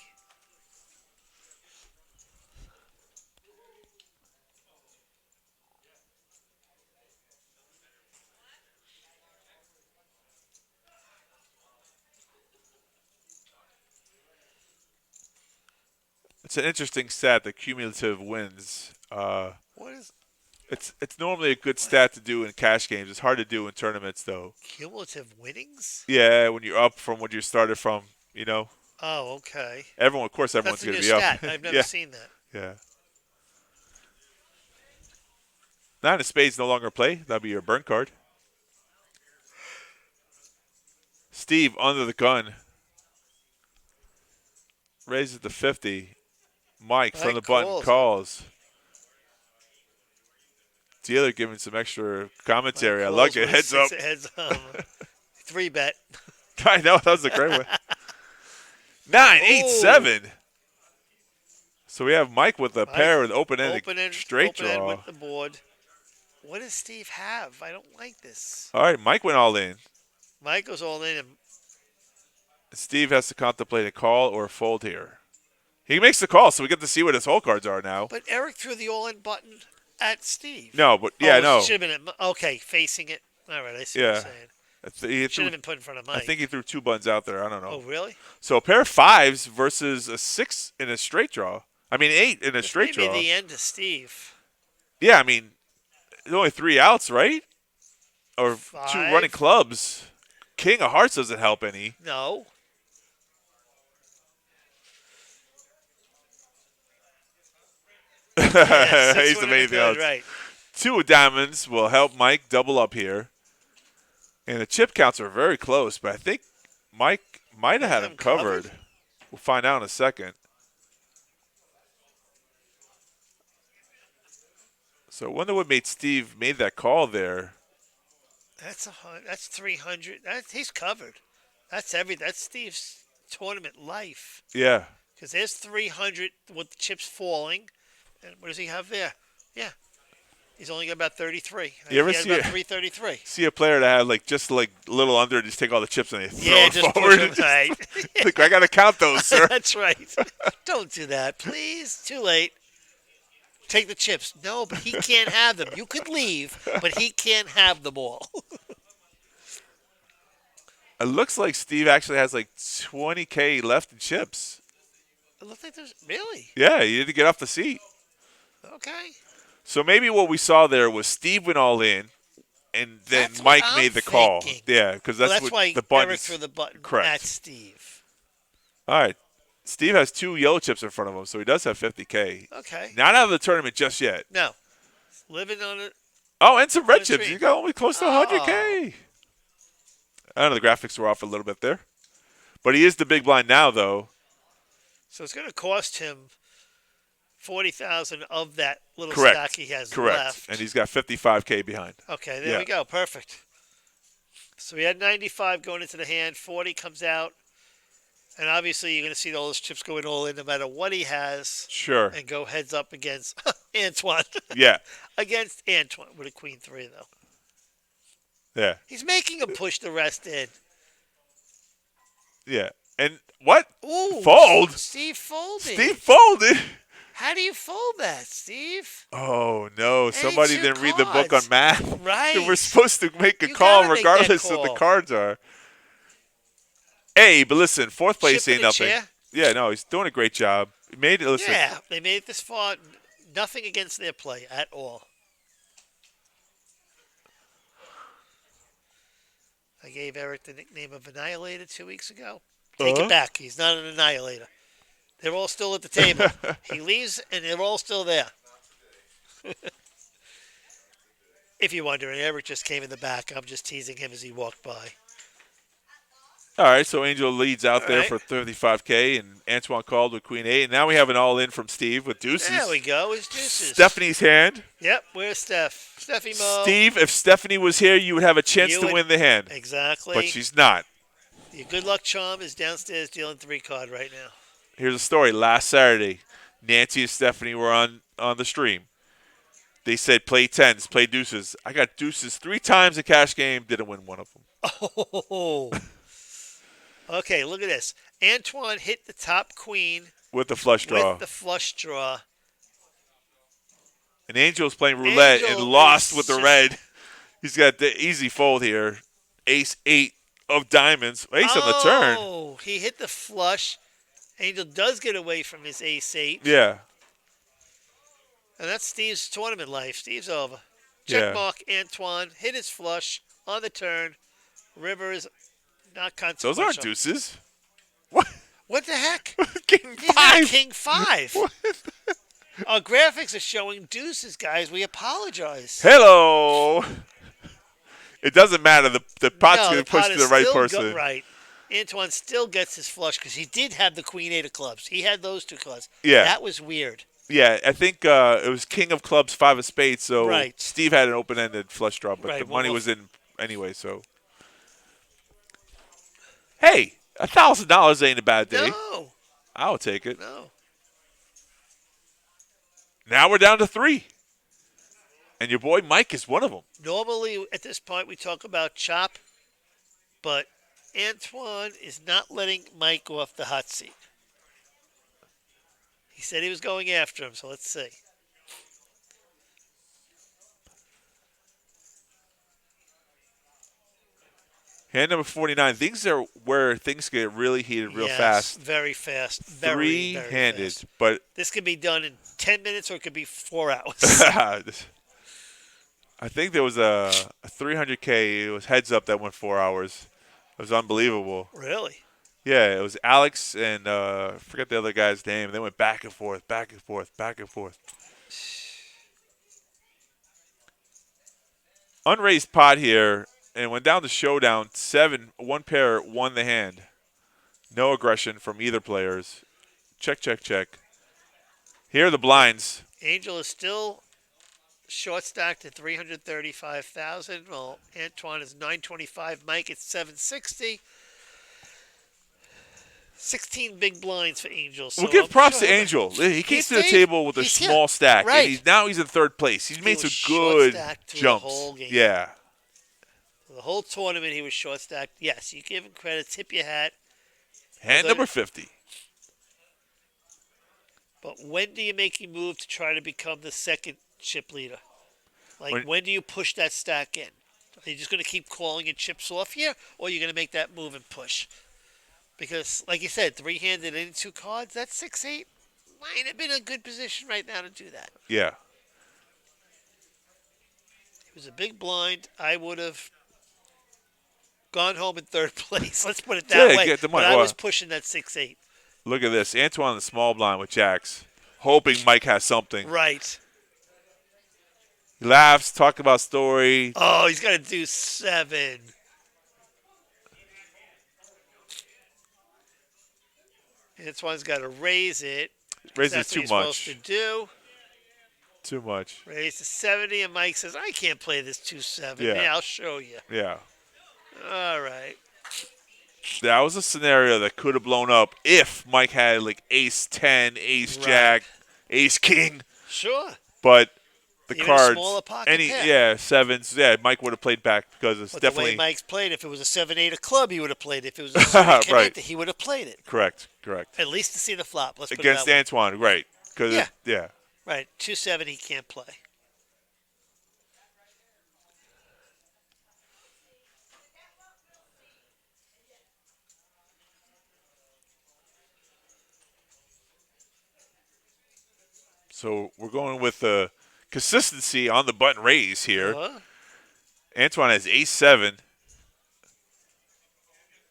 Speaker 3: It's an interesting stat, the cumulative wins.
Speaker 2: What is
Speaker 3: It's normally a good stat to do in cash games. It's hard to do in tournaments, though.
Speaker 2: cumulative winnings?
Speaker 3: Yeah, when you're up from what you started from, you know.
Speaker 2: Oh, okay.
Speaker 3: Of course,
Speaker 2: That's
Speaker 3: everyone's
Speaker 2: a
Speaker 3: going
Speaker 2: new
Speaker 3: to be
Speaker 2: stat.
Speaker 3: up.
Speaker 2: I've never
Speaker 3: Yeah,
Speaker 2: seen that.
Speaker 3: yeah. 9 of spades no longer play. That'll be your burn card. Steve under the gun. Raises to 50. Mike from the button calls. Dealer giving some extra commentary. I like it. Heads up.
Speaker 2: Heads up. 3-bet.
Speaker 3: I know. That was a great one. 9, 8, 7. So we have Mike with a pair with open-ended straight draw.
Speaker 2: With the board. What does Steve have? I don't like this.
Speaker 3: All right, Mike went all in.
Speaker 2: Mike goes all in. And
Speaker 3: Steve has to contemplate a call or a fold here. He makes the call, so we get to see what his hole cards are now.
Speaker 2: but Eric threw the all-in button at Steve.
Speaker 3: No, but yeah, no.
Speaker 2: Should have been okay, facing it. All right, I see what you're saying. Should have been put in front of Mike.
Speaker 3: I think he threw 2 buttons out there. I don't know.
Speaker 2: Oh, really?
Speaker 3: So a pair of 5s versus a 6 in a straight draw. I mean, 8 in a straight draw.
Speaker 2: Maybe the end of Steve.
Speaker 3: Yeah, I mean, there's only 3 outs, right? Or
Speaker 2: 5.
Speaker 3: 2 running clubs. King of hearts doesn't help any.
Speaker 2: No.
Speaker 3: He's the main thing else.
Speaker 2: Right.
Speaker 3: 2 of diamonds will help Mike double up here. And the chip counts are very close, but I think Mike might have had him covered. We'll find out in a second. So I wonder what made Steve made that call there.
Speaker 2: That's 300. He's covered. That's Steve's tournament life.
Speaker 3: Yeah.
Speaker 2: Because there's 300 with the chips falling. And what does he have there? Yeah. He's only got about 33.
Speaker 3: You ever
Speaker 2: he has
Speaker 3: see
Speaker 2: about
Speaker 3: it?
Speaker 2: 333.
Speaker 3: See a player that had just a little under, just take all the chips and they throw it
Speaker 2: just
Speaker 3: forward.
Speaker 2: push him, right.
Speaker 3: Like, I got to count those, sir.
Speaker 2: That's right. Don't do that, please. Too late. Take the chips. No, but he can't have them. You could leave, but he can't have them all.
Speaker 3: It looks like Steve actually has like 20K left in chips.
Speaker 2: It looks like there's really
Speaker 3: Yeah, he didn't get off the seat.
Speaker 2: okay.
Speaker 3: So maybe what we saw there was Steve went all in, and then
Speaker 2: That's
Speaker 3: Mike
Speaker 2: what
Speaker 3: made
Speaker 2: I'm
Speaker 3: the call.
Speaker 2: thinking.
Speaker 3: Yeah, because
Speaker 2: Well,
Speaker 3: that's
Speaker 2: that's
Speaker 3: what
Speaker 2: why
Speaker 3: the button.
Speaker 2: Eric threw the button
Speaker 3: Correct.
Speaker 2: at Steve.
Speaker 3: All right. Steve has 2 yellow chips in front of him, so he does have 50K.
Speaker 2: Okay.
Speaker 3: Not out of the tournament just yet.
Speaker 2: No. Living on it.
Speaker 3: Oh, and some red
Speaker 2: the
Speaker 3: chips.
Speaker 2: tree.
Speaker 3: You got only close to 100K. I know the graphics were off a little bit there. But he is the big blind now, though.
Speaker 2: So it's going to cost him 40,000 of that little
Speaker 3: Correct.
Speaker 2: stack he has
Speaker 3: Correct.
Speaker 2: left.
Speaker 3: And he's got 55K behind.
Speaker 2: Okay, there we go. Perfect. So we had 95 going into the hand. 40 comes out And obviously, you're going to see all those chips going all in no matter what he has
Speaker 3: Sure.
Speaker 2: and go heads up against Antoine.
Speaker 3: Yeah.
Speaker 2: Against Antoine with a queen 3, though.
Speaker 3: Yeah.
Speaker 2: He's making him push the rest in.
Speaker 3: Yeah. And what?
Speaker 2: Ooh.
Speaker 3: Fold?
Speaker 2: Steve folded.
Speaker 3: Steve folded.
Speaker 2: How do you fold that, Steve?
Speaker 3: Oh, no. Somebody
Speaker 2: two
Speaker 3: didn't read the book on
Speaker 2: cards.
Speaker 3: math.
Speaker 2: Right.
Speaker 3: We're supposed to make a
Speaker 2: You
Speaker 3: call
Speaker 2: gotta make that
Speaker 3: regardless of the
Speaker 2: call.
Speaker 3: cards are. Hey, but listen, fourth place
Speaker 2: Chip in
Speaker 3: ain't
Speaker 2: the
Speaker 3: nothing.
Speaker 2: chair?
Speaker 3: Yeah, no, he's doing a great job. He made it. Listen.
Speaker 2: Yeah, they made it this far. Nothing against their play at all. I gave Eric the nickname of Annihilator 2 weeks ago. Take it back. He's not an Annihilator. They're all still at the table. He leaves, and they're all still there. If you're wondering, Eric just came in the back. I'm just teasing him as he walked by.
Speaker 3: All right, so Angel leads out there
Speaker 2: right.
Speaker 3: for 35K, and Antoine called with Queen 8. And now we have an all-in from Steve with deuces.
Speaker 2: There we go. It's deuces.
Speaker 3: Stephanie's hand.
Speaker 2: Yep, where's Steph? Steffi Mo.
Speaker 3: Steve, if Stephanie was here, you would have a chance to win the hand.
Speaker 2: Exactly.
Speaker 3: But she's not.
Speaker 2: Your good luck charm is downstairs dealing 3 card right now.
Speaker 3: Here's a story. Last Saturday, Nancy and Stephanie were on the stream. They said play tens, play deuces. I got deuces 3 times in cash game, didn't win one of them.
Speaker 2: Oh. Okay, look at this. Antoine hit the top queen
Speaker 3: With the flush draw.
Speaker 2: with the flush draw.
Speaker 3: And Angel's playing roulette
Speaker 2: Angel
Speaker 3: and lost
Speaker 2: is
Speaker 3: with the
Speaker 2: just-
Speaker 3: red. He's got the easy fold here. Ace 8 of diamonds. Ace on the turn.
Speaker 2: Oh, he hit the flush. Angel does get away from his ace 8.
Speaker 3: Yeah.
Speaker 2: And that's Steve's tournament life. Steve's over.
Speaker 3: Yeah.
Speaker 2: Check mark Antoine. Hit his flush on the turn. Rivers, not consequential.
Speaker 3: Those aren't deuces. What?
Speaker 2: What the heck?
Speaker 3: King
Speaker 2: He's
Speaker 3: 5.
Speaker 2: not King 5. Our graphics are showing deuces, guys. We apologize.
Speaker 3: Hello. It doesn't matter. The pot's
Speaker 2: No,
Speaker 3: going
Speaker 2: the
Speaker 3: to push
Speaker 2: pot
Speaker 3: to
Speaker 2: is
Speaker 3: the right
Speaker 2: still
Speaker 3: person.
Speaker 2: right. Antoine still gets his flush because he did have the Queen 8 of clubs. He had those 2 cards.
Speaker 3: Yeah.
Speaker 2: That was weird.
Speaker 3: Yeah, I think it was King of Clubs, 5 of Spades. So
Speaker 2: Right.
Speaker 3: Steve had an open-ended flush draw, but
Speaker 2: Right,
Speaker 3: the
Speaker 2: well,
Speaker 3: money
Speaker 2: well-
Speaker 3: was in anyway. So, hey, $1,000 ain't a bad day.
Speaker 2: No,
Speaker 3: I'll take it.
Speaker 2: no.
Speaker 3: Now we're down to 3, and your boy Mike is one of them.
Speaker 2: Normally, at this point, we talk about chop, but Antoine is not letting Mike go off the hot seat. He said he was going after him, so let's see.
Speaker 3: Hand number 49. Things are where things get really heated real
Speaker 2: Yes,
Speaker 3: fast.
Speaker 2: very fast. Very, very
Speaker 3: Three-handed,
Speaker 2: fast.
Speaker 3: but
Speaker 2: This could be done in 10 minutes or it could be 4 hours.
Speaker 3: I think there was a 300K. It was heads up that went 4 hours. It was unbelievable.
Speaker 2: Really?
Speaker 3: Yeah, it was Alex and I forget the other guy's name. They went back and forth, back and forth, back and forth. Unraised pot here, and went down to showdown. 7, one pair won the hand. No aggression from either players. Check, check, check. Here are the blinds.
Speaker 2: Angel is still short stacked at 335,000. Well, Antoine is 925. Mike at 760. 16 big blinds for Angel. So
Speaker 3: We'll give
Speaker 2: I'm
Speaker 3: props
Speaker 2: sure
Speaker 3: to Angel. He came
Speaker 2: He
Speaker 3: to the
Speaker 2: stayed-
Speaker 3: table with a
Speaker 2: he's
Speaker 3: small
Speaker 2: here.
Speaker 3: stack,
Speaker 2: Right.
Speaker 3: and now he's in third place. He's made
Speaker 2: was
Speaker 3: some
Speaker 2: short
Speaker 3: good
Speaker 2: stacked through the
Speaker 3: jumps.
Speaker 2: whole game.
Speaker 3: Yeah.
Speaker 2: The whole tournament, he was short stacked. Yes, you give him credit. Tip your hat.
Speaker 3: Hand
Speaker 2: Although-
Speaker 3: number 50.
Speaker 2: But when do you make a move to try to become the second chip leader? Like,
Speaker 3: When-
Speaker 2: when do you push that stack in? Are you just going to keep calling your chips off here, or are you going to make that move and push? Because, like you said, 3-handed in 2 cards, that's 6-8. Might have been a good position right now to do that.
Speaker 3: Yeah.
Speaker 2: It was a big blind. I would have gone home in third place. Let's put it that
Speaker 3: Yeah,
Speaker 2: way.
Speaker 3: get the money.
Speaker 2: But I
Speaker 3: Well-
Speaker 2: was pushing that 6-8.
Speaker 3: Look at this. Antoine the small blind with jacks, hoping Mike has something.
Speaker 2: Right.
Speaker 3: He laughs, talk about story.
Speaker 2: Oh, he's got to do 7. Antoine's got to raise it.
Speaker 3: Raises
Speaker 2: That's
Speaker 3: too
Speaker 2: what you're
Speaker 3: much.
Speaker 2: supposed to do.
Speaker 3: Too much.
Speaker 2: Raise to 70, and Mike says, I can't play this 2-7.
Speaker 3: Yeah.
Speaker 2: Yeah, I'll show you.
Speaker 3: Yeah.
Speaker 2: All right.
Speaker 3: That was a scenario that could have blown up if Mike had like ace 10, ace
Speaker 2: Right.
Speaker 3: jack, ace king.
Speaker 2: Sure.
Speaker 3: But the
Speaker 2: Even a
Speaker 3: cards,
Speaker 2: smaller pocket pair.
Speaker 3: sevens, Mike would have played back because it's
Speaker 2: But
Speaker 3: definitely
Speaker 2: the way Mike's played, if it was a 7-8 of club, he would have played it. If it was a 7
Speaker 3: Right.
Speaker 2: connected, he would have played it.
Speaker 3: correct.
Speaker 2: At least to see the flop. Let's put
Speaker 3: Against
Speaker 2: it that way.
Speaker 3: Antoine, right. Because
Speaker 2: Yeah. Right. 2-7, he can't play.
Speaker 3: So we're going with the consistency on the button raise here.
Speaker 2: Uh-huh.
Speaker 3: Antoine has ace 7.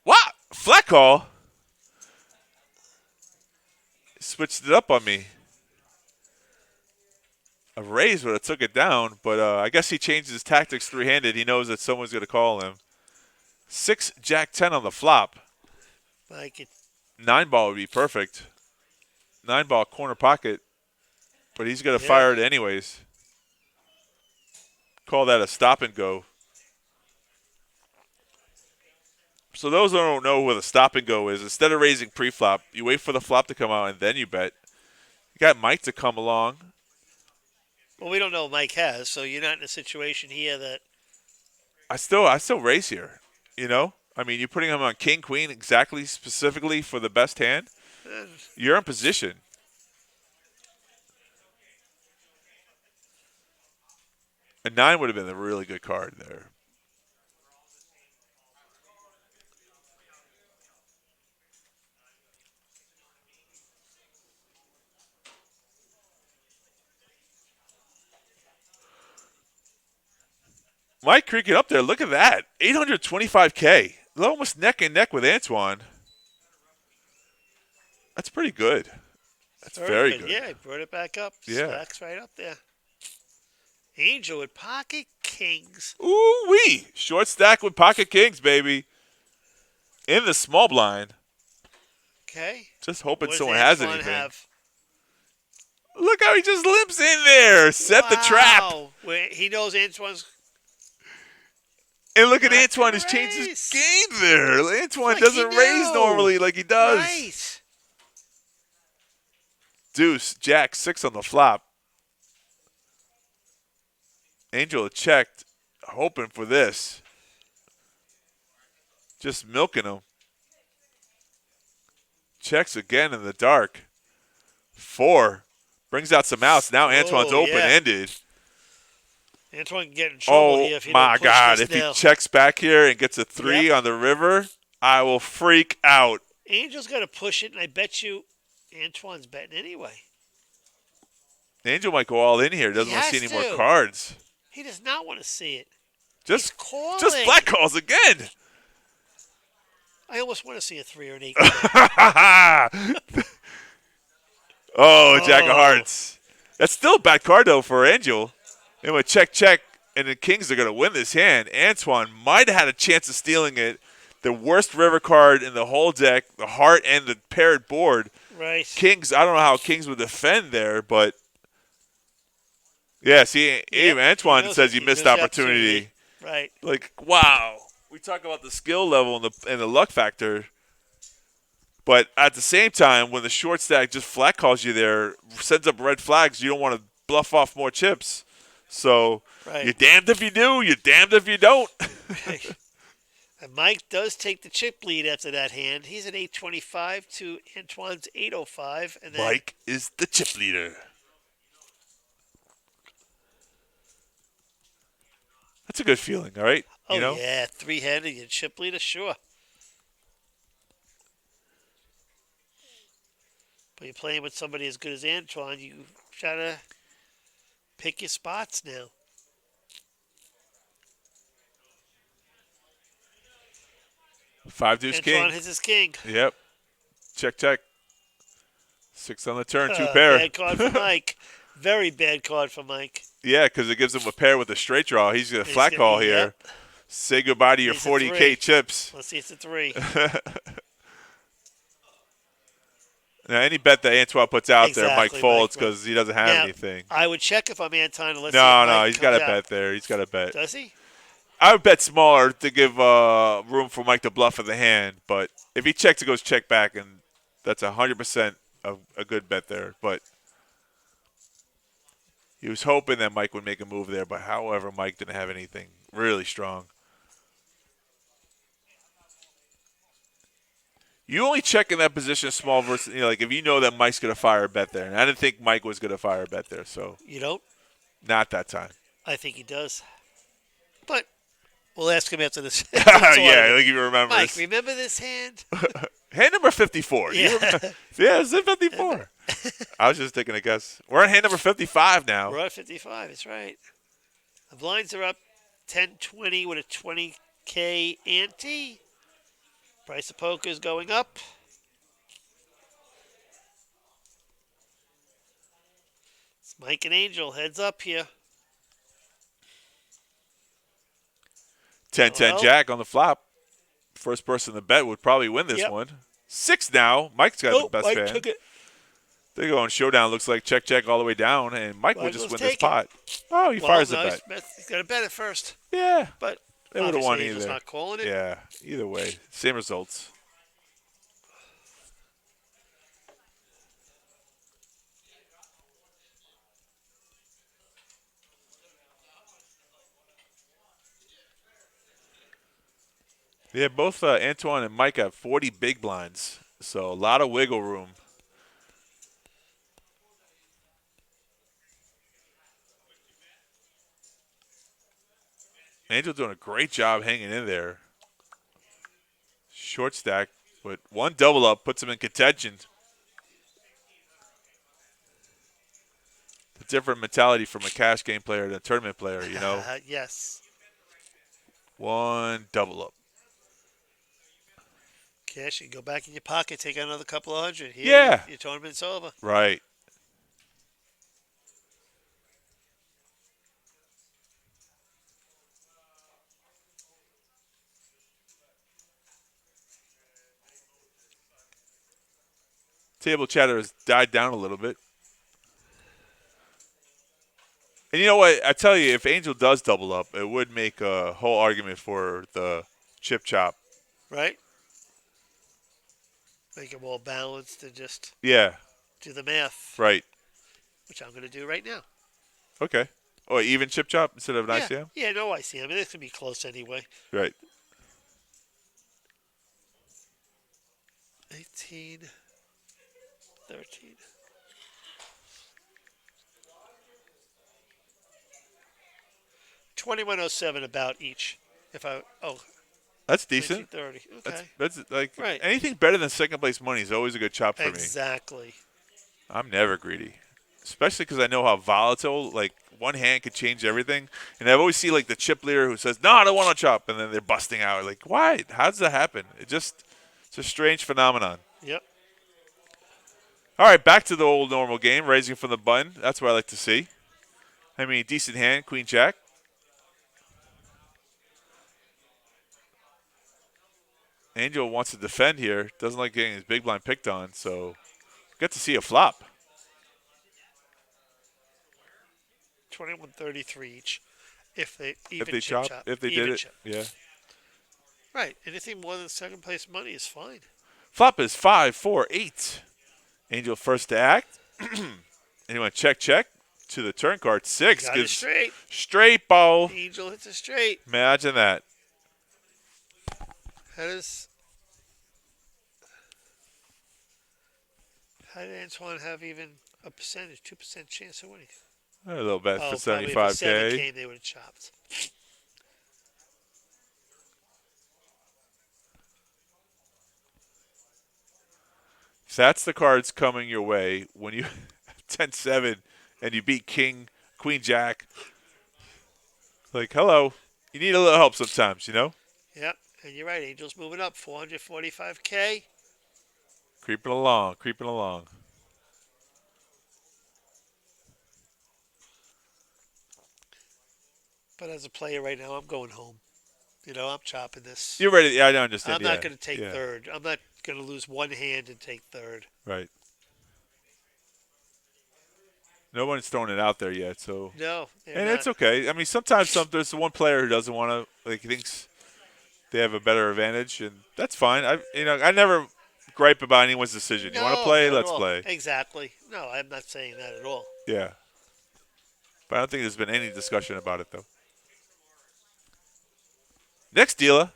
Speaker 3: What? Flat call? Switched it up on me. A raise would have took it down, but I guess he changed his tactics three-handed. He knows that someone's going to call him. 6 jack 10 on the flop.
Speaker 2: Like it.
Speaker 3: 9 ball would be perfect. 9 ball corner pocket, but he's going to fire it anyways. Call that a stop and go. So those that don't know what a stop and go is, instead of raising pre-flop, you wait for the flop to come out and then you bet. You got Mike to come along.
Speaker 2: Well, we don't know what Mike has, so you're not in a situation here that.
Speaker 3: I still raise here. You know, I mean, you're putting him on king queen exactly specifically for the best hand. You're in position. A 9 would have been a really good card there. Mike creaking up there. Look at that. $825K. Almost neck and neck with Antoine. That's pretty good. That's very good.
Speaker 2: Yeah, he brought it back up.
Speaker 3: Yeah.
Speaker 2: Stacks right up there. Angel with pocket kings.
Speaker 3: Ooh-wee. Short stack with pocket kings, baby. In the small blind.
Speaker 2: Okay.
Speaker 3: Just hoping
Speaker 2: What does
Speaker 3: someone has
Speaker 2: Antoine
Speaker 3: anything.
Speaker 2: have?
Speaker 3: Look how he just limps in there. Set the trap.
Speaker 2: Wow. Where he knows Antoine's.
Speaker 3: And look at
Speaker 2: Not
Speaker 3: Antoine.
Speaker 2: to
Speaker 3: He's changed his
Speaker 2: raise.
Speaker 3: game there. Antoine
Speaker 2: Like
Speaker 3: doesn't
Speaker 2: he
Speaker 3: raise
Speaker 2: knew.
Speaker 3: normally like he does.
Speaker 2: Right.
Speaker 3: Deuce, jack, 6 on the flop. Angel checked, hoping for this. Just milking him. Checks again in the dark. 4. Brings out some outs. Now Antoine's
Speaker 2: Oh, yeah.
Speaker 3: open-ended.
Speaker 2: Antoine can get in trouble here if he
Speaker 3: My
Speaker 2: don't push
Speaker 3: God.
Speaker 2: this
Speaker 3: If he
Speaker 2: now.
Speaker 3: checks back here and gets a 3 on the river, I will freak out.
Speaker 2: Angel's got to push it, and I bet you Antoine's betting anyway.
Speaker 3: Angel might go all in here. Doesn't
Speaker 2: He
Speaker 3: want to see
Speaker 2: has
Speaker 3: any more
Speaker 2: to.
Speaker 3: cards.
Speaker 2: He does not want to see it.
Speaker 3: Just
Speaker 2: He's calling.
Speaker 3: flat calls again.
Speaker 2: I almost want to see a 3 or an 8.
Speaker 3: Oh, Jack of Hearts. That's still a bad card, though, for Angel. And with check, and the Kings are going to win this hand. Antoine might have had a chance of stealing it. The worst river card in the whole deck, the heart and the paired board.
Speaker 2: Right.
Speaker 3: Kings, I don't know how Kings would defend there, but yeah, see, even Antoine
Speaker 2: knows
Speaker 3: says
Speaker 2: it.
Speaker 3: he
Speaker 2: He
Speaker 3: missed
Speaker 2: knows the
Speaker 3: opportunity.
Speaker 2: Right.
Speaker 3: Like, wow. We talk about the skill level and the luck factor. But at the same time, when the short stack just flat calls you there, sends up red flags, you don't want to bluff off more chips. So you're damned if you do, you're damned if you don't.
Speaker 2: And Mike does take the chip lead after that hand. He's at 825 to Antoine's 805. And then
Speaker 3: Mike is the chip leader. That's a good feeling, all right?
Speaker 2: Oh,
Speaker 3: You know?
Speaker 2: yeah, 3-handed, you chip leader, sure. But you're playing with somebody as good as Antoine, you try to pick your spots now.
Speaker 3: Five deuce king.
Speaker 2: Antoine hits his king.
Speaker 3: Yep. Check. 6 on the turn, 2 pair.
Speaker 2: Bad card for Mike. Very bad card for Mike.
Speaker 3: Yeah, because it gives him a pair with a straight draw. He's going to flat
Speaker 2: gonna-
Speaker 3: call here.
Speaker 2: yep.
Speaker 3: Say goodbye to your
Speaker 2: He's a
Speaker 3: 40K
Speaker 2: 3.
Speaker 3: chips.
Speaker 2: Let's see, it's a 3.
Speaker 3: Now, any bet that Antoine puts out there, Mike
Speaker 2: Exactly,
Speaker 3: folds
Speaker 2: Mike.
Speaker 3: because he doesn't have
Speaker 2: Now,
Speaker 3: anything.
Speaker 2: I would check if I'm Antoine. And let's see
Speaker 3: No,
Speaker 2: if Mike
Speaker 3: he's got
Speaker 2: comes
Speaker 3: to
Speaker 2: out.
Speaker 3: bet there. He's got to bet.
Speaker 2: Does he?
Speaker 3: I would bet smaller to give room for Mike to bluff in the hand. But if he checks, it goes check back, and that's 100% a good bet there. But he was hoping that Mike would make a move there. But however, Mike didn't have anything really strong. You only check in that position small versus, like if you know that Mike's going to fire a bet there. And I didn't think Mike was going to fire a bet there. So
Speaker 2: You don't?
Speaker 3: not that time.
Speaker 2: I think he does. But we'll ask him after this.
Speaker 3: Yeah, like you remember.
Speaker 2: Mike, remember this hand?
Speaker 3: Hand number 54.
Speaker 2: Yeah.
Speaker 3: Yeah, it's 54. I was just taking a guess. We're on hand number 55 now.
Speaker 2: We're at 55. That's right. The blinds are up 10-20 with a 20K ante. Price of poker is going up. It's Mike and Angel. Heads up here.
Speaker 3: 10-10
Speaker 2: Well.
Speaker 3: Jack on the flop. First person to bet would probably win this
Speaker 2: Yep.
Speaker 3: one. 6 now. Mike's got the best
Speaker 2: Mike
Speaker 3: fan.
Speaker 2: took it.
Speaker 3: They're going showdown. Looks like check all the way down, and Mike will
Speaker 2: Mike
Speaker 3: just
Speaker 2: will
Speaker 3: win this
Speaker 2: take it.
Speaker 3: pot. Oh, he fires the bet.
Speaker 2: He's got to bet it first.
Speaker 3: Yeah,
Speaker 2: But
Speaker 3: they would have won
Speaker 2: Angel's
Speaker 3: either.
Speaker 2: not calling it.
Speaker 3: Yeah, either way, same results. Yeah, both Antoine and Mike have 40 big blinds, so a lot of wiggle room. Angel doing a great job hanging in there. Short stack, but one double up puts him in contention. The different mentality from a cash game player to a tournament player, you know.
Speaker 2: Yes.
Speaker 3: One double up.
Speaker 2: Cash, you can go back in your pocket, take out another couple of hundred. Here,
Speaker 3: Yeah.
Speaker 2: Your tournament's over.
Speaker 3: Right. Table chatter has died down a little bit. And you know what? I tell you, if Angel does double up, it would make a whole argument for the chip chop.
Speaker 2: Right? Make it more balanced and just
Speaker 3: Yeah,
Speaker 2: do the math,
Speaker 3: right.
Speaker 2: which I'm going to do right now.
Speaker 3: Okay. Oh, even chip chop instead of an ICM?
Speaker 2: Yeah, no ICM. I mean, this can be close anyway.
Speaker 3: Right.
Speaker 2: 18, 13. $21.07 about each.
Speaker 3: That's decent.
Speaker 2: 30. Okay.
Speaker 3: That's like
Speaker 2: Right.
Speaker 3: anything better than second place money is always a good chop for me.
Speaker 2: Exactly.
Speaker 3: I'm never greedy, especially because I know how volatile. Like one hand could change everything, and I always see like the chip leader who says, "No, I don't want to chop," and then they're busting out. Like, why? How does that happen? It's a strange phenomenon.
Speaker 2: Yep.
Speaker 3: All right, back to the old normal game, raising from the button. That's what I like to see. I mean, decent hand, Queen Jack. Angel wants to defend here. Doesn't like getting his big blind picked on, so get to see a flop.
Speaker 2: 21.33 each. If they
Speaker 3: chop, if they did it,
Speaker 2: chip.
Speaker 3: yeah.
Speaker 2: Right. Anything more than second place money is fine.
Speaker 3: Flop is 5, 4, 8. Angel first to act. Anyone check to the turn card. 6
Speaker 2: Got it
Speaker 3: gives
Speaker 2: straight.
Speaker 3: straight ball.
Speaker 2: Angel hits a straight.
Speaker 3: Imagine that.
Speaker 2: How did Antoine have even a percentage, 2% chance of winning?
Speaker 3: A little bet for
Speaker 2: Probably if a 7
Speaker 3: 75K.
Speaker 2: came, they would have chopped.
Speaker 3: If that's the cards coming your way when you 10-7 and you beat King, Queen Jack. Like, hello. You need a little help sometimes, you know?
Speaker 2: Yep. And you're right. Angel's moving up. 445K.
Speaker 3: Creeping along, creeping along.
Speaker 2: But as a player right now, I'm going home. I'm chopping this.
Speaker 3: You're ready. Yeah, I understand.
Speaker 2: I'm not going to take third. I'm not going to lose one hand and take third.
Speaker 3: Right. No one's thrown it out there yet, so
Speaker 2: No, they're
Speaker 3: and
Speaker 2: not.
Speaker 3: it's okay. I mean, sometimes there's one player who doesn't want to, like, he thinks they have a better advantage, and that's fine. I never gripe about anyone's decision. You want to
Speaker 2: No,
Speaker 3: play,
Speaker 2: not at
Speaker 3: let's
Speaker 2: all.
Speaker 3: play.
Speaker 2: Exactly. No, I'm not saying that at all.
Speaker 3: Yeah, but I don't think there's been any discussion about it though. Next dealer.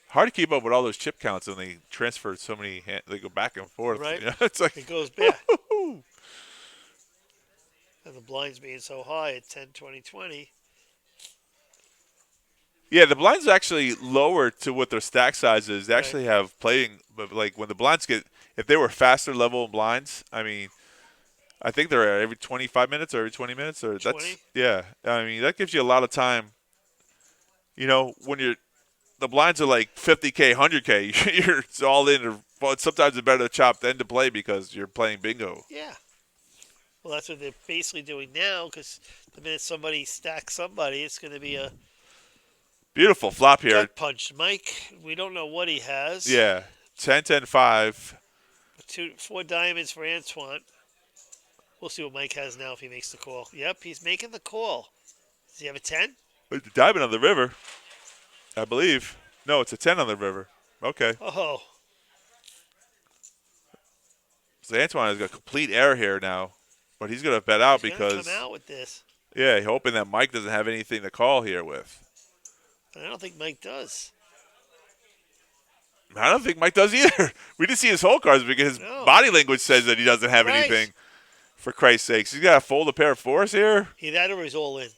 Speaker 3: Hard to keep up with all those chip counts when they transfer so many. They go back and forth.
Speaker 2: Right.
Speaker 3: It's like
Speaker 2: It goes back. And the blinds being so high at 10, 20, 20.
Speaker 3: yeah, the blinds actually lower to what their stack size is. They
Speaker 2: Right.
Speaker 3: actually have playing, but like when the blinds get, if they were faster level blinds, I mean, I think they're every 25 minutes or every 20 minutes or
Speaker 2: 20?
Speaker 3: that's yeah. I mean that gives you a lot of time. When the blinds are like 50K, 100K, you're it's all in. Well, sometimes it's better to chop than to play because you're playing bingo.
Speaker 2: Yeah. Well, that's what they're basically doing now because the minute somebody stacks somebody, it's going to be a
Speaker 3: Beautiful flop here.
Speaker 2: gut punch. Mike, we don't know what he has.
Speaker 3: Yeah, 10, 10, 5.
Speaker 2: 4 diamonds for Antoine. We'll see what Mike has now if he makes the call. Yep, he's making the call. Does he have a 10?
Speaker 3: The diamond on the river, I believe. No, it's a 10 on the river. Okay.
Speaker 2: Oh,
Speaker 3: So Antoine has got complete error here now, but he's going to bet out
Speaker 2: he's going to
Speaker 3: because,
Speaker 2: come out with this.
Speaker 3: yeah, hoping that Mike doesn't have anything to call here with.
Speaker 2: But I don't think Mike does.
Speaker 3: I don't think Mike does either. We didn't see his whole cards because his
Speaker 2: No.
Speaker 3: body language says that he doesn't have
Speaker 2: Right.
Speaker 3: anything. For Christ's sakes, he's got to fold a pair of fours here.
Speaker 2: Either that or he's all in.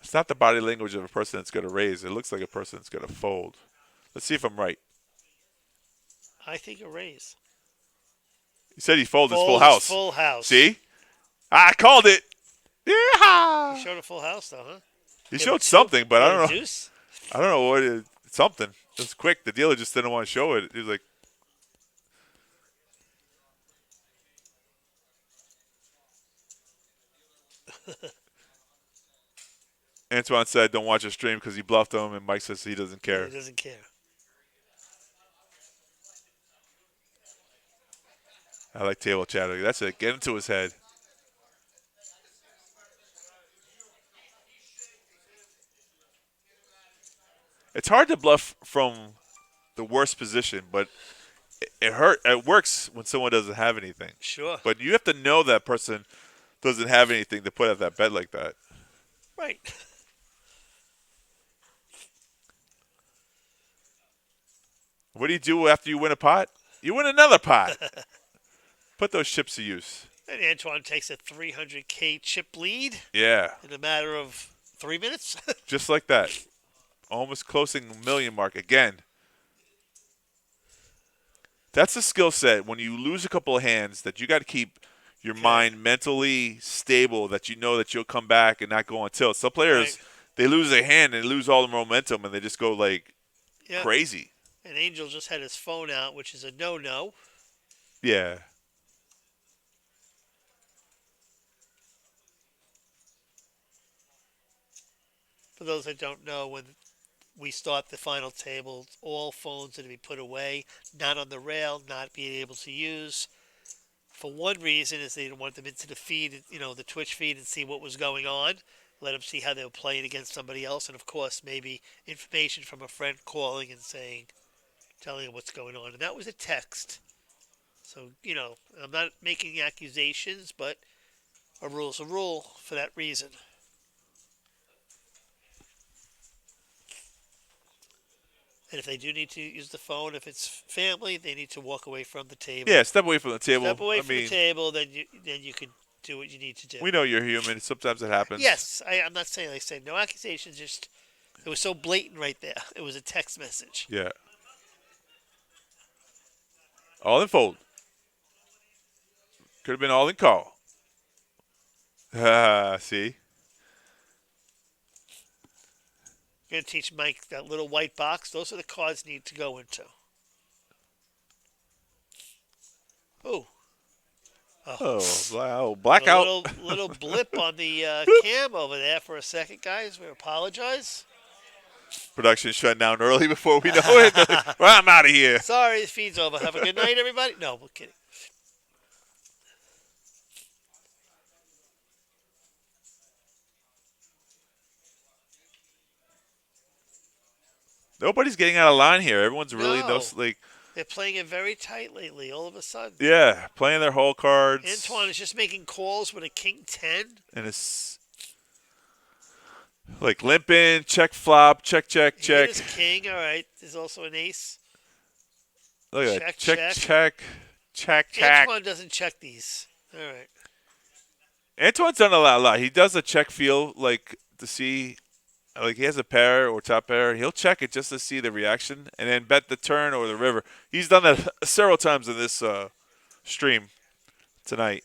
Speaker 3: It's not the body language of a person that's going to raise. It looks like a person that's going to fold. Let's see if I'm right.
Speaker 2: I think a raise.
Speaker 3: He said he folded his full
Speaker 2: Folds
Speaker 3: house.
Speaker 2: Full house.
Speaker 3: See? I called it. Yeah.
Speaker 2: He showed a full house, though, huh?
Speaker 3: He
Speaker 2: Yeah,
Speaker 3: showed
Speaker 2: but
Speaker 3: something, but I don't know.
Speaker 2: Deuce?
Speaker 3: I don't know what it is. Something. It was quick. The dealer just didn't want to show it. He was like, Antoine said, don't watch a stream because he bluffed him, and Mike says he doesn't care.
Speaker 2: He doesn't care.
Speaker 3: I like table chatter. That's it. Get into his head. It's hard to bluff from the worst position, but it works when someone doesn't have anything.
Speaker 2: Sure.
Speaker 3: But you have to know that person doesn't have anything to put at that bet like that.
Speaker 2: Right.
Speaker 3: What do you do after you win a pot? You win another pot. Put those chips to use.
Speaker 2: And Antoine takes a 300K chip lead
Speaker 3: Yeah,
Speaker 2: in a matter of 3 minutes.
Speaker 3: just like that. Almost closing the million mark again. That's a skill set when you lose a couple of hands that you got to keep your mind mentally stable, that you know that you'll come back and not go on tilt. Some players, they lose a hand and they lose all the momentum and they just go like crazy.
Speaker 2: And Angel just had his phone out, which is a no-no.
Speaker 3: Yeah.
Speaker 2: For those that don't know, when we start the final table, all phones are to be put away, not on the rail, not being able to use. For one reason is they didn't want them into the feed, the Twitch feed, and see what was going on. Let them see how they were playing against somebody else, and of course, maybe information from a friend calling and telling them what's going on. And that was a text. So, I'm not making accusations, but a rule's a rule for that reason. And if they do need to use the phone, if it's family, they need to walk away from the table.
Speaker 3: Yeah, step away from the table.
Speaker 2: Step away from the table, then you can do what you need to do.
Speaker 3: We know you're human. Sometimes it happens.
Speaker 2: Yes, I'm not saying I said no accusations. Just it was so blatant right there. It was a text message.
Speaker 3: Yeah. All in fold. Could have been all in call. See?
Speaker 2: I'm going to teach Mike that little white box. Those are the cards need to go into. Oh.
Speaker 3: Oh, wow.
Speaker 2: A
Speaker 3: Blackout.
Speaker 2: little blip on the cam over there for a second, guys. We apologize.
Speaker 3: Production shut down early before we know it. Well, I'm out of here.
Speaker 2: Sorry, the feed's over. Have a good night, everybody. No, we're kidding.
Speaker 3: Nobody's getting out of line here. Everyone's really
Speaker 2: No.
Speaker 3: like,
Speaker 2: They're playing it very tight lately. All of a sudden,
Speaker 3: yeah, playing their whole cards.
Speaker 2: Antoine is just making calls with a king 10.
Speaker 3: And it's like limp in, check flop, check,
Speaker 2: He hit
Speaker 3: check.
Speaker 2: his king. All right. There's also an ace.
Speaker 3: Look at that.
Speaker 2: Check,
Speaker 3: Check.
Speaker 2: Antoine doesn't check these. All right.
Speaker 3: Antoine's done a lot. He does a check feel like to see, like he has a pair or top pair. He'll check it just to see the reaction and then bet the turn or the river. He's done that several times in this stream tonight.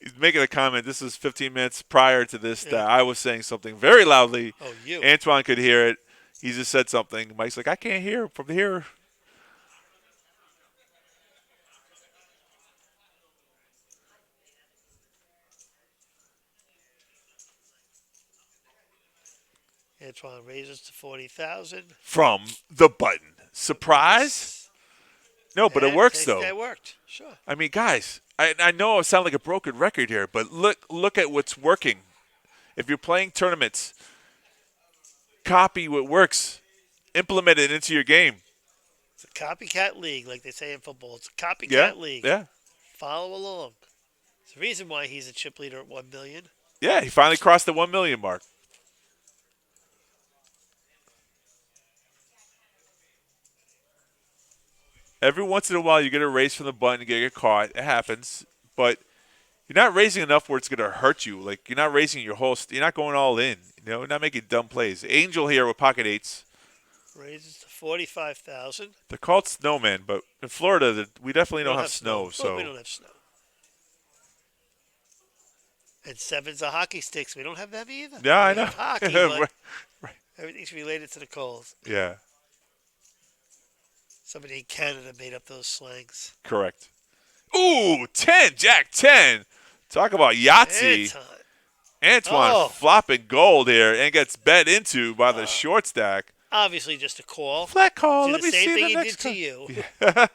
Speaker 3: He's making a comment. This is 15 minutes prior to this that I was saying something very loudly.
Speaker 2: Oh, you.
Speaker 3: Antoine could hear it. He just said something. Mike's like, I can't hear from here.
Speaker 2: Antoine raises to 40,000.
Speaker 3: From the button. Surprise? No, but it works, though.
Speaker 2: That worked. Sure.
Speaker 3: I mean, guys, I know I sound like a broken record here, but look at what's working. If you're playing tournaments, copy what works. Implement it into your game.
Speaker 2: It's a copycat league, like they say in football. It's a copycat league.
Speaker 3: Yeah.
Speaker 2: Follow along. It's the reason why he's a chip leader at 1 million.
Speaker 3: Yeah, he finally crossed the 1 million mark. Every once in a while, you get a raise from the button, you get caught. It happens, but you're not raising enough where it's going to hurt you. Like you're not raising your whole. You're not going all in. You know, you're not making dumb plays. Angel here with pocket eights.
Speaker 2: Raises to 45,000.
Speaker 3: They're called snowmen, but in Florida, we definitely don't have snow.
Speaker 2: Well,
Speaker 3: So
Speaker 2: we don't have snow. And sevens are hockey sticks. We don't have them either.
Speaker 3: yeah, I
Speaker 2: We
Speaker 3: know.
Speaker 2: have hockey, but
Speaker 3: Right.
Speaker 2: everything's related to the Coles.
Speaker 3: Yeah,
Speaker 2: Somebody in Canada made up those slangs.
Speaker 3: correct. Ooh, 10, Jack 10. Talk about Yahtzee. Antoine flopping gold here and gets bet into by the short stack.
Speaker 2: Obviously, just a call.
Speaker 3: Flat call.
Speaker 2: Do
Speaker 3: Let
Speaker 2: the
Speaker 3: me
Speaker 2: same
Speaker 3: see
Speaker 2: thing
Speaker 3: the
Speaker 2: he
Speaker 3: next
Speaker 2: did to you.
Speaker 3: Yeah.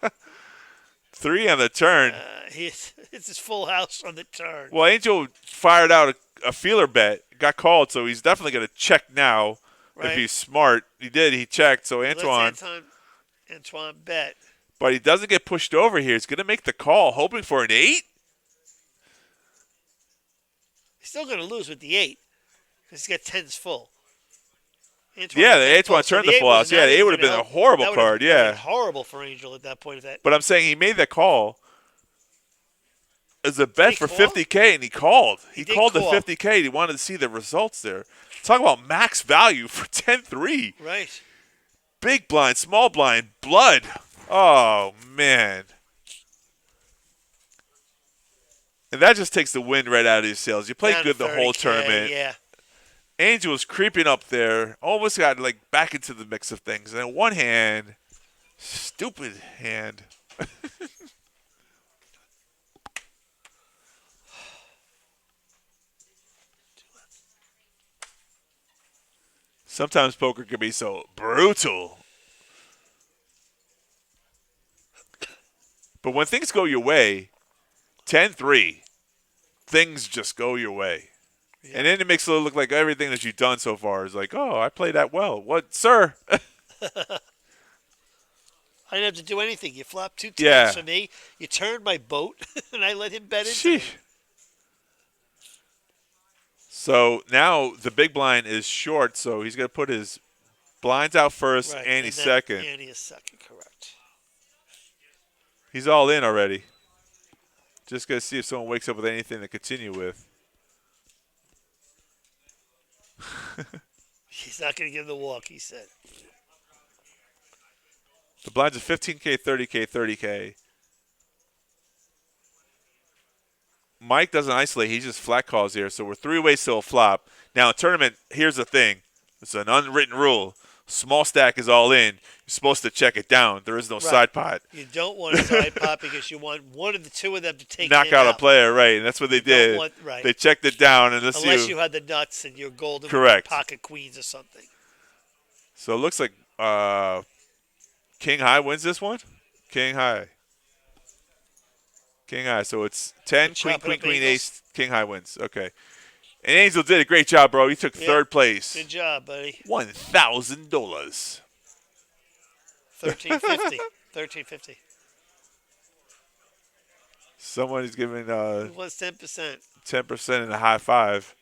Speaker 3: 3 on the turn.
Speaker 2: It's his full house on the turn.
Speaker 3: Well, Angel fired out a feeler bet, got called, so he's definitely going to check now.
Speaker 2: Right.
Speaker 3: If he's smart. He did. He checked. So Antoine.
Speaker 2: Antoine bet.
Speaker 3: But he doesn't get pushed over here. He's going to make the call, hoping for an 8.
Speaker 2: He's still going to lose with the 8 because he's got 10s full.
Speaker 3: Antoine turned the full house. Yeah, the 8 would have been a horrible card. Yeah.
Speaker 2: Horrible for Angel at that point.
Speaker 3: But I'm saying he made that call as a bet for 50K, and he called. He called the 50K. He wanted to see the results there. Talk about max value for 10-3.
Speaker 2: Right.
Speaker 3: Big blind, small blind, blood. Oh, man. And that just takes the wind right out of your sails. You played good the whole tournament.
Speaker 2: Yeah.
Speaker 3: Angel was creeping up there. Almost got like back into the mix of things. And then one hand, stupid hand. Sometimes poker can be so brutal. But when things go your way, 10-3, things just go your way. Yeah. And then it makes it look like everything that you've done so far is like, oh, I played that well. What, sir?
Speaker 2: I didn't have to do anything. You flopped 2 times for me. You turned my boat, and I let him bet into it.
Speaker 3: So now the big blind is short, so he's going to put his blinds out first, and he's second.
Speaker 2: And he is second, correct.
Speaker 3: He's all in already. Just going to see if someone wakes up with anything to continue with.
Speaker 2: He's not going to give the walk, he said.
Speaker 3: The blinds are 15K, 30K, 30K. Mike doesn't isolate. He just flat calls here. So we're 3 ways to a flop. Now, in tournament, here's the thing. It's an unwritten rule. Small stack is all in. You're supposed to check it down. There is no side pot.
Speaker 2: You don't want a side pot because you want one of the two of them to take
Speaker 3: Knock
Speaker 2: him
Speaker 3: out a player, right? And that's what they did.
Speaker 2: Right.
Speaker 3: They checked it down, and let's
Speaker 2: Unless
Speaker 3: see.
Speaker 2: you had the nuts and your golden
Speaker 3: Correct.
Speaker 2: pocket queens or something.
Speaker 3: So it looks like King High wins this one. King High. King High. So it's 10, Queen, Queen, Queen, Ace. King High wins. Okay. And Angel did a great job, bro. He took third place.
Speaker 2: Good job, buddy.
Speaker 3: $1,000.
Speaker 2: 1350. 1350.
Speaker 3: Someone is giving
Speaker 2: It was 10%.
Speaker 3: 10% and a high five.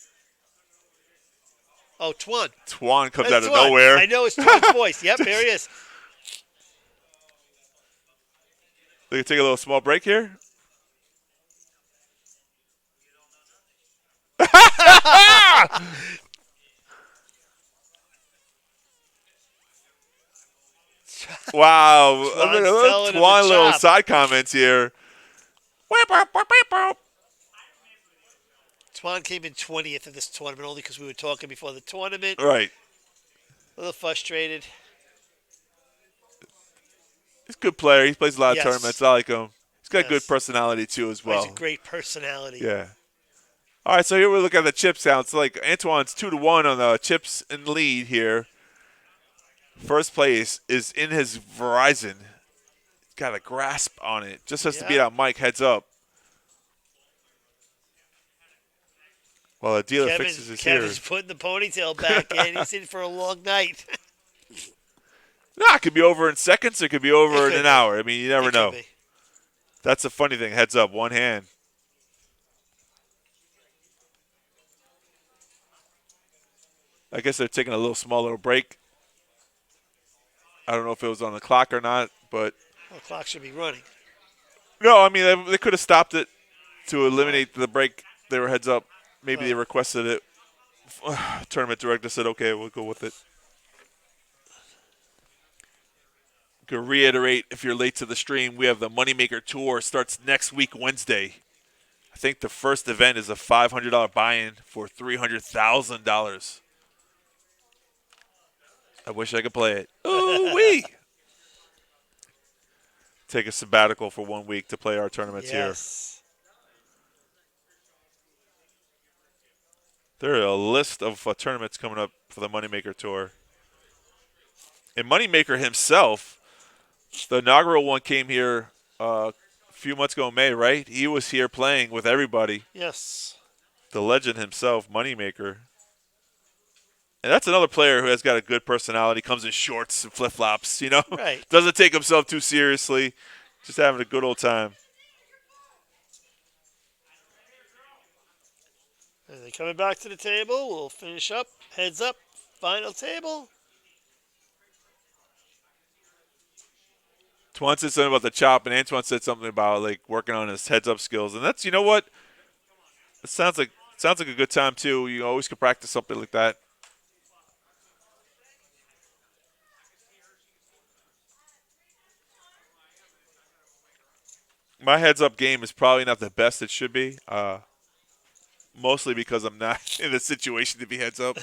Speaker 2: Oh, Twan.
Speaker 3: Twan comes
Speaker 2: That's
Speaker 3: out of
Speaker 2: Twan.
Speaker 3: nowhere.
Speaker 2: I know it's Twan's voice. Yep, there he is.
Speaker 3: We can take a little small break here. Wow. Twan little side comments here.
Speaker 2: Twan came in 20th in this tournament only because we were talking before the tournament.
Speaker 3: Right.
Speaker 2: A little frustrated.
Speaker 3: He's a good player. He plays a lot of tournaments. I like him. He's got good personality, too, as well.
Speaker 2: He's a great personality.
Speaker 3: Yeah. All right, so here we look at the chip sound. It's like Antoine's 2-1 on the chips in lead here. First place is in his Verizon. He's got a grasp on it. Just has to beat out Mike heads up. Well, the dealer fixes his hair.
Speaker 2: Kevin's putting the ponytail back in. He's in for a long night.
Speaker 3: It could be over in seconds. It could be over in an hour. I mean, you never know. That's the funny thing. Heads up, one hand. I guess they're taking a small little break. I don't know if it was on the clock or not, but
Speaker 2: the clock should be running.
Speaker 3: No, I mean they could have stopped it to eliminate the break. They were heads up. Maybe they requested it. Tournament director said, "Okay, we'll go with it." Could reiterate, if you're late to the stream, we have the Moneymaker Tour. Starts next week, Wednesday. I think the first event is a $500 buy-in for $300,000. I wish I could play it. Ooh-wee! Take a sabbatical for 1 week to play our tournaments here. There are a list of tournaments coming up for the Moneymaker Tour. And Moneymaker himself, the inaugural one came here a few months ago in May, right? He was here playing with everybody.
Speaker 2: Yes.
Speaker 3: The legend himself, Moneymaker. And that's another player who has got a good personality, comes in shorts and flip-flops, you know?
Speaker 2: Right.
Speaker 3: Doesn't take himself too seriously. Just having a good old time.
Speaker 2: Are they coming back to the table? We'll finish up. Heads up. Final table.
Speaker 3: Twan said something about the chop, and Antoine said something about like working on his heads-up skills. And that's, you know what? It sounds like a good time, too. You always could practice something like that. My heads-up game is probably not the best it should be, mostly because I'm not in a situation to be heads-up.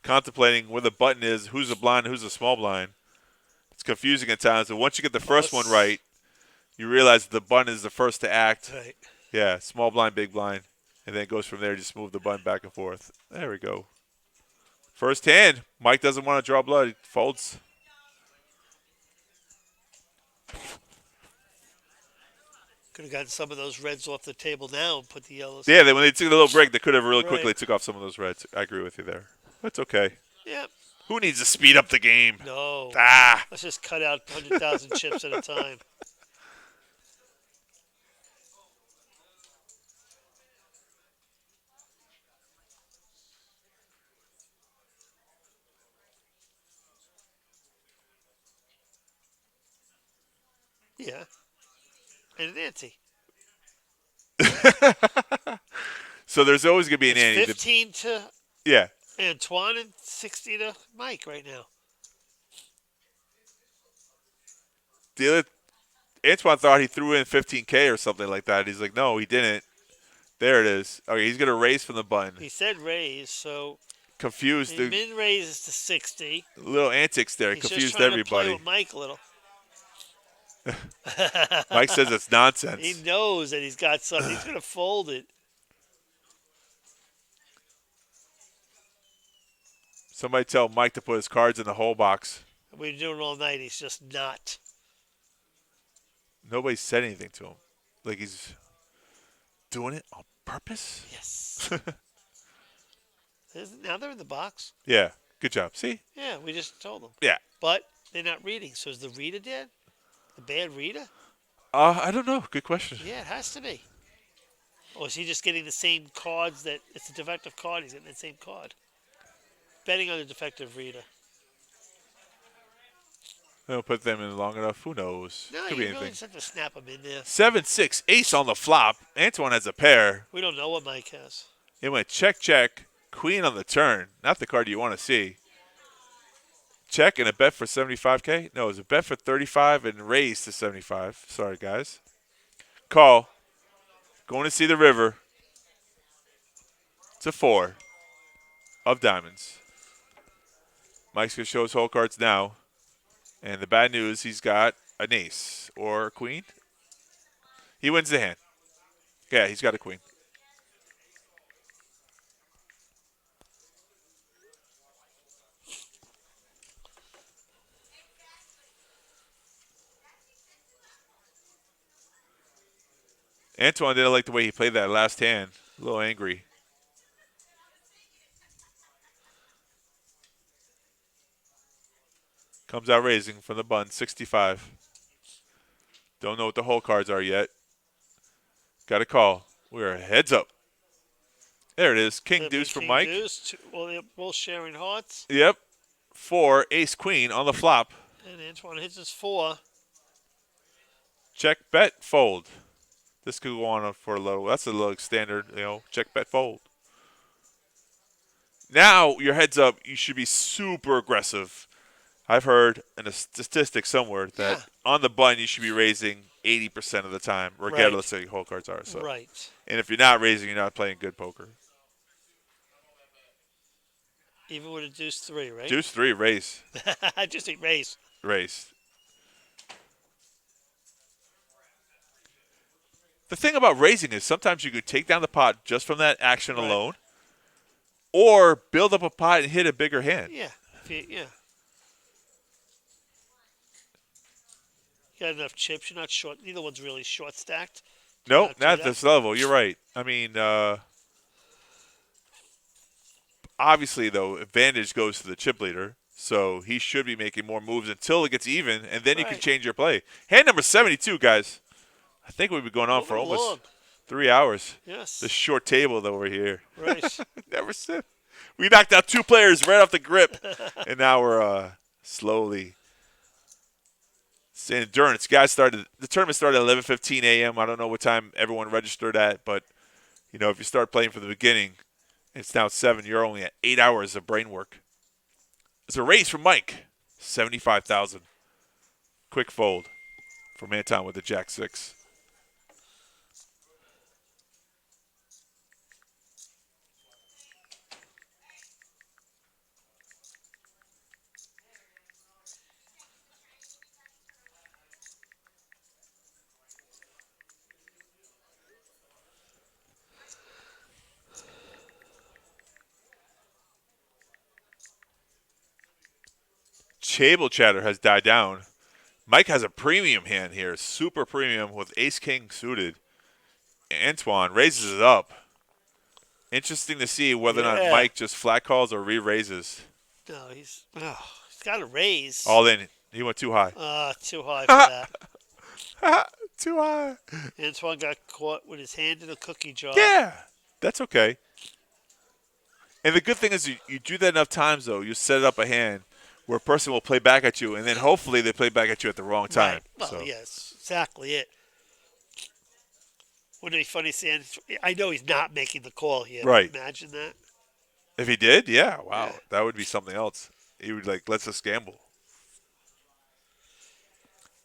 Speaker 3: Contemplating where the button is, who's a blind, who's a small blind. It's confusing at times, but once you get the first one right, you realize the button is the first to act.
Speaker 2: Right.
Speaker 3: Yeah, small blind, big blind. And then it goes from there. Just move the button back and forth. There we go. First hand. Mike doesn't want to draw blood. He folds.
Speaker 2: Could have gotten some of those reds off the table now and put the yellows.
Speaker 3: Yeah, when they took the little break, they could have really quickly took off some of those reds. I agree with you there. That's okay.
Speaker 2: Yep.
Speaker 3: Who needs to speed up the game?
Speaker 2: No.
Speaker 3: Ah.
Speaker 2: Let's just cut out 100,000 chips at a time. Yeah. And an ante.
Speaker 3: So there's always going to be an ante.
Speaker 2: 15 to Antoine and 60 to Mike right now.
Speaker 3: Antoine thought he threw in 15K or something like that. He's like, no, he didn't. There it is. Okay, he's going to raise from the button.
Speaker 2: He said raise, so
Speaker 3: Confused.
Speaker 2: the
Speaker 3: The
Speaker 2: min raises to 60.
Speaker 3: little antics there.
Speaker 2: He's just
Speaker 3: Confused
Speaker 2: trying to play
Speaker 3: everybody.
Speaker 2: with Mike a little.
Speaker 3: Mike says it's
Speaker 2: He
Speaker 3: nonsense.
Speaker 2: knows that he's got something. He's going to fold it.
Speaker 3: Somebody tell Mike to put his cards in the hole box.
Speaker 2: We've been doing it all night. He's just not.
Speaker 3: Nobody said anything to him. Like he's doing it on purpose?
Speaker 2: Yes. Now they're in the box.
Speaker 3: Yeah. Good job. See?
Speaker 2: Yeah, we just told them.
Speaker 3: Yeah.
Speaker 2: But they're not reading. So is the reader dead? The bad reader?
Speaker 3: I don't know. Good question.
Speaker 2: Yeah, it has to be. Or is he just getting the same cards that it's a defective card? He's getting the same card. Betting on the defective reader.
Speaker 3: They don't put them in long enough. Who knows?
Speaker 2: No,
Speaker 3: Could
Speaker 2: you
Speaker 3: be
Speaker 2: really
Speaker 3: anything.
Speaker 2: just have to snap them in there.
Speaker 3: 7-6 ace on the flop. Antoine has a pair.
Speaker 2: We don't know what Mike has.
Speaker 3: It went check, check, queen on the turn. Not the card you want to see. Check and a bet for 75K? No, it was a bet for 35 and raise to 75. Sorry, guys. Call. Going to see the river. It's a 4 of diamonds. Mike's going to show his whole cards now. And the bad news, he's got an ace or a queen. He wins the hand. Yeah, he's got a queen. Antoine didn't like the way he played that last hand. A little angry. Comes out raising from the button, 65. Don't know what the hole cards are yet. Got a call. We're heads up. There it is. King deuce for Mike.
Speaker 2: Deuce. Well, they're both sharing hearts.
Speaker 3: Yep. 4, ace, queen on the flop.
Speaker 2: And Antoine hits his 4.
Speaker 3: Check, bet, fold. This could go on for a little. That's a little standard, check, bet, fold. Now, your heads up, you should be super aggressive. I've heard in a statistic somewhere that on the button you should be raising 80% of the time, regardless of what your hole cards are. So.
Speaker 2: Right.
Speaker 3: And if you're not raising, you're not playing good poker.
Speaker 2: Even with a deuce 3, right?
Speaker 3: Deuce 3, raise.
Speaker 2: Just raise.
Speaker 3: Raise. The thing about raising is sometimes you could take down the pot just from that action alone, or build up a pot and hit a bigger hand.
Speaker 2: Yeah. You got enough chips. You're not short. Neither one's really short stacked.
Speaker 3: Nope, not at this level. You're right. I mean, obviously, though, advantage goes to the chip leader, so he should be making more moves until it gets even, and then you can change your play. Hand number 72, guys. I think we've been going on for almost 3 hours.
Speaker 2: Yes.
Speaker 3: This short table that we're here.
Speaker 2: Right.
Speaker 3: Never said. We knocked out 2 players right off the grip, and now we're slowly. It's endurance. The tournament started at 11:15 a.m. I don't know what time everyone registered at, but if you start playing from the beginning, it's now 7. You're only at 8 hours of brain work. It's a raise from Mike, 75,000. Quick fold from Anton with the Jack 6. Table chatter has died down. Mike has a premium hand here, super premium with ace-king suited. Antoine raises it up. Interesting to see whether or not Mike just flat calls or re-raises.
Speaker 2: No, he's got a raise.
Speaker 3: All in. He went too high.
Speaker 2: Too high for that.
Speaker 3: Too high.
Speaker 2: Antoine got caught with his hand in a cookie jar.
Speaker 3: Yeah, that's okay. And the good thing is you do that enough times, though, you set up a hand where a person will play back at you, and then hopefully they play back at you at the wrong time.
Speaker 2: Right. Well, yes, exactly it. Wouldn't it be funny saying, I know he's not making the call here.
Speaker 3: Right.
Speaker 2: Imagine that.
Speaker 3: If he did, yeah, wow. Yeah. That would be something else. He would let's just gamble.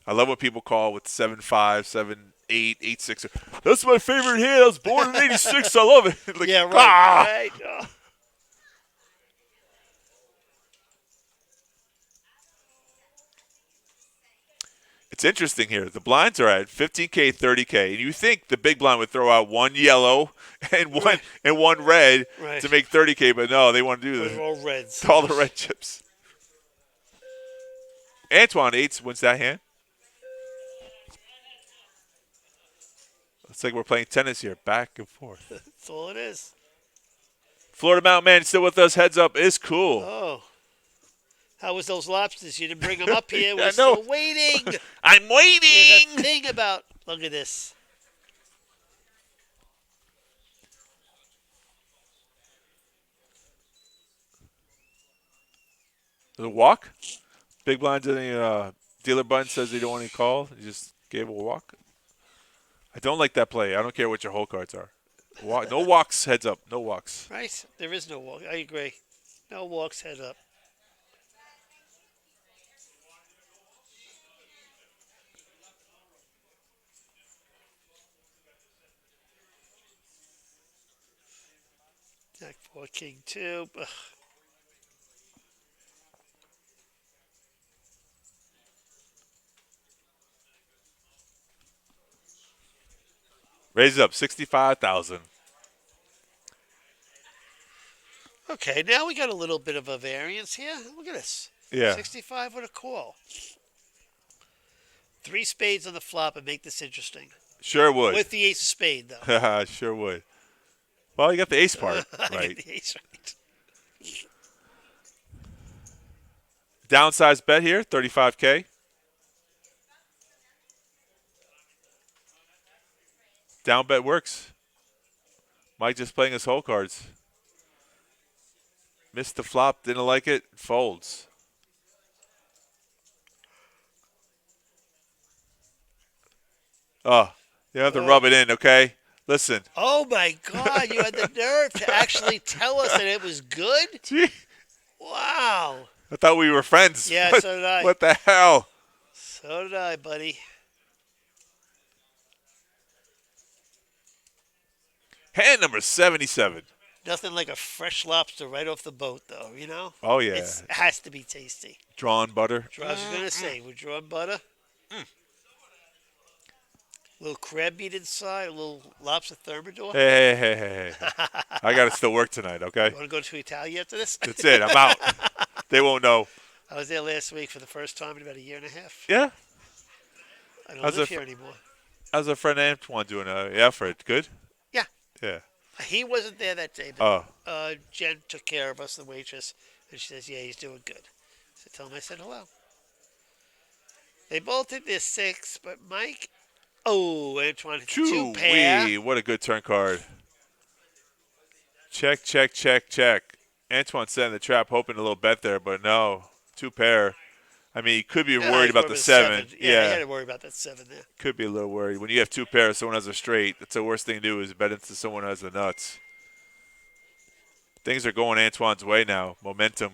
Speaker 3: I love what people call with 7-5, 7 8, 8-6. That's my favorite hand. I was born in 86. I love it. Like,
Speaker 2: Yeah, right.
Speaker 3: ah!
Speaker 2: Right. Oh.
Speaker 3: It's interesting here. The blinds are at 15K, 30K, and you think the big blind would throw out one yellow and one red
Speaker 2: Right.
Speaker 3: to make 30K, but no, they want to do
Speaker 2: Those are all reds.
Speaker 3: all the red chips. Antoine Eights wins that hand. Looks like we're playing tennis here, back and forth.
Speaker 2: That's all it is.
Speaker 3: Florida Mountain Man still with us. Heads up is cool.
Speaker 2: Oh. How was those lobsters? You didn't bring them up here. We're
Speaker 3: I know.
Speaker 2: still waiting.
Speaker 3: I'm
Speaker 2: There's a
Speaker 3: waiting.
Speaker 2: thing about. Look at this.
Speaker 3: The walk. Big blind to the dealer button says he don't want any call. He just gave a walk. I don't like that play. I don't care what your hole cards are. No walks. Heads up. No walks.
Speaker 2: Right? There is no walk. I agree. No walks, head up. Jack 4, King 2. Ugh.
Speaker 3: Raise it up. 65,000.
Speaker 2: Okay, now we got a little bit of a variance here. Look at this.
Speaker 3: Yeah.
Speaker 2: 65 with a call. 3 spades on the flop and make this interesting.
Speaker 3: Sure would.
Speaker 2: With the ace of spade, though.
Speaker 3: Sure would. Well, you got the ace part
Speaker 2: I get
Speaker 3: right.
Speaker 2: the ace right.
Speaker 3: Downsized bet here, 35K. Down bet works. Mike just playing his hole cards. Missed the flop, didn't like it, folds. Oh, you have to rub it in, okay? Listen.
Speaker 2: Oh, my God. You had the nerve to actually tell us that it was good?
Speaker 3: Gee,
Speaker 2: Wow.
Speaker 3: I thought we were friends.
Speaker 2: Yeah,
Speaker 3: What-
Speaker 2: so did I.
Speaker 3: What the hell?
Speaker 2: So did I, buddy.
Speaker 3: Hand number 77.
Speaker 2: Nothing like a fresh lobster right off the boat, though, you know?
Speaker 3: Oh, yeah.
Speaker 2: It has to be tasty.
Speaker 3: Drawn butter.
Speaker 2: I was going to say, with drawn butter. A little crab meat inside, a little lobster thermidor.
Speaker 3: Hey. I got to still work tonight, okay?
Speaker 2: You want to go to Italia after this?
Speaker 3: That's it. I'm out. They won't know.
Speaker 2: I was there last week for the first time in about a year and a half.
Speaker 3: Yeah.
Speaker 2: I don't
Speaker 3: How's
Speaker 2: live
Speaker 3: it
Speaker 2: here anymore.
Speaker 3: How's our friend Antoine doing? Effort. Good?
Speaker 2: Yeah.
Speaker 3: Yeah.
Speaker 2: He wasn't there that day, but
Speaker 3: Oh.
Speaker 2: Jen took care of us, the waitress, and she says, yeah, he's doing good. So tell him I said hello. They both did their 6, but Mike, Antoine, hits 2 pair.
Speaker 3: Wee, what a good turn card. Check. Antoine set in the trap, hoping a little bet there, but no. 2 pair. I mean, he could be
Speaker 2: Yeah,
Speaker 3: worried
Speaker 2: he's
Speaker 3: about the
Speaker 2: worried
Speaker 3: 7.
Speaker 2: Yeah, he had to worry about that 7 there.
Speaker 3: Could be a little worried. When you have 2 pairs, someone has a straight, that's the worst thing to do is bet into someone who has the nuts. Things are going Antoine's way now. Momentum.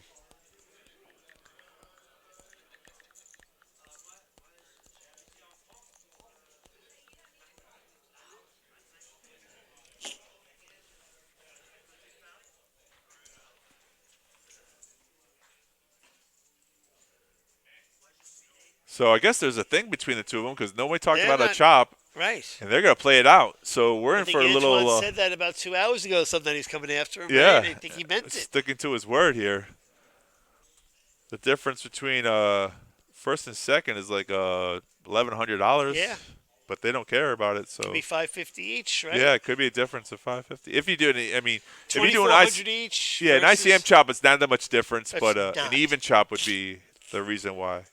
Speaker 3: So I guess there's a thing between the two of them because nobody talked
Speaker 2: They're
Speaker 3: about a
Speaker 2: not-
Speaker 3: chop,
Speaker 2: Right.
Speaker 3: and they're going to play it out. So we're
Speaker 2: I
Speaker 3: in
Speaker 2: think
Speaker 3: for a little.
Speaker 2: Antoine said that about 2 hours ago, something he's coming after him.
Speaker 3: Yeah,
Speaker 2: Right? I think he meant it.
Speaker 3: sticking to his word here. The difference between first and second is like $1,100.
Speaker 2: Yeah.
Speaker 3: But they don't care about it. So
Speaker 2: Could be $550 each, right?
Speaker 3: yeah, it could be a difference of $550 if you do it. I mean, if you do an
Speaker 2: $2,400 each.
Speaker 3: an
Speaker 2: versus-
Speaker 3: ICM chop, it's not that much difference.
Speaker 2: That's
Speaker 3: But
Speaker 2: not.
Speaker 3: an even chop would be the reason why.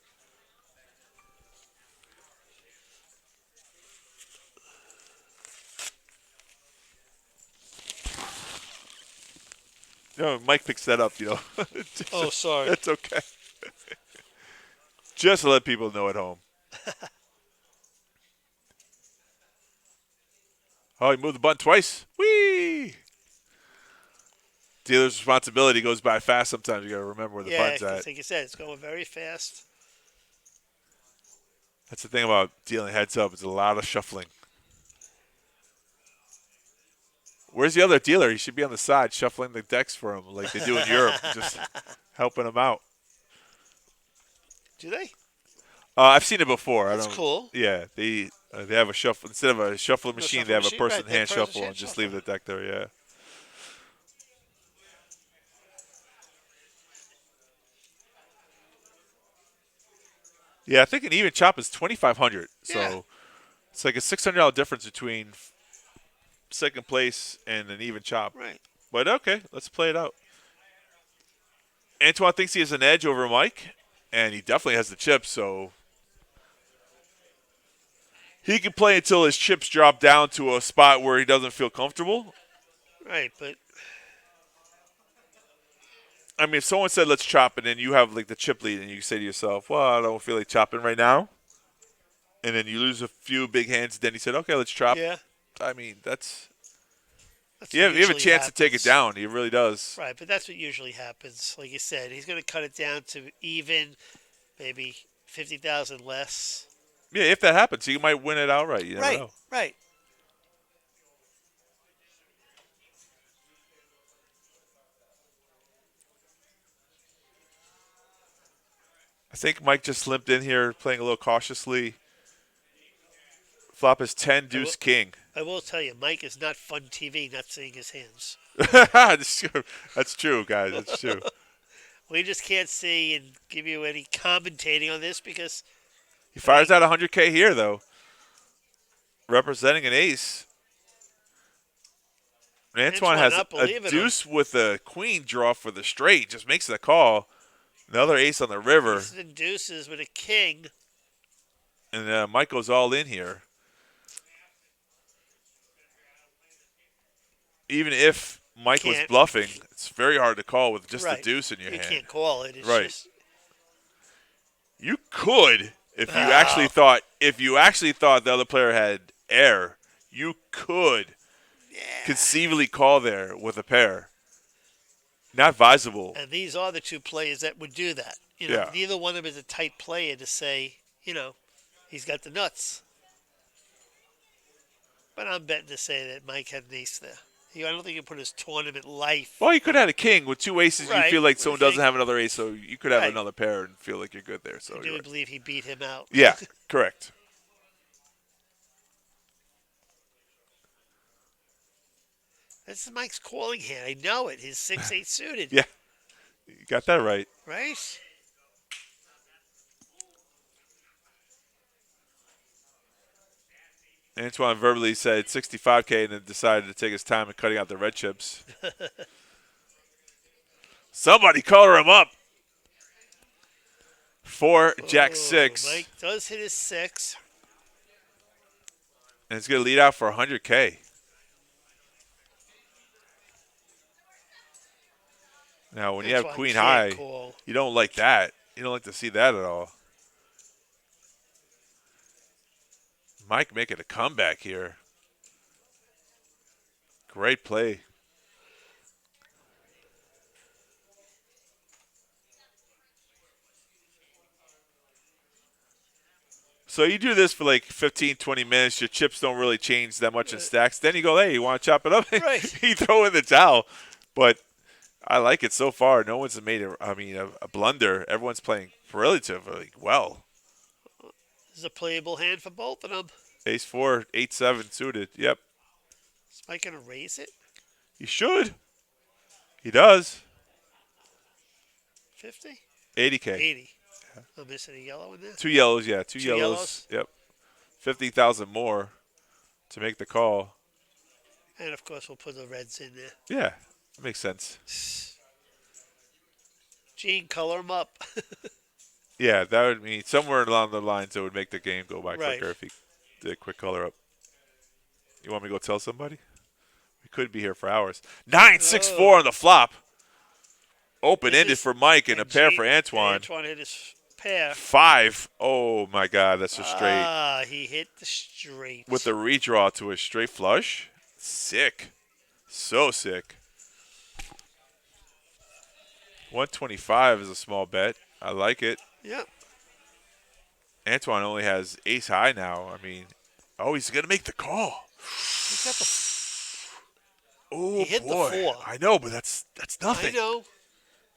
Speaker 3: Mike picks that up,
Speaker 2: Oh, sorry.
Speaker 3: That's okay. Just to let people know at home. Oh, he moved the button twice. Whee! Dealer's responsibility goes by fast sometimes. You got to remember where the button's at.
Speaker 2: Like you said, it's going very fast.
Speaker 3: That's the thing about dealing heads up. It's a lot of shuffling. Where's the other dealer? He should be on the side shuffling the decks for him like they do in Europe, just helping him out.
Speaker 2: Do they?
Speaker 3: I've seen it before.
Speaker 2: That's cool.
Speaker 3: Yeah, they have a shuffle instead of a shuffling machine. They have a person
Speaker 2: right,
Speaker 3: hand
Speaker 2: person's
Speaker 3: shuffle
Speaker 2: hand
Speaker 3: and just
Speaker 2: shuffle.
Speaker 3: leave the deck there. Yeah. Yeah, I think an even chop is $2,500. So
Speaker 2: Yeah.
Speaker 3: it's like a $600 difference between second place and an even chop.
Speaker 2: Right.
Speaker 3: But okay, let's play it out. Antoine thinks he has an edge over Mike, and he definitely has the chips, so he can play until his chips drop down to a spot where he doesn't feel comfortable.
Speaker 2: Right, but
Speaker 3: I mean, if someone said let's chop, and then you have like the chip lead, and you say to yourself, well, I don't feel like chopping right now, and then you lose a few big hands, then he said, okay, let's chop.
Speaker 2: yeah.
Speaker 3: I mean, that's
Speaker 2: That's
Speaker 3: you
Speaker 2: what
Speaker 3: have a
Speaker 2: usually
Speaker 3: chance to take it
Speaker 2: happens.
Speaker 3: down. He really does.
Speaker 2: Right, but that's what usually happens. Like you said, he's going to cut it down to even, maybe 50,000 less.
Speaker 3: Yeah, if that happens, he might win it outright. You never know.
Speaker 2: Right.
Speaker 3: I think Mike just limped in here, playing a little cautiously. Flop is 10 deuce king.
Speaker 2: I will tell you, Mike is not fun TV not seeing his hands.
Speaker 3: That's true, guys. That's true.
Speaker 2: We just can't see and give you any commentating on this because
Speaker 3: He fires out 100K here, though, representing an ace. Antoine has
Speaker 2: not
Speaker 3: a
Speaker 2: believing
Speaker 3: deuce with a queen draw for the straight. Just makes the call. Another ace on the river.
Speaker 2: aces and deuces with a king.
Speaker 3: And Mike goes all in here. Even if Mike was
Speaker 2: Can't.
Speaker 3: bluffing, it's very hard to call with just
Speaker 2: Right.
Speaker 3: the deuce in your
Speaker 2: You
Speaker 3: hand.
Speaker 2: can't call it. It's
Speaker 3: Right.
Speaker 2: just
Speaker 3: You could, if you actually thought the other player had air, you could conceivably call there with a pair. Not advisable.
Speaker 2: and these are the two players that would do that. You know,
Speaker 3: Yeah.
Speaker 2: neither one of them is a tight player to say, he's got the nuts. But I'm betting to say that Mike had an ace there. I don't think he put his tournament life.
Speaker 3: Well, you could have had a king with two aces.
Speaker 2: Right.
Speaker 3: You feel like
Speaker 2: What do
Speaker 3: someone
Speaker 2: you
Speaker 3: doesn't
Speaker 2: think?
Speaker 3: have another ace, so you could have
Speaker 2: Right.
Speaker 3: another pair and feel like you're good there. So
Speaker 2: I
Speaker 3: you're
Speaker 2: do
Speaker 3: right.
Speaker 2: believe he beat him out.
Speaker 3: Yeah, correct.
Speaker 2: This is Mike's calling hand. I know it. His 6-8 suited.
Speaker 3: Yeah, you got that right.
Speaker 2: Right?
Speaker 3: Antoine verbally said 65K and then decided to take his time and cutting out the red chips. Somebody color him up. 4, Jack 6.
Speaker 2: Mike does hit his 6.
Speaker 3: And it's going to lead out for 100K. Now, when you have
Speaker 2: Antoine
Speaker 3: queen
Speaker 2: can't
Speaker 3: high,
Speaker 2: call.
Speaker 3: you don't like that. You don't like to see that at all. Mike making a comeback here. Great play. So you do this for like 15, 20 minutes. Your chips don't really change that much in stacks. Then you go, hey, you want to chop it up?
Speaker 2: Right.
Speaker 3: You throw in the towel. But I like it so far. No one's made a blunder. Everyone's playing relatively well.
Speaker 2: This is a playable hand for both of them.
Speaker 3: Ace 4, 8-7 suited. Yep.
Speaker 2: Is Mike going to raise it?
Speaker 3: He should. He does.
Speaker 2: 50?
Speaker 3: 80K.
Speaker 2: 80. I'm missing a yellow in there.
Speaker 3: Two yellows, yeah. Two
Speaker 2: Two
Speaker 3: yellows. Yep. 50,000 more to make the call.
Speaker 2: And, of course, we'll put the reds in there.
Speaker 3: Yeah, that makes sense.
Speaker 2: Gene, color them up.
Speaker 3: Yeah, that would mean somewhere along the lines it would make the game go by
Speaker 2: Right.
Speaker 3: quicker if he did a quick color up. You want me to go tell somebody? We could be here for hours. 9-6-4 on the flop. Open-ended
Speaker 2: is-
Speaker 3: for Mike and a pair
Speaker 2: Gene-
Speaker 3: for Antoine.
Speaker 2: Antoine hit his pair.
Speaker 3: 5. Oh, my God, that's a straight.
Speaker 2: Ah, he hit the straight.
Speaker 3: With a redraw to a straight flush. Sick. So sick. 125 is a small bet. I like it.
Speaker 2: Yep.
Speaker 3: Antoine only has ace high now. I mean, oh, he's going to make the call.
Speaker 2: He's got the
Speaker 3: Oh,
Speaker 2: He hit the
Speaker 3: boy.
Speaker 2: 4.
Speaker 3: I know, but that's nothing.
Speaker 2: I know.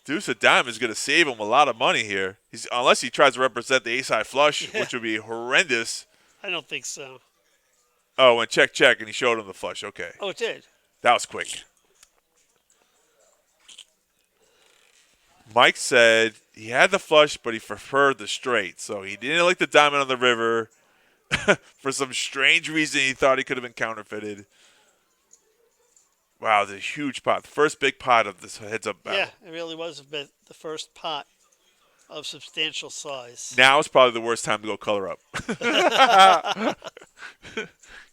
Speaker 3: Deuce of Diamonds is going to save him a lot of money here. Unless he tries to represent the ace-high flush,
Speaker 2: Yeah.
Speaker 3: which would be horrendous.
Speaker 2: I don't think so.
Speaker 3: Oh, and check, and he showed him the flush. Okay.
Speaker 2: Oh, it did.
Speaker 3: That was quick. Mike said he had the flush, but he preferred the straight. So he didn't like the diamond on the river. For some strange reason, he thought he could have been counterfeited. Wow, it's a huge pot. The first big pot of this heads-up battle.
Speaker 2: Yeah, it really was the first pot of substantial size.
Speaker 3: Now is probably the worst time to go color up.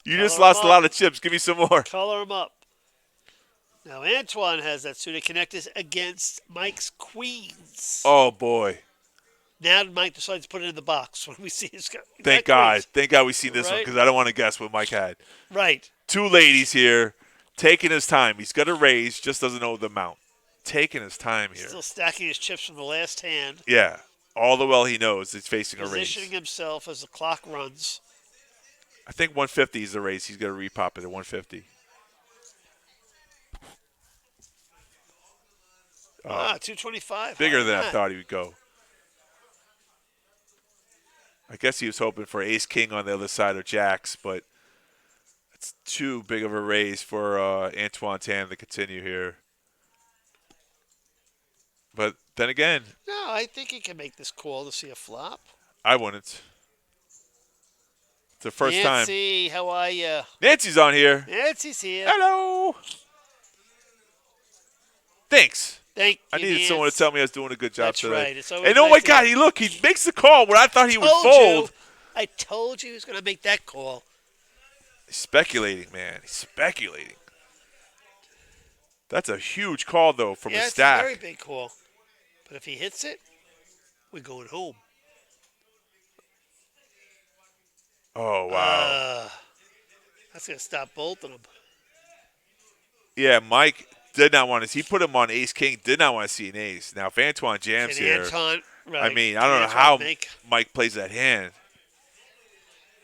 Speaker 3: You just
Speaker 2: Color
Speaker 3: lost
Speaker 2: 'em
Speaker 3: a lot
Speaker 2: up.
Speaker 3: of chips. Give me some more.
Speaker 2: Color them up. Now, Antoine has that suited connectors against Mike's queens.
Speaker 3: Oh, boy.
Speaker 2: Now Mike decides to put it in the box when we see his.
Speaker 3: Thank God. Thank God we seen this one
Speaker 2: Right?
Speaker 3: because I don't want to guess what Mike had.
Speaker 2: Right.
Speaker 3: Two ladies here taking his time. He's got to raise, just doesn't know the amount. Taking his time here.
Speaker 2: Still stacking his chips from the last hand.
Speaker 3: Yeah. All the well he knows he's facing a
Speaker 2: Positioning
Speaker 3: raise.
Speaker 2: himself as the clock runs.
Speaker 3: I think 150 is the raise. He's going to repop it at 150.
Speaker 2: 225.
Speaker 3: Bigger than I
Speaker 2: Why
Speaker 3: thought he would go. I guess he was hoping for ace-king on the other side of jacks, but it's too big of a raise for Antoine Tan to continue here. But then again,
Speaker 2: No, I think he can make this call to see a flop.
Speaker 3: I wouldn't. It's the first time.
Speaker 2: Nancy, how are you?
Speaker 3: Nancy's on here.
Speaker 2: Nancy's here.
Speaker 3: Hello. Thanks.
Speaker 2: Thank you,
Speaker 3: I needed
Speaker 2: Nance.
Speaker 3: someone to tell me I was doing a good job
Speaker 2: That's
Speaker 3: today.
Speaker 2: right. It's always
Speaker 3: And oh
Speaker 2: nice
Speaker 3: my
Speaker 2: to-
Speaker 3: God, he makes the call when I thought he would
Speaker 2: Told
Speaker 3: fold.
Speaker 2: I told you he was going to make that call.
Speaker 3: He's speculating, man. He's speculating. That's a huge call, though, from
Speaker 2: Yeah,
Speaker 3: a
Speaker 2: it's
Speaker 3: stack.
Speaker 2: a very big call. But if he hits it, we're going home.
Speaker 3: Oh, wow.
Speaker 2: That's going to stop both of them.
Speaker 3: Yeah, Mike did not want to. He put him on ace-king, did not want to see an ace. Now, if Antoine jams
Speaker 2: Can
Speaker 3: here,
Speaker 2: Anton, right,
Speaker 3: I mean, I
Speaker 2: can
Speaker 3: don't know
Speaker 2: Anton
Speaker 3: how
Speaker 2: make-
Speaker 3: Mike plays that hand.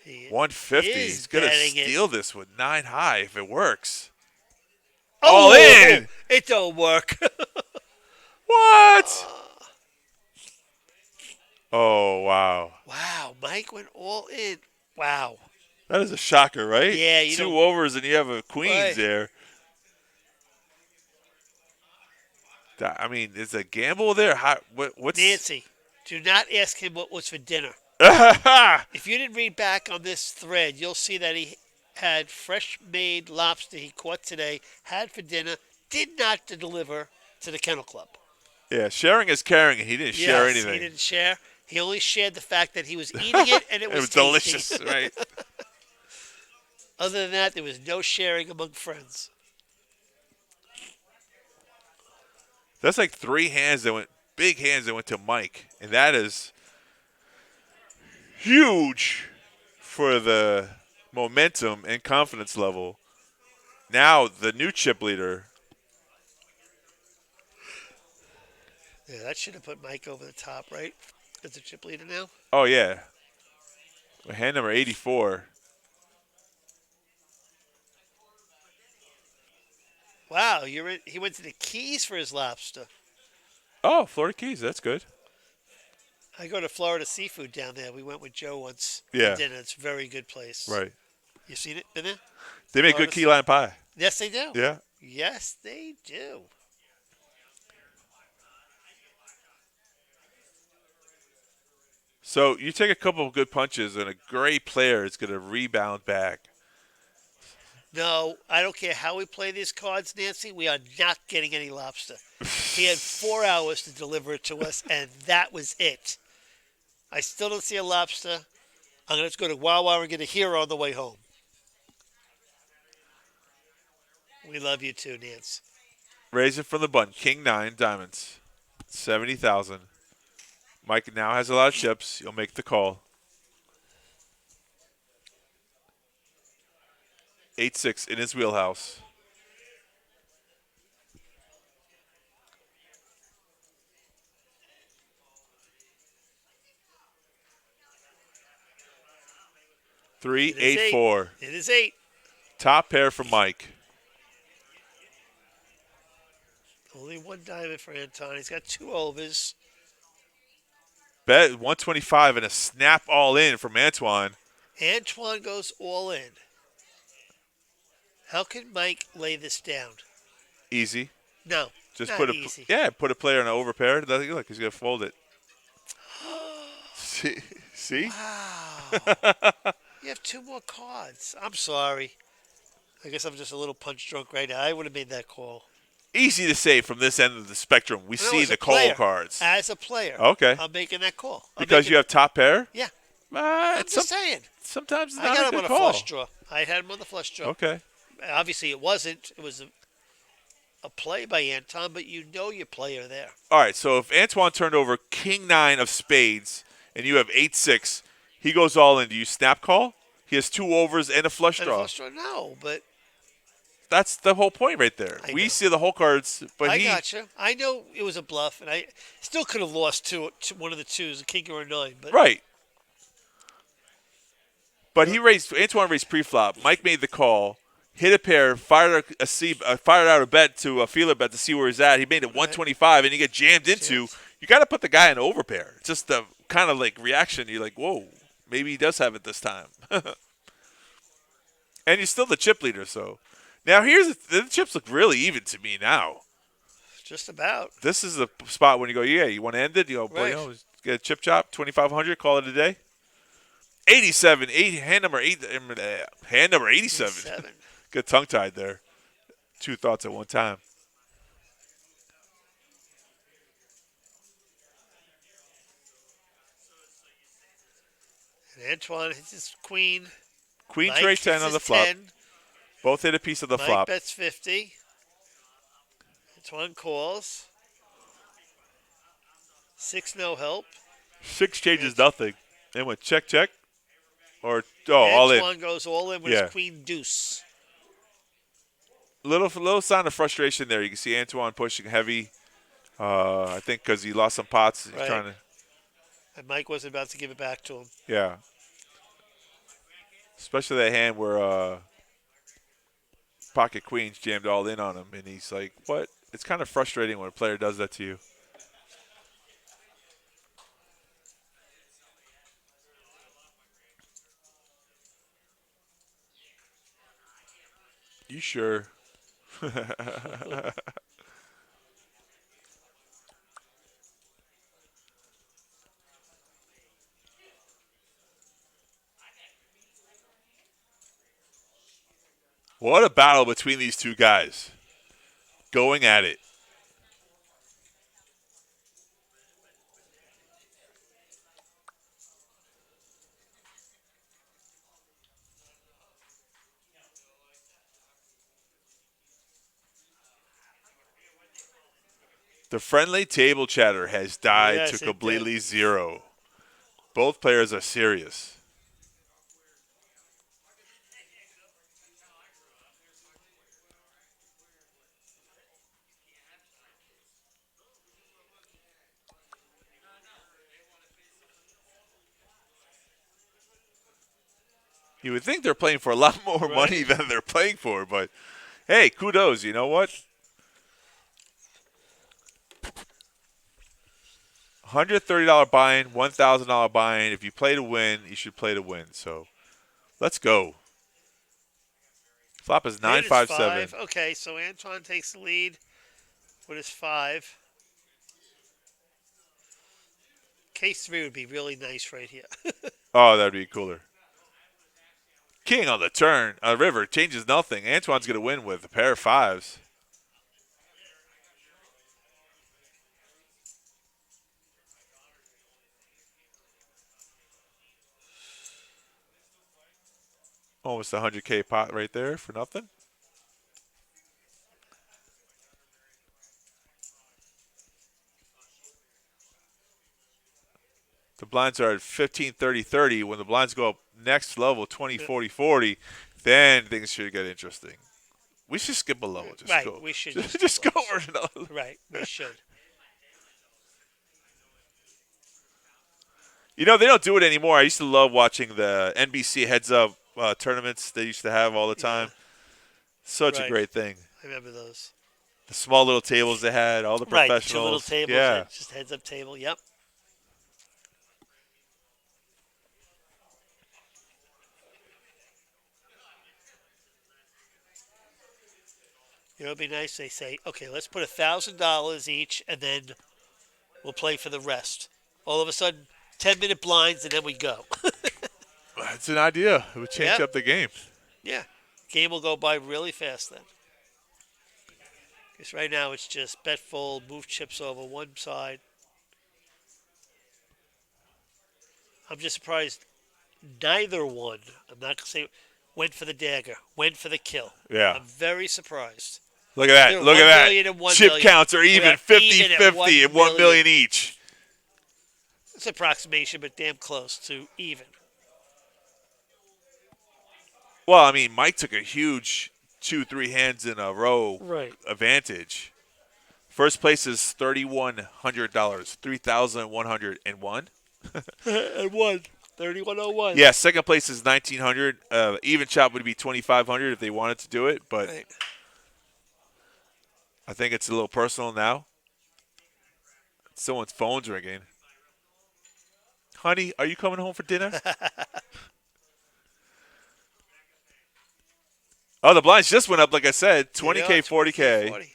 Speaker 2: He
Speaker 3: 150.
Speaker 2: is
Speaker 3: He's going to
Speaker 2: betting it.
Speaker 3: steal this with 9 high if it works.
Speaker 2: Oh,
Speaker 3: All in.
Speaker 2: It don't work.
Speaker 3: What? Oh, wow.
Speaker 2: Wow, Mike went all in. Wow.
Speaker 3: That is a shocker, right?
Speaker 2: Yeah, you
Speaker 3: 2
Speaker 2: don't-
Speaker 3: overs and you have a queens
Speaker 2: Right.
Speaker 3: there. I mean, is a gamble there? What's
Speaker 2: Nancy, do not ask him what was for dinner.
Speaker 3: Ah,
Speaker 2: If you didn't read back on this thread, you'll see that he had fresh-made lobster he caught today, had for dinner, did not deliver to the Kennel Club.
Speaker 3: yeah, sharing is caring, and he didn't share anything.
Speaker 2: He didn't share. He only shared the fact that he was eating it and it
Speaker 3: It
Speaker 2: was
Speaker 3: was
Speaker 2: tasty.
Speaker 3: delicious, right?
Speaker 2: Other than that, there was no sharing among friends.
Speaker 3: That's like 3 hands that went, big hands that went to Mike, and that is huge for the momentum and confidence level. Now the new chip leader.
Speaker 2: Yeah, that should have put Mike over the top, right? As a chip leader now.
Speaker 3: Oh yeah, hand number 84.
Speaker 2: Wow, he went to the Keys for his lobster.
Speaker 3: Oh, Florida Keys, that's good.
Speaker 2: I go to Florida Seafood down there. We went with Joe once
Speaker 3: Yeah.
Speaker 2: for dinner. It's a very good place.
Speaker 3: Right.
Speaker 2: You seen it? Been there?
Speaker 3: They make
Speaker 2: Florida
Speaker 3: good key lime pie.
Speaker 2: Yes, they do.
Speaker 3: Yeah.
Speaker 2: Yes, they do.
Speaker 3: So you take a couple of good punches, and a great player is going to rebound back.
Speaker 2: No, I don't care how we play these cards, Nancy. We are not getting any lobster. He had 4 hours to deliver it to us, and that was it. I still don't see a lobster. I'm going to go to Wawa and get a hero on the way home. We love you too, Nance.
Speaker 3: Raising from the button, King 9 diamonds, 70,000. Mike now has a lot of chips. He'll make the call. 8-6 in his wheelhouse. Three,
Speaker 2: It is
Speaker 3: 8,
Speaker 2: eight.
Speaker 3: 4.
Speaker 2: It is 8.
Speaker 3: Top pair for Mike.
Speaker 2: Only one diamond for Anton. He's got 2 overs.
Speaker 3: Bet 125 and a snap all in from Antoine.
Speaker 2: Antoine goes all in. How can Mike lay this down?
Speaker 3: Easy.
Speaker 2: No,
Speaker 3: Just
Speaker 2: not easy.
Speaker 3: put a player in an overpair. Look, he's gonna fold it. See?
Speaker 2: Wow. You have 2 more cards. I'm sorry. I guess I'm just a little punch drunk right now. I would have made that call.
Speaker 3: Easy to say from this end of the spectrum. We
Speaker 2: No,
Speaker 3: see
Speaker 2: as a
Speaker 3: the call
Speaker 2: player.
Speaker 3: cards.
Speaker 2: As a player.
Speaker 3: Okay.
Speaker 2: I'm making that call.
Speaker 3: Because you have top pair?
Speaker 2: Yeah. I'm
Speaker 3: It's
Speaker 2: just saying.
Speaker 3: sometimes it's
Speaker 2: I
Speaker 3: not
Speaker 2: got
Speaker 3: a
Speaker 2: him
Speaker 3: good
Speaker 2: on a
Speaker 3: call.
Speaker 2: flush draw. I had him on the flush draw.
Speaker 3: Okay.
Speaker 2: Obviously, it wasn't. It was a play by Anton, but you know your player there.
Speaker 3: All right, so if Antoine turned over king 9 of spades and you have 8-6, he goes all in. Do you snap call? He has 2 overs and a flush
Speaker 2: And a
Speaker 3: draw.
Speaker 2: flush draw, no, but
Speaker 3: That's the whole point right there.
Speaker 2: I
Speaker 3: We
Speaker 2: know.
Speaker 3: see the whole cards, but
Speaker 2: I
Speaker 3: he
Speaker 2: got you. I know it was a bluff, and I still could have lost to one of the twos, a king or a 9. But
Speaker 3: right. But Antoine raised pre-flop. Mike made the call, hit a pair, fired out a bet to a feeler bet to see where he's at. He made it 125, and he get jammed into. You got to put the guy in overpair. It's just the kind of like reaction. You're like, whoa, maybe he does have it this time. And you're still the chip leader, so. Now the chips look really even to me now.
Speaker 2: just about.
Speaker 3: This is the spot when you go, yeah, you want to end it? You go,
Speaker 2: Right.
Speaker 3: get a chip chop, 2,500, call it a day. 87, hand number 87.
Speaker 2: 87.
Speaker 3: Get tongue tied there. 2 thoughts at one time.
Speaker 2: And Antoine hits his queen.
Speaker 3: Queen
Speaker 2: Mike
Speaker 3: tray
Speaker 2: hits
Speaker 3: 10 on
Speaker 2: his
Speaker 3: the flop.
Speaker 2: 10.
Speaker 3: Both hit a piece of the
Speaker 2: Mike
Speaker 3: flop.
Speaker 2: bets 50. Antoine calls. 6 no help.
Speaker 3: 6 changes nothing. Then went check, check. Or, all in.
Speaker 2: Antoine goes all in with
Speaker 3: Yeah.
Speaker 2: his queen deuce.
Speaker 3: Little sign of frustration there. You can see Antoine pushing heavy. I think because he lost some pots. He's
Speaker 2: Right.
Speaker 3: trying to,
Speaker 2: And Mike wasn't about to give it back to him.
Speaker 3: yeah. Especially that hand where pocket queens jammed all in on him. And he's like, what? It's kind of frustrating when a player does that to you. You sure? What a battle between these two guys. Going at it. The friendly table chatter has died
Speaker 2: Yes,
Speaker 3: to
Speaker 2: it did.
Speaker 3: completely zero. Both players are serious. You would think they're playing for a lot more money than they're playing for, but hey, kudos. You know what? $130 buy-in, $1,000 buy-in. If you play to win, you should play to win. So let's go. Flop is
Speaker 2: Mate is
Speaker 3: 9-5-7.
Speaker 2: 5. Okay, so Antoine takes the lead with his 5. Case 3 would be really nice right here.
Speaker 3: Oh, that'd be cooler. King on the turn. River changes nothing. Antoine's going to win with a pair of 5s. Almost a 100K pot right there for nothing. The blinds are at 15, 30, 30. When the blinds go up next level, 20, 40, 40, then things should get interesting. We should skip a level. Just
Speaker 2: Right,
Speaker 3: go.
Speaker 2: we should
Speaker 3: Just,
Speaker 2: just
Speaker 3: go
Speaker 2: skip
Speaker 3: over another.
Speaker 2: Right, we should.
Speaker 3: You know, they don't do it anymore. I used to love watching the NBC heads-up tournaments they used to have all the time. Such a
Speaker 2: Right.
Speaker 3: great thing.
Speaker 2: I remember those.
Speaker 3: The small little tables they had, all the
Speaker 2: Right, the two little
Speaker 3: professionals.
Speaker 2: tables,
Speaker 3: Yeah.
Speaker 2: just heads-up table. Yep. You know, it'd be nice. They say, okay, let's put $1,000 each, and then we'll play for the rest. All of a sudden, 10-minute blinds, and then we go.
Speaker 3: That's an idea. It would change
Speaker 2: Yep.
Speaker 3: up the game.
Speaker 2: Yeah, game will go by really fast then. Because right now it's just bet fold, move chips over one side. I'm just surprised neither one, I'm not going to say, went for the dagger, went for the kill.
Speaker 3: Yeah.
Speaker 2: I'm very surprised.
Speaker 3: Look at that.
Speaker 2: They're
Speaker 3: Look
Speaker 2: 1
Speaker 3: at
Speaker 2: million
Speaker 3: that.
Speaker 2: and 1
Speaker 3: Chip
Speaker 2: million.
Speaker 3: counts are
Speaker 2: We
Speaker 3: even
Speaker 2: are
Speaker 3: 50-50
Speaker 2: even at 1
Speaker 3: and 1 million each.
Speaker 2: It's an approximation, but damn close to even.
Speaker 3: Well, I mean, Mike took a huge 2-3 hands in a row
Speaker 2: Right.
Speaker 3: advantage. First place is $3,100, 3,101.
Speaker 2: And won. 3101.
Speaker 3: Yeah, second place is 1,900. Even chop would be 2,500 if they wanted to do it, but
Speaker 2: Right.
Speaker 3: I think it's a little personal now. Someone's phone's ringing. Honey, are you coming home for dinner? Oh, the blinds just went up, like I said, 20K, 40K.
Speaker 2: 40.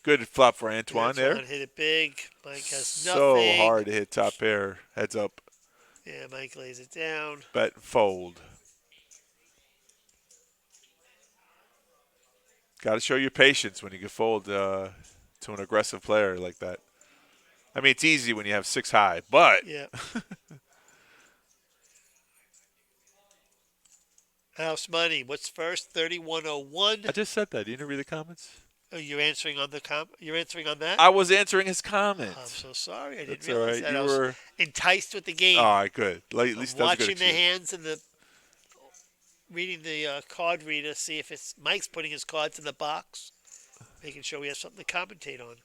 Speaker 3: Good flop for Antoine
Speaker 2: Antoine
Speaker 3: there.
Speaker 2: hit it big. Mike has
Speaker 3: So
Speaker 2: nothing.
Speaker 3: hard to hit top pair. Heads up.
Speaker 2: Yeah, Mike lays it down.
Speaker 3: Bet fold. Got to show your patience when you can fold to an aggressive player like that. I mean, it's easy when you have 6 high, but
Speaker 2: Yeah. House money. What's first? 3101.
Speaker 3: I just said that. You didn't read the comments?
Speaker 2: Oh, you're answering on the You're answering on that?
Speaker 3: I was answering his
Speaker 2: I'm
Speaker 3: comments.
Speaker 2: so sorry. I didn't
Speaker 3: That's all
Speaker 2: realize
Speaker 3: right.
Speaker 2: that.
Speaker 3: You
Speaker 2: I was
Speaker 3: were
Speaker 2: enticed with the game.
Speaker 3: all right. Good. At least
Speaker 2: I'm
Speaker 3: that's a good
Speaker 2: watching the
Speaker 3: excuse.
Speaker 2: hands and the reading the card reader, see if it's Mike's putting his cards in the box, making sure we have something to commentate on.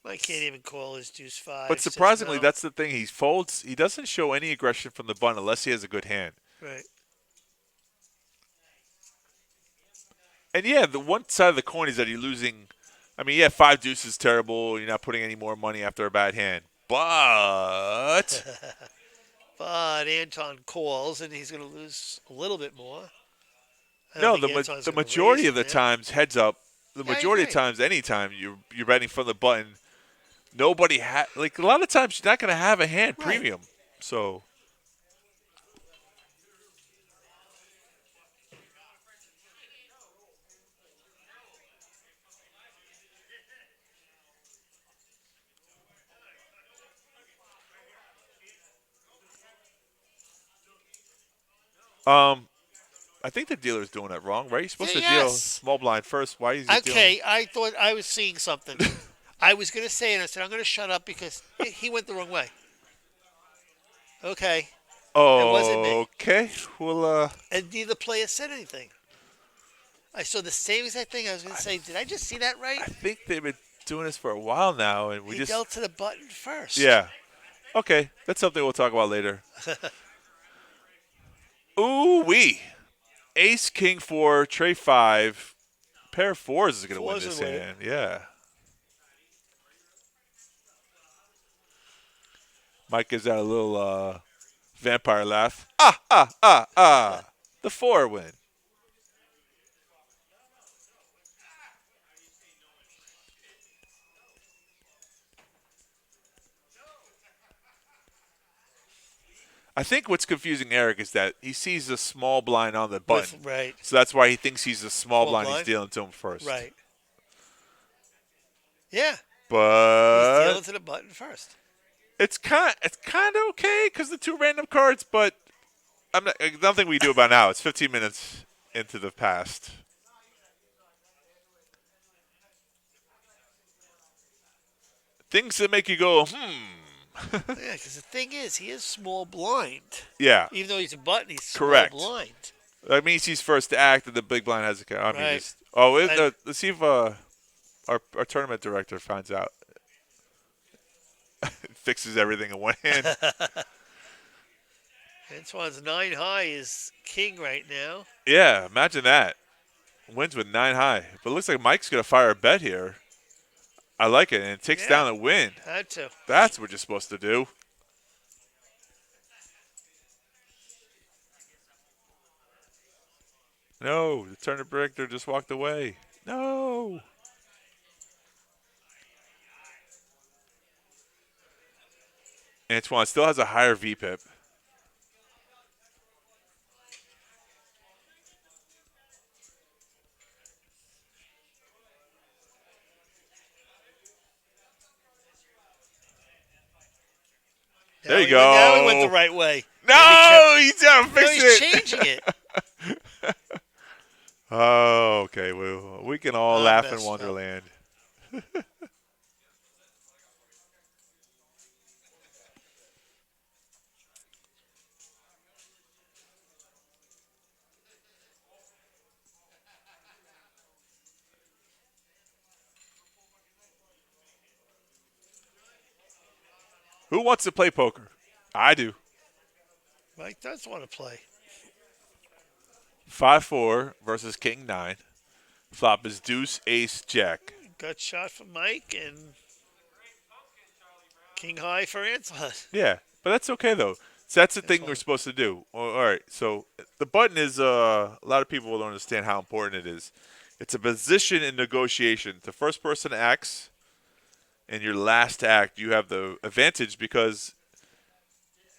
Speaker 2: Mike can't even call his deuce five.
Speaker 3: But
Speaker 2: says
Speaker 3: surprisingly,
Speaker 2: no.
Speaker 3: that's the thing. He folds. He doesn't show any aggression from the button unless he has a good hand.
Speaker 2: Right.
Speaker 3: And yeah, the one side of the coin is that you're losing. I mean, yeah, 5 deuces is terrible. You're not putting any more money after a bad hand. But
Speaker 2: But Anton calls, and he's going to lose a little bit more. I
Speaker 3: no,
Speaker 2: don't
Speaker 3: the
Speaker 2: think Anton's
Speaker 3: the
Speaker 2: gonna
Speaker 3: majority
Speaker 2: raise
Speaker 3: of the
Speaker 2: from there.
Speaker 3: times heads up. The
Speaker 2: Yeah, I
Speaker 3: majority of
Speaker 2: agree.
Speaker 3: times, anytime you're betting from the button, nobody like a lot of times you're not going to have a hand
Speaker 2: Right.
Speaker 3: premium. So I think the dealer's doing that wrong, right? You're supposed to deal
Speaker 2: Yes.
Speaker 3: small blind first. Why is he dealing?
Speaker 2: Okay, I thought I was seeing something. I was going to say it, and I said, I'm going to shut up because he went the wrong way. Okay.
Speaker 3: Oh,
Speaker 2: wasn't me.
Speaker 3: okay. Well,
Speaker 2: And neither player said anything. I saw the same exact thing. I was going to say, did I just see that right?
Speaker 3: I think they've been doing this for a while now, and we
Speaker 2: He
Speaker 3: just
Speaker 2: dealt to the button first.
Speaker 3: yeah. Okay, that's something we'll talk about later. Ooh wee, Ace King 4, Tray 5, pair of fours is going to win
Speaker 2: Fours
Speaker 3: this
Speaker 2: will win.
Speaker 3: hand. Yeah. Mike gives out a little vampire laugh. The 4 win. I think what's confusing Eric is that he sees a small blind on the button.
Speaker 2: Right.
Speaker 3: So that's why he thinks he's a small
Speaker 2: Small
Speaker 3: blind.
Speaker 2: blind?
Speaker 3: He's dealing to him first.
Speaker 2: Right. Yeah. He's
Speaker 3: But
Speaker 2: dealing to the button first.
Speaker 3: it's kind of okay because the 2 random cards. But nothing we do about now. It's 15 minutes into the past. Things that make you go,
Speaker 2: Yeah, because the thing is, he is small blind.
Speaker 3: Yeah,
Speaker 2: Even though he's a button, he's small
Speaker 3: Correct.
Speaker 2: blind.
Speaker 3: That means he's first to act, and the big blind has a count. I mean,
Speaker 2: Right.
Speaker 3: just
Speaker 2: And
Speaker 3: let's see if our tournament director finds out. Fixes everything in one hand.
Speaker 2: Antoine's 9 high is king right now.
Speaker 3: Yeah, imagine that. Wins with 9 high. But it looks like Mike's going to fire a bet here. I like it. And it takes
Speaker 2: Yeah,
Speaker 3: down a win.
Speaker 2: had to.
Speaker 3: That's what you're supposed to do. No, the tournament director just walked away. No. Antoine still has a higher VPIP. There you
Speaker 2: Now he went the
Speaker 3: go.
Speaker 2: right way.
Speaker 3: No, he's got to
Speaker 2: No,
Speaker 3: fix
Speaker 2: he's
Speaker 3: it.
Speaker 2: changing it.
Speaker 3: Oh, okay. Well, we can all
Speaker 2: I
Speaker 3: laugh in
Speaker 2: messed up.
Speaker 3: Wonderland. Who wants to play poker? I do.
Speaker 2: Mike does want to play.
Speaker 3: 5-4 versus King 9. Flop is Deuce, Ace, Jack.
Speaker 2: Gut shot for Mike and king high for Antoine.
Speaker 3: Yeah, but that's okay though. So that's the
Speaker 2: That's
Speaker 3: thing
Speaker 2: fine.
Speaker 3: we're supposed to do. Well, all right, so the button is a lot of people don't understand how important it is. It's a position in negotiation. The first person acts, and your last to act, you have the advantage because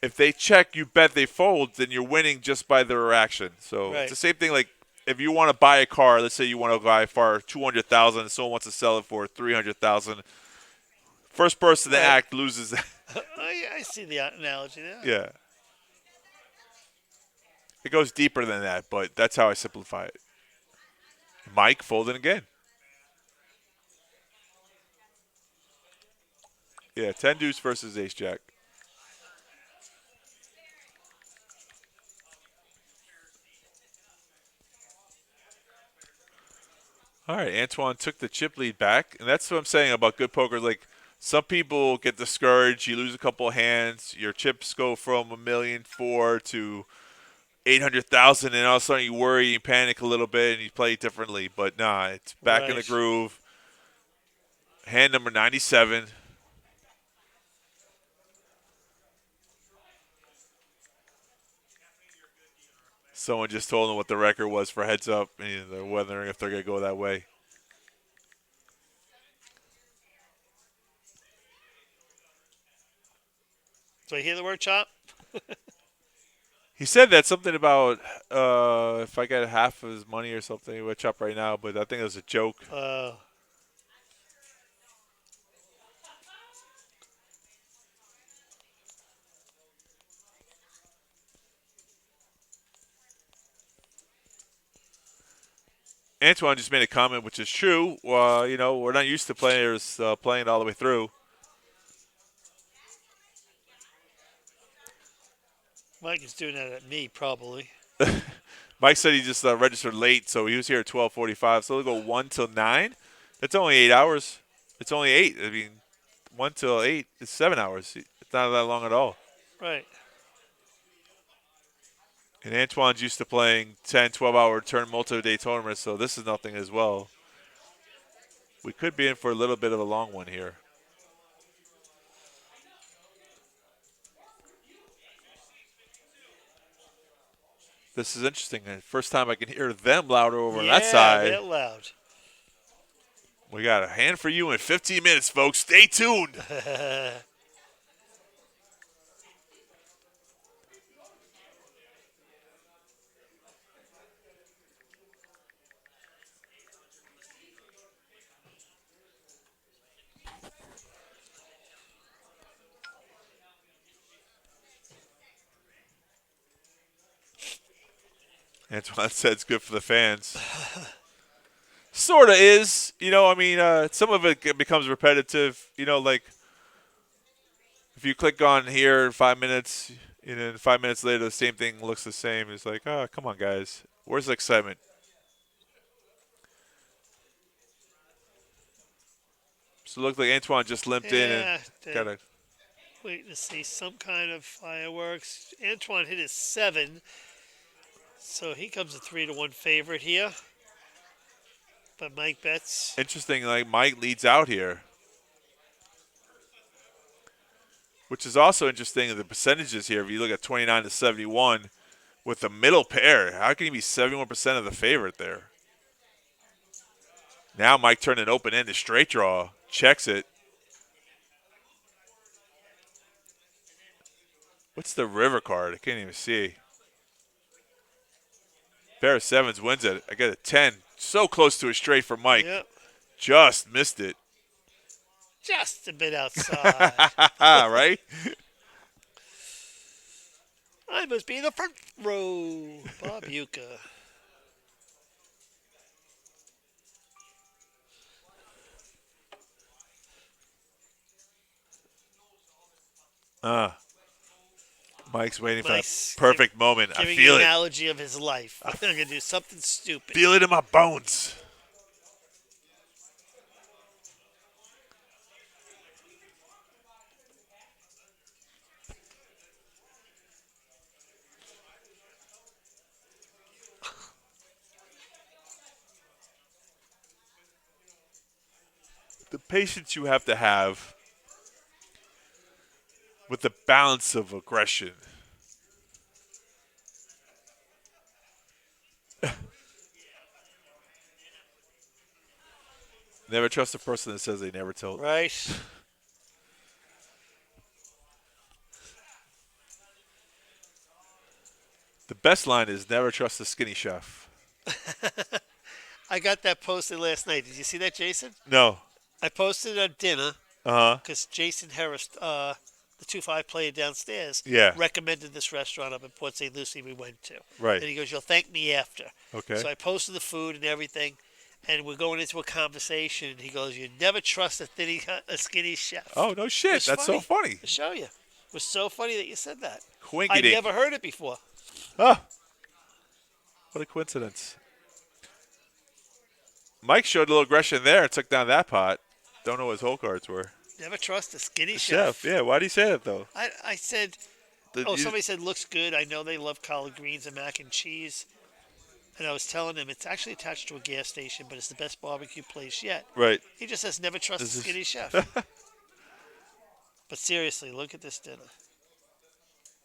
Speaker 3: if they check, you bet they fold, then you're winning just by their reaction. So
Speaker 2: Right.
Speaker 3: it's the same thing like if you want to buy a car, let's say you want to buy for 200,000 and someone wants to sell it for 300,000. First person to
Speaker 2: Right.
Speaker 3: act loses.
Speaker 2: I see the analogy there.
Speaker 3: Yeah. It goes deeper than that, but that's how I simplify it. Mike folding again. Yeah, 10 deuce versus ace jack. All right, Antoine took the chip lead back, and that's what I'm saying about good poker. Like, some people get discouraged. You lose a couple of hands. Your chips go from 1,000,004 to 800,000, and all of a sudden you worry, you panic a little bit, and you play differently. But nah, it's back in the
Speaker 2: Right.
Speaker 3: groove. Hand number 97. Someone just told them what the record was for heads up, and they're wondering if they're going to go that way.
Speaker 2: Do I hear the word chop?
Speaker 3: He said that something about if I get half of his money or something, he would chop right now, but I think it was a joke. Antoine just made a comment, which is true. We're not used to players playing all the way through.
Speaker 2: Mike is doing that at me, probably.
Speaker 3: Mike said he just registered late, so he was here at 12:45. So they'll go 1 till 9. That's only 8 hours. It's only 8. I mean, 1 till 8 is 7 hours. It's not that long at all.
Speaker 2: Right.
Speaker 3: And Antoine's used to playing 10, 12-hour turn multi-day tournaments, so this is nothing as well. We could be in for a little bit of a long one here. This is interesting. First time I can hear them louder over on that side.
Speaker 2: Yeah, they're loud.
Speaker 3: We got a hand for you in 15 minutes, folks. Stay tuned. Antoine said it's good for the fans. Sort of is. Some of it becomes repetitive. Like if you click on here in 5 minutes, And then 5 minutes later, the same thing looks the same. It's like, oh, come on, guys. Where's the excitement? So it looked like Antoine just limped in
Speaker 2: Yeah,
Speaker 3: and got a.
Speaker 2: waiting to see some kind of fireworks. Antoine hit his 7, so he comes a 3-1 favorite here. But Mike bets.
Speaker 3: Interesting, like Mike leads out here. Which is also interesting, the percentages here. If you look at 29 to 71 with the middle pair, how can he be 71% of the favorite there? Now Mike turned an open-ended straight draw, checks it. What's the river card? I can't even see. Pair of 7s wins it. I got a 10. So close to a straight for Mike.
Speaker 2: Yep.
Speaker 3: Just missed it.
Speaker 2: Just a bit outside.
Speaker 3: Right?
Speaker 2: I must be in the front row. Bob Yuka.
Speaker 3: Mike's waiting
Speaker 2: Mike's
Speaker 3: for that perfect moment. I
Speaker 2: Giving
Speaker 3: feel
Speaker 2: an
Speaker 3: it.
Speaker 2: analogy of his life. I'm going to do something stupid.
Speaker 3: Feel it in my bones. The patience you have to have with the balance of aggression. Never trust a person that says they never told.
Speaker 2: Right.
Speaker 3: The best line is never trust a skinny chef.
Speaker 2: I got that posted last night. Did you see that, Jason?
Speaker 3: No.
Speaker 2: I posted it at dinner
Speaker 3: Uh-huh.
Speaker 2: because Jason Harris, the 2-5 player downstairs,
Speaker 3: Yeah.
Speaker 2: recommended this restaurant up in Port St. Lucie we went to.
Speaker 3: Right.
Speaker 2: And he goes, you'll thank me after.
Speaker 3: Okay.
Speaker 2: So I posted the food and everything, and we're going into a conversation. And he goes, you never trust a skinny chef.
Speaker 3: Oh, no shit.
Speaker 2: It's
Speaker 3: That's so funny.
Speaker 2: To show you. It was so funny that you said that.
Speaker 3: Quinky
Speaker 2: I'd
Speaker 3: dink.
Speaker 2: never heard it before.
Speaker 3: Oh. What a coincidence. Mike showed a little aggression there and took down that pot. Don't know what his hole cards were.
Speaker 2: Never trust a skinny
Speaker 3: Chef. Yeah, why do you say that, though?
Speaker 2: I said, somebody said looks good. I know they love collard greens and mac and cheese. And I was telling him it's actually attached to a gas station, but it's the best barbecue place yet.
Speaker 3: Right.
Speaker 2: He just says never trust a skinny chef. But seriously, look at this dinner.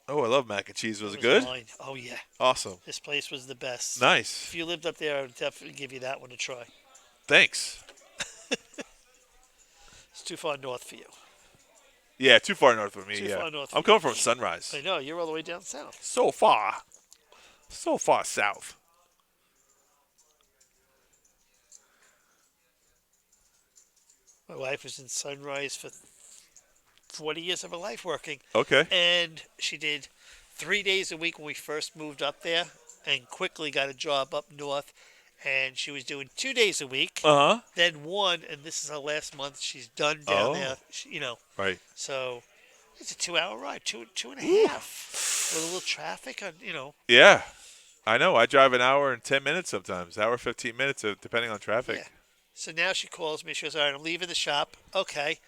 Speaker 3: Oh, I love mac and cheese. Was it good?
Speaker 2: Mine. Oh, yeah.
Speaker 3: Awesome.
Speaker 2: This place was the best.
Speaker 3: Nice.
Speaker 2: If you lived up there, I would definitely give you that one to try.
Speaker 3: Thanks.
Speaker 2: It's too far north for you.
Speaker 3: Yeah, too far north for me.
Speaker 2: Too far north for
Speaker 3: I'm coming from Sunrise.
Speaker 2: I know, you're all the way down south.
Speaker 3: So far. So far south.
Speaker 2: My wife was in Sunrise for 40 years of her life working.
Speaker 3: Okay.
Speaker 2: And she did 3 days a week when we first moved up there and quickly got a job up north. And she was doing 2 days a week,
Speaker 3: Uh-huh.
Speaker 2: then one, and this is her last month. She's done down there,
Speaker 3: Right.
Speaker 2: So it's a 2-hour ride, two and a half, with a little traffic on,
Speaker 3: Yeah. I know. I drive an hour and 10 minutes sometimes. Hour 15 minutes, depending on traffic.
Speaker 2: Yeah. So now she calls me. She goes, all right, I'm leaving the shop. Okay.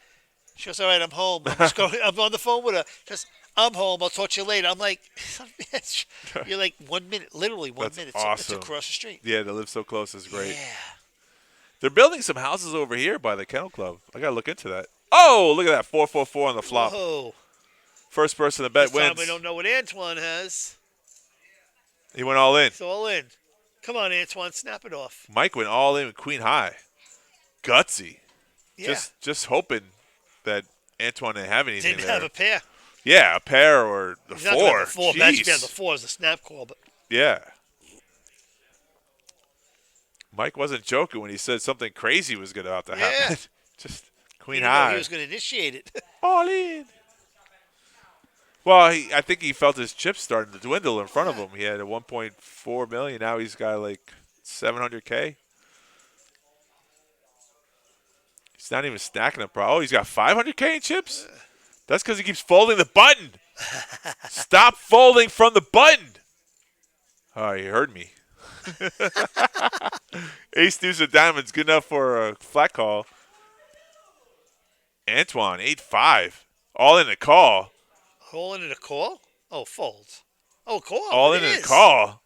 Speaker 2: She goes, all right, I'm home. I'm on the phone with her. She goes, I'm home. I'll talk to you later. I'm like, son of a bitch. You're like 1 minute, literally 1
Speaker 3: That's
Speaker 2: minute.
Speaker 3: awesome.
Speaker 2: It's across the street.
Speaker 3: Yeah, to live so close is great.
Speaker 2: Yeah.
Speaker 3: They're building some houses over here by the Kennel Club. I got to look into that. Oh, look at that. 444 on the flop.
Speaker 2: Whoa.
Speaker 3: First person to bet
Speaker 2: This time
Speaker 3: wins.
Speaker 2: we don't know what Antoine has.
Speaker 3: He went all in.
Speaker 2: It's all in. Come on, Antoine, snap it off.
Speaker 3: Mike went all in with Queen High. Gutsy.
Speaker 2: Yeah.
Speaker 3: Just hoping that Antoine didn't have anything
Speaker 2: Didn't
Speaker 3: there.
Speaker 2: have a pair.
Speaker 3: Yeah, a pair or the
Speaker 2: He's not gonna
Speaker 3: four.
Speaker 2: have a four.
Speaker 3: Jeez.
Speaker 2: Imagine if he had the four as a snap call, but
Speaker 3: Yeah. Mike wasn't joking when he said something crazy was going to have to happen. Just
Speaker 2: he
Speaker 3: Queen
Speaker 2: didn't know
Speaker 3: High.
Speaker 2: he was going to initiate it.
Speaker 3: All in. Well, I think he felt his chips starting to dwindle in front of him. He had a 1.4 million. Now he's got like 700K. He's not even stacking them. Oh, he's got 500K in chips? That's because he keeps folding the button. Stop folding from the button. Oh, you heard me. Ace deuce of diamonds, good enough for a flat call. Antoine, 8-5. All in a call.
Speaker 2: All in a call? Oh, fold. Oh, call.
Speaker 3: All
Speaker 2: It
Speaker 3: in a
Speaker 2: is.
Speaker 3: call.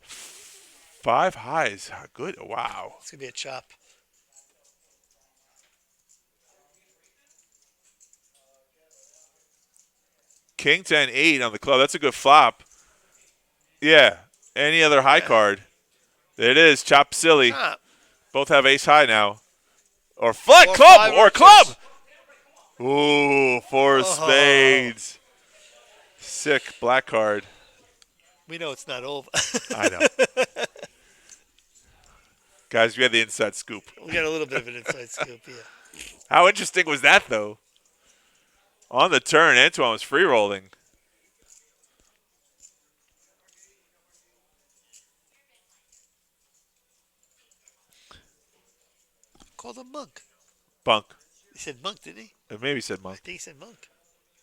Speaker 3: 5 highs. Good. Wow.
Speaker 2: It's going to be a chop.
Speaker 3: King 10-8 on the club. That's a good flop. Yeah. Any other high card. There it is. Chop silly.
Speaker 2: Chop.
Speaker 3: Both have ace high now. Or flat
Speaker 2: Or
Speaker 3: club.
Speaker 2: five
Speaker 3: Or
Speaker 2: or
Speaker 3: club.
Speaker 2: six.
Speaker 3: Ooh, 4 spades. Sick black card.
Speaker 2: We know it's not over.
Speaker 3: I know. Guys, we had the inside scoop.
Speaker 2: We got a little bit of an inside scoop, yeah.
Speaker 3: How interesting was that, though? On the turn, Antoine was free rolling.
Speaker 2: Called him monk.
Speaker 3: Bunk.
Speaker 2: He said monk, didn't he?
Speaker 3: It maybe said
Speaker 2: I
Speaker 3: monk.
Speaker 2: think he said monk.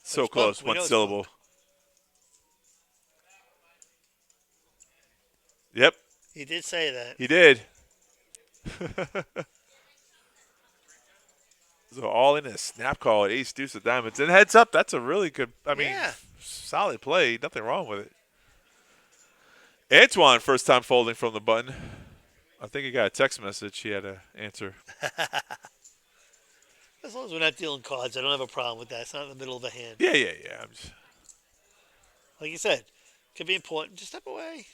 Speaker 3: So
Speaker 2: It's
Speaker 3: close.
Speaker 2: monk. We
Speaker 3: One
Speaker 2: know it's
Speaker 3: syllable.
Speaker 2: monk.
Speaker 3: Yep,
Speaker 2: He did say that.
Speaker 3: he did. So all in a snap call at ace deuce of diamonds. And heads up, that's a really good,
Speaker 2: Yeah.
Speaker 3: solid play. Nothing wrong with it. Antoine, first time folding from the button. I think he got a text message he had to answer.
Speaker 2: As long as we're not dealing cards, I don't have a problem with that. It's not in the middle of a hand.
Speaker 3: Yeah.
Speaker 2: Like you said, could be important. Just step away.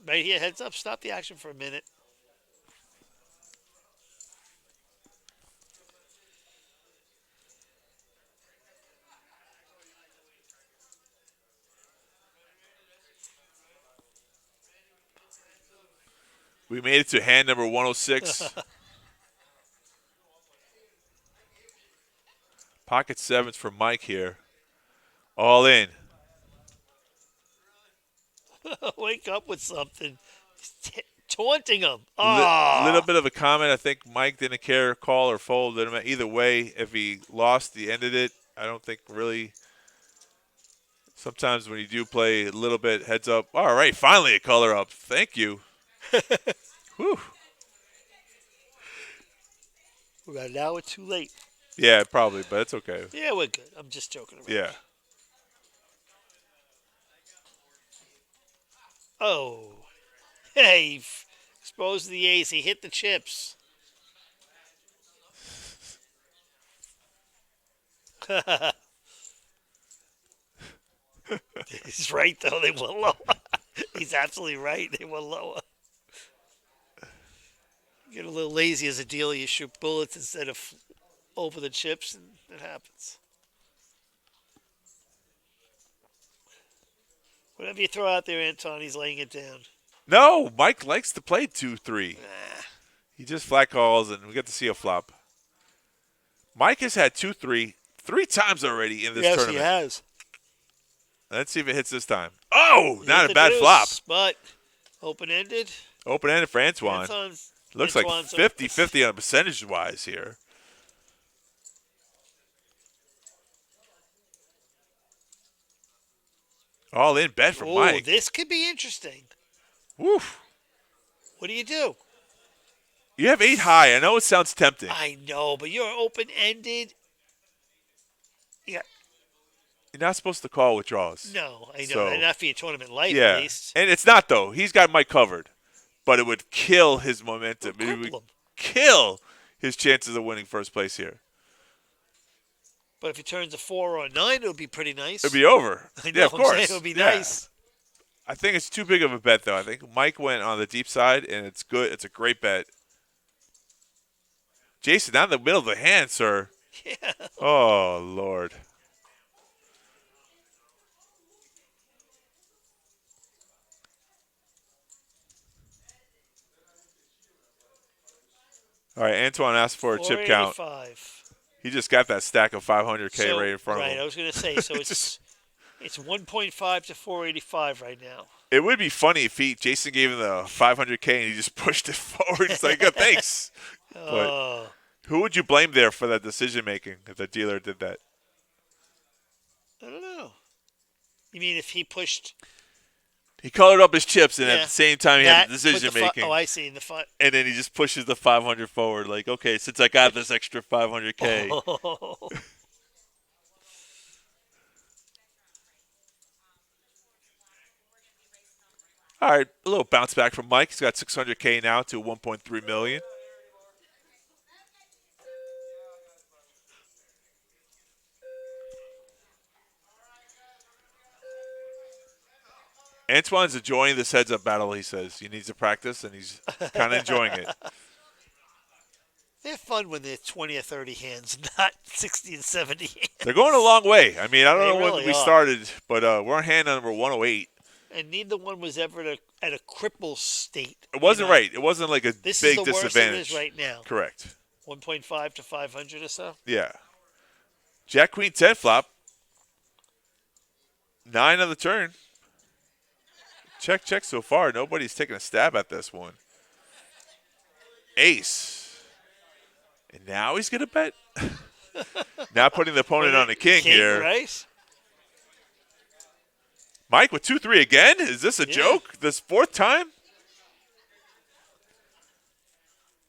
Speaker 2: Right here, heads up. Stop the action for a minute.
Speaker 3: We made it to hand number 106. Pocket sevens for Mike here. All in.
Speaker 2: Wake up with something. Taunting him. Oh.
Speaker 3: Little bit of a comment. I think Mike didn't care, call or fold. Either way, if he lost, he ended it. I don't think really. Sometimes when you do play a little bit heads up. All right, finally a color up. Thank you. Whew.
Speaker 2: Right now, it's too late.
Speaker 3: Yeah, probably, but it's okay.
Speaker 2: Yeah, we're good. I'm just joking around.
Speaker 3: Yeah.
Speaker 2: Oh. Hey, exposed the ace. He hit the chips. He's right, though. They went lower. He's absolutely right. They went lower. Get a little lazy as a dealer. You shoot bullets instead of over the chips, and it happens. Whatever you throw out there, Anton, he's laying it down.
Speaker 3: No, Mike likes to play 2-3.
Speaker 2: Nah.
Speaker 3: He just flat calls, and we get to see a flop. Mike has had 2-3 3 times already in this tournament.
Speaker 2: Yes, he has.
Speaker 3: Let's see if it hits this time. Oh,
Speaker 2: He
Speaker 3: not
Speaker 2: hit
Speaker 3: a
Speaker 2: the
Speaker 3: bad
Speaker 2: deuce,
Speaker 3: flop.
Speaker 2: But open-ended.
Speaker 3: Open-ended for Antoine. Looks like
Speaker 2: Antoine's
Speaker 3: 50-50 on a percentage-wise here. All in bet from Mike.
Speaker 2: This could be interesting.
Speaker 3: Woof.
Speaker 2: What do you do?
Speaker 3: You have 8 high. I know it sounds tempting.
Speaker 2: I know, but you're open-ended. Yeah.
Speaker 3: You're not supposed to call withdrawals.
Speaker 2: No, I know.
Speaker 3: So,
Speaker 2: Not for your tournament life,
Speaker 3: yeah.
Speaker 2: at least.
Speaker 3: And it's not, though. He's got Mike covered. But it would kill his momentum. It would
Speaker 2: Cripple him.
Speaker 3: kill his chances of winning first place here.
Speaker 2: But if he turns a 4 or a 9, it would be pretty nice.
Speaker 3: It'd be over.
Speaker 2: I know,
Speaker 3: Yeah, of
Speaker 2: I'm saying
Speaker 3: course.
Speaker 2: it would be
Speaker 3: Yeah.
Speaker 2: nice.
Speaker 3: I think it's too big of a bet, though. I think Mike went on the deep side, and it's good. It's a great bet. Jason, down the middle of the hand, sir.
Speaker 2: Yeah.
Speaker 3: Oh, Lord. All right, Antoine asked for a chip count.
Speaker 2: 485.
Speaker 3: He just got that stack of 500K
Speaker 2: So,
Speaker 3: right in front of
Speaker 2: right,
Speaker 3: him.
Speaker 2: I was going to say, so it's 1.5 to 485 right now.
Speaker 3: It would be funny if Jason gave him the 500K and he just pushed it forward. He's like, oh, thanks.
Speaker 2: Oh,
Speaker 3: Who would you blame there for that decision making if the dealer did that?
Speaker 2: I don't know. You mean if he pushed?
Speaker 3: He colored up his chips, and at
Speaker 2: Yeah.
Speaker 3: the same time he had the decision
Speaker 2: Oh,
Speaker 3: making.
Speaker 2: I see. In the front.
Speaker 3: And then he just pushes the 500 forward. Like, okay, since I got this extra 500K.
Speaker 2: Oh.
Speaker 3: All right, a little bounce back from Mike. He's got 600K now to 1.3 million. Antoine's enjoying this heads-up battle, he says. He needs to practice, and he's kind of enjoying it.
Speaker 2: They're fun when they're 20 or 30 hands, not 60 and 70 hands.
Speaker 3: They're going a long way. I mean, I don't
Speaker 2: They
Speaker 3: know when
Speaker 2: really
Speaker 3: we
Speaker 2: are.
Speaker 3: started, but we're on hand number 108.
Speaker 2: And neither one was ever at a cripple state.
Speaker 3: It wasn't right. It wasn't like a
Speaker 2: This
Speaker 3: big
Speaker 2: is the worst
Speaker 3: disadvantage.
Speaker 2: it is right now.
Speaker 3: Correct.
Speaker 2: 1.5 to 500 or so.
Speaker 3: Yeah. Jack Queen 10 flop. 9 on the turn. Check so far. Nobody's taking a stab at this one. Ace. And now he's going to bet. Now putting the opponent on the king here.
Speaker 2: Right?
Speaker 3: Mike with 2-3 again? Is this a joke? This fourth time?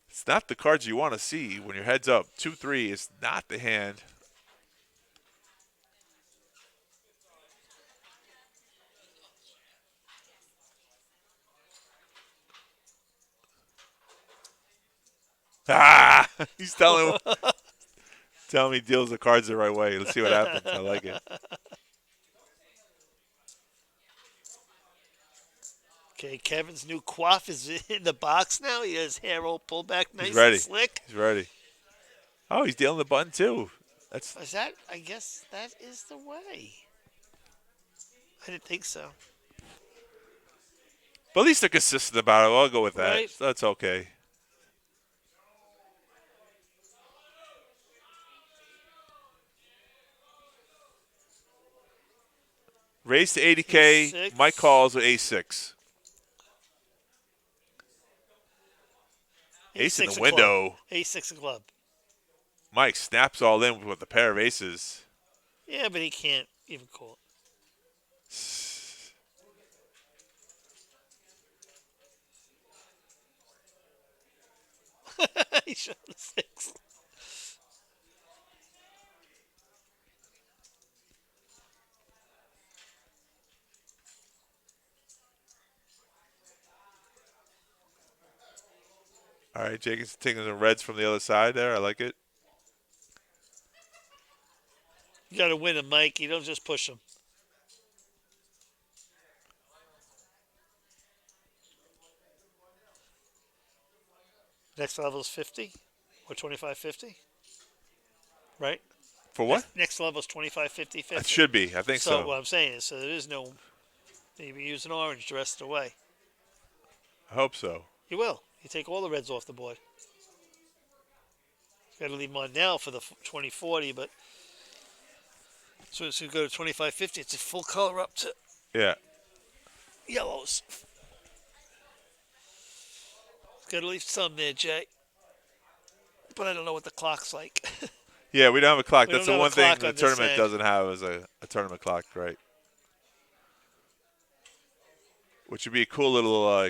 Speaker 3: It's not the cards you want to see when your head's up. 2-3 is not the hand. Ah! He's telling me he deals the cards the right way. Let's see what happens. I like it.
Speaker 2: Okay, Kevin's new coif is in the box now. He has hair all pulled back nice
Speaker 3: He's ready.
Speaker 2: and slick.
Speaker 3: He's ready. Oh, he's dealing the button too.
Speaker 2: Is that? I guess that is the way. I didn't think so.
Speaker 3: But at least they're consistent about it. I'll go with that.
Speaker 2: Right.
Speaker 3: That's okay. Raise to 80K.
Speaker 2: Six.
Speaker 3: Mike calls with A6. Ace in the window.
Speaker 2: A6 of club.
Speaker 3: Mike snaps all in with a pair of aces.
Speaker 2: Yeah, but he can't even call it. He showed the 6.
Speaker 3: All right, Jacob's taking some reds from the other side there. I like it.
Speaker 2: You got to win him, Mike. You don't just push him. Next level is 50 or 25-50, right?
Speaker 3: For what?
Speaker 2: Next level is 25-50-50.
Speaker 3: It should be. I think so.
Speaker 2: What I'm saying is, there is no. Maybe use an orange the rest of the way.
Speaker 3: I hope so.
Speaker 2: You will. You take all the reds off the board. Got to leave them on now for the 2040, but so as you go to 25-50, it's a full color up to
Speaker 3: Yeah.
Speaker 2: yellows. Got to leave some there, Jay. But I don't know what the clock's like.
Speaker 3: Yeah, we don't have a clock.
Speaker 2: We
Speaker 3: That's
Speaker 2: don't
Speaker 3: the
Speaker 2: have
Speaker 3: one
Speaker 2: a
Speaker 3: thing
Speaker 2: clock
Speaker 3: the
Speaker 2: on this
Speaker 3: tournament
Speaker 2: end.
Speaker 3: doesn't have is a tournament clock, right? Which would be a cool little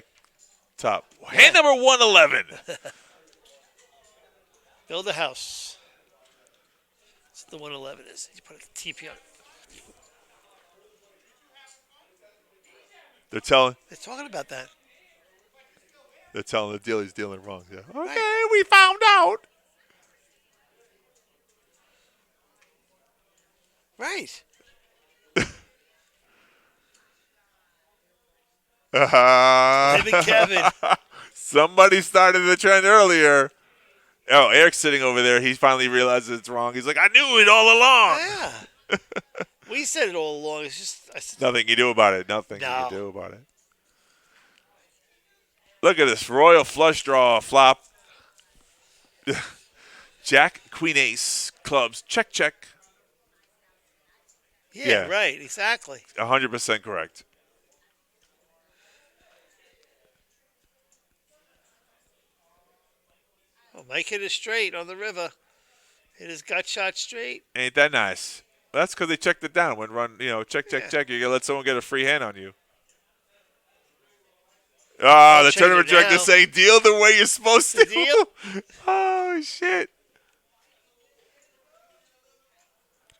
Speaker 3: top. Hand number 111.
Speaker 2: Build a house. That's what the 111 is. You put a TP on it.
Speaker 3: They're telling
Speaker 2: They're talking about that.
Speaker 3: the dealer he's dealing wrong. Yeah. Okay,
Speaker 2: Right.
Speaker 3: we found out.
Speaker 2: Right. Him and Kevin.
Speaker 3: Somebody started the trend earlier. Oh, Eric's sitting over there. He finally realizes it's wrong. He's like, I knew it all along.
Speaker 2: Yeah. We said it all along. It's just I said,
Speaker 3: Nothing you do about it. Nothing you
Speaker 2: No.
Speaker 3: can do about it. Look at this royal flush draw flop. Jack, Queen, Ace, clubs. Check, check.
Speaker 2: yeah,
Speaker 3: Yeah.
Speaker 2: right, exactly.
Speaker 3: 100% correct.
Speaker 2: Oh Mike hit it straight on the river. Hit his gut shot straight.
Speaker 3: Ain't that nice? Well, that's because they checked it down. When run, check.
Speaker 2: Yeah.
Speaker 3: You're going to let someone get a free hand on you. Ah, the
Speaker 2: Change
Speaker 3: tournament
Speaker 2: it
Speaker 3: director
Speaker 2: now.
Speaker 3: saying deal the way you're supposed to.
Speaker 2: Deal.
Speaker 3: Oh, shit.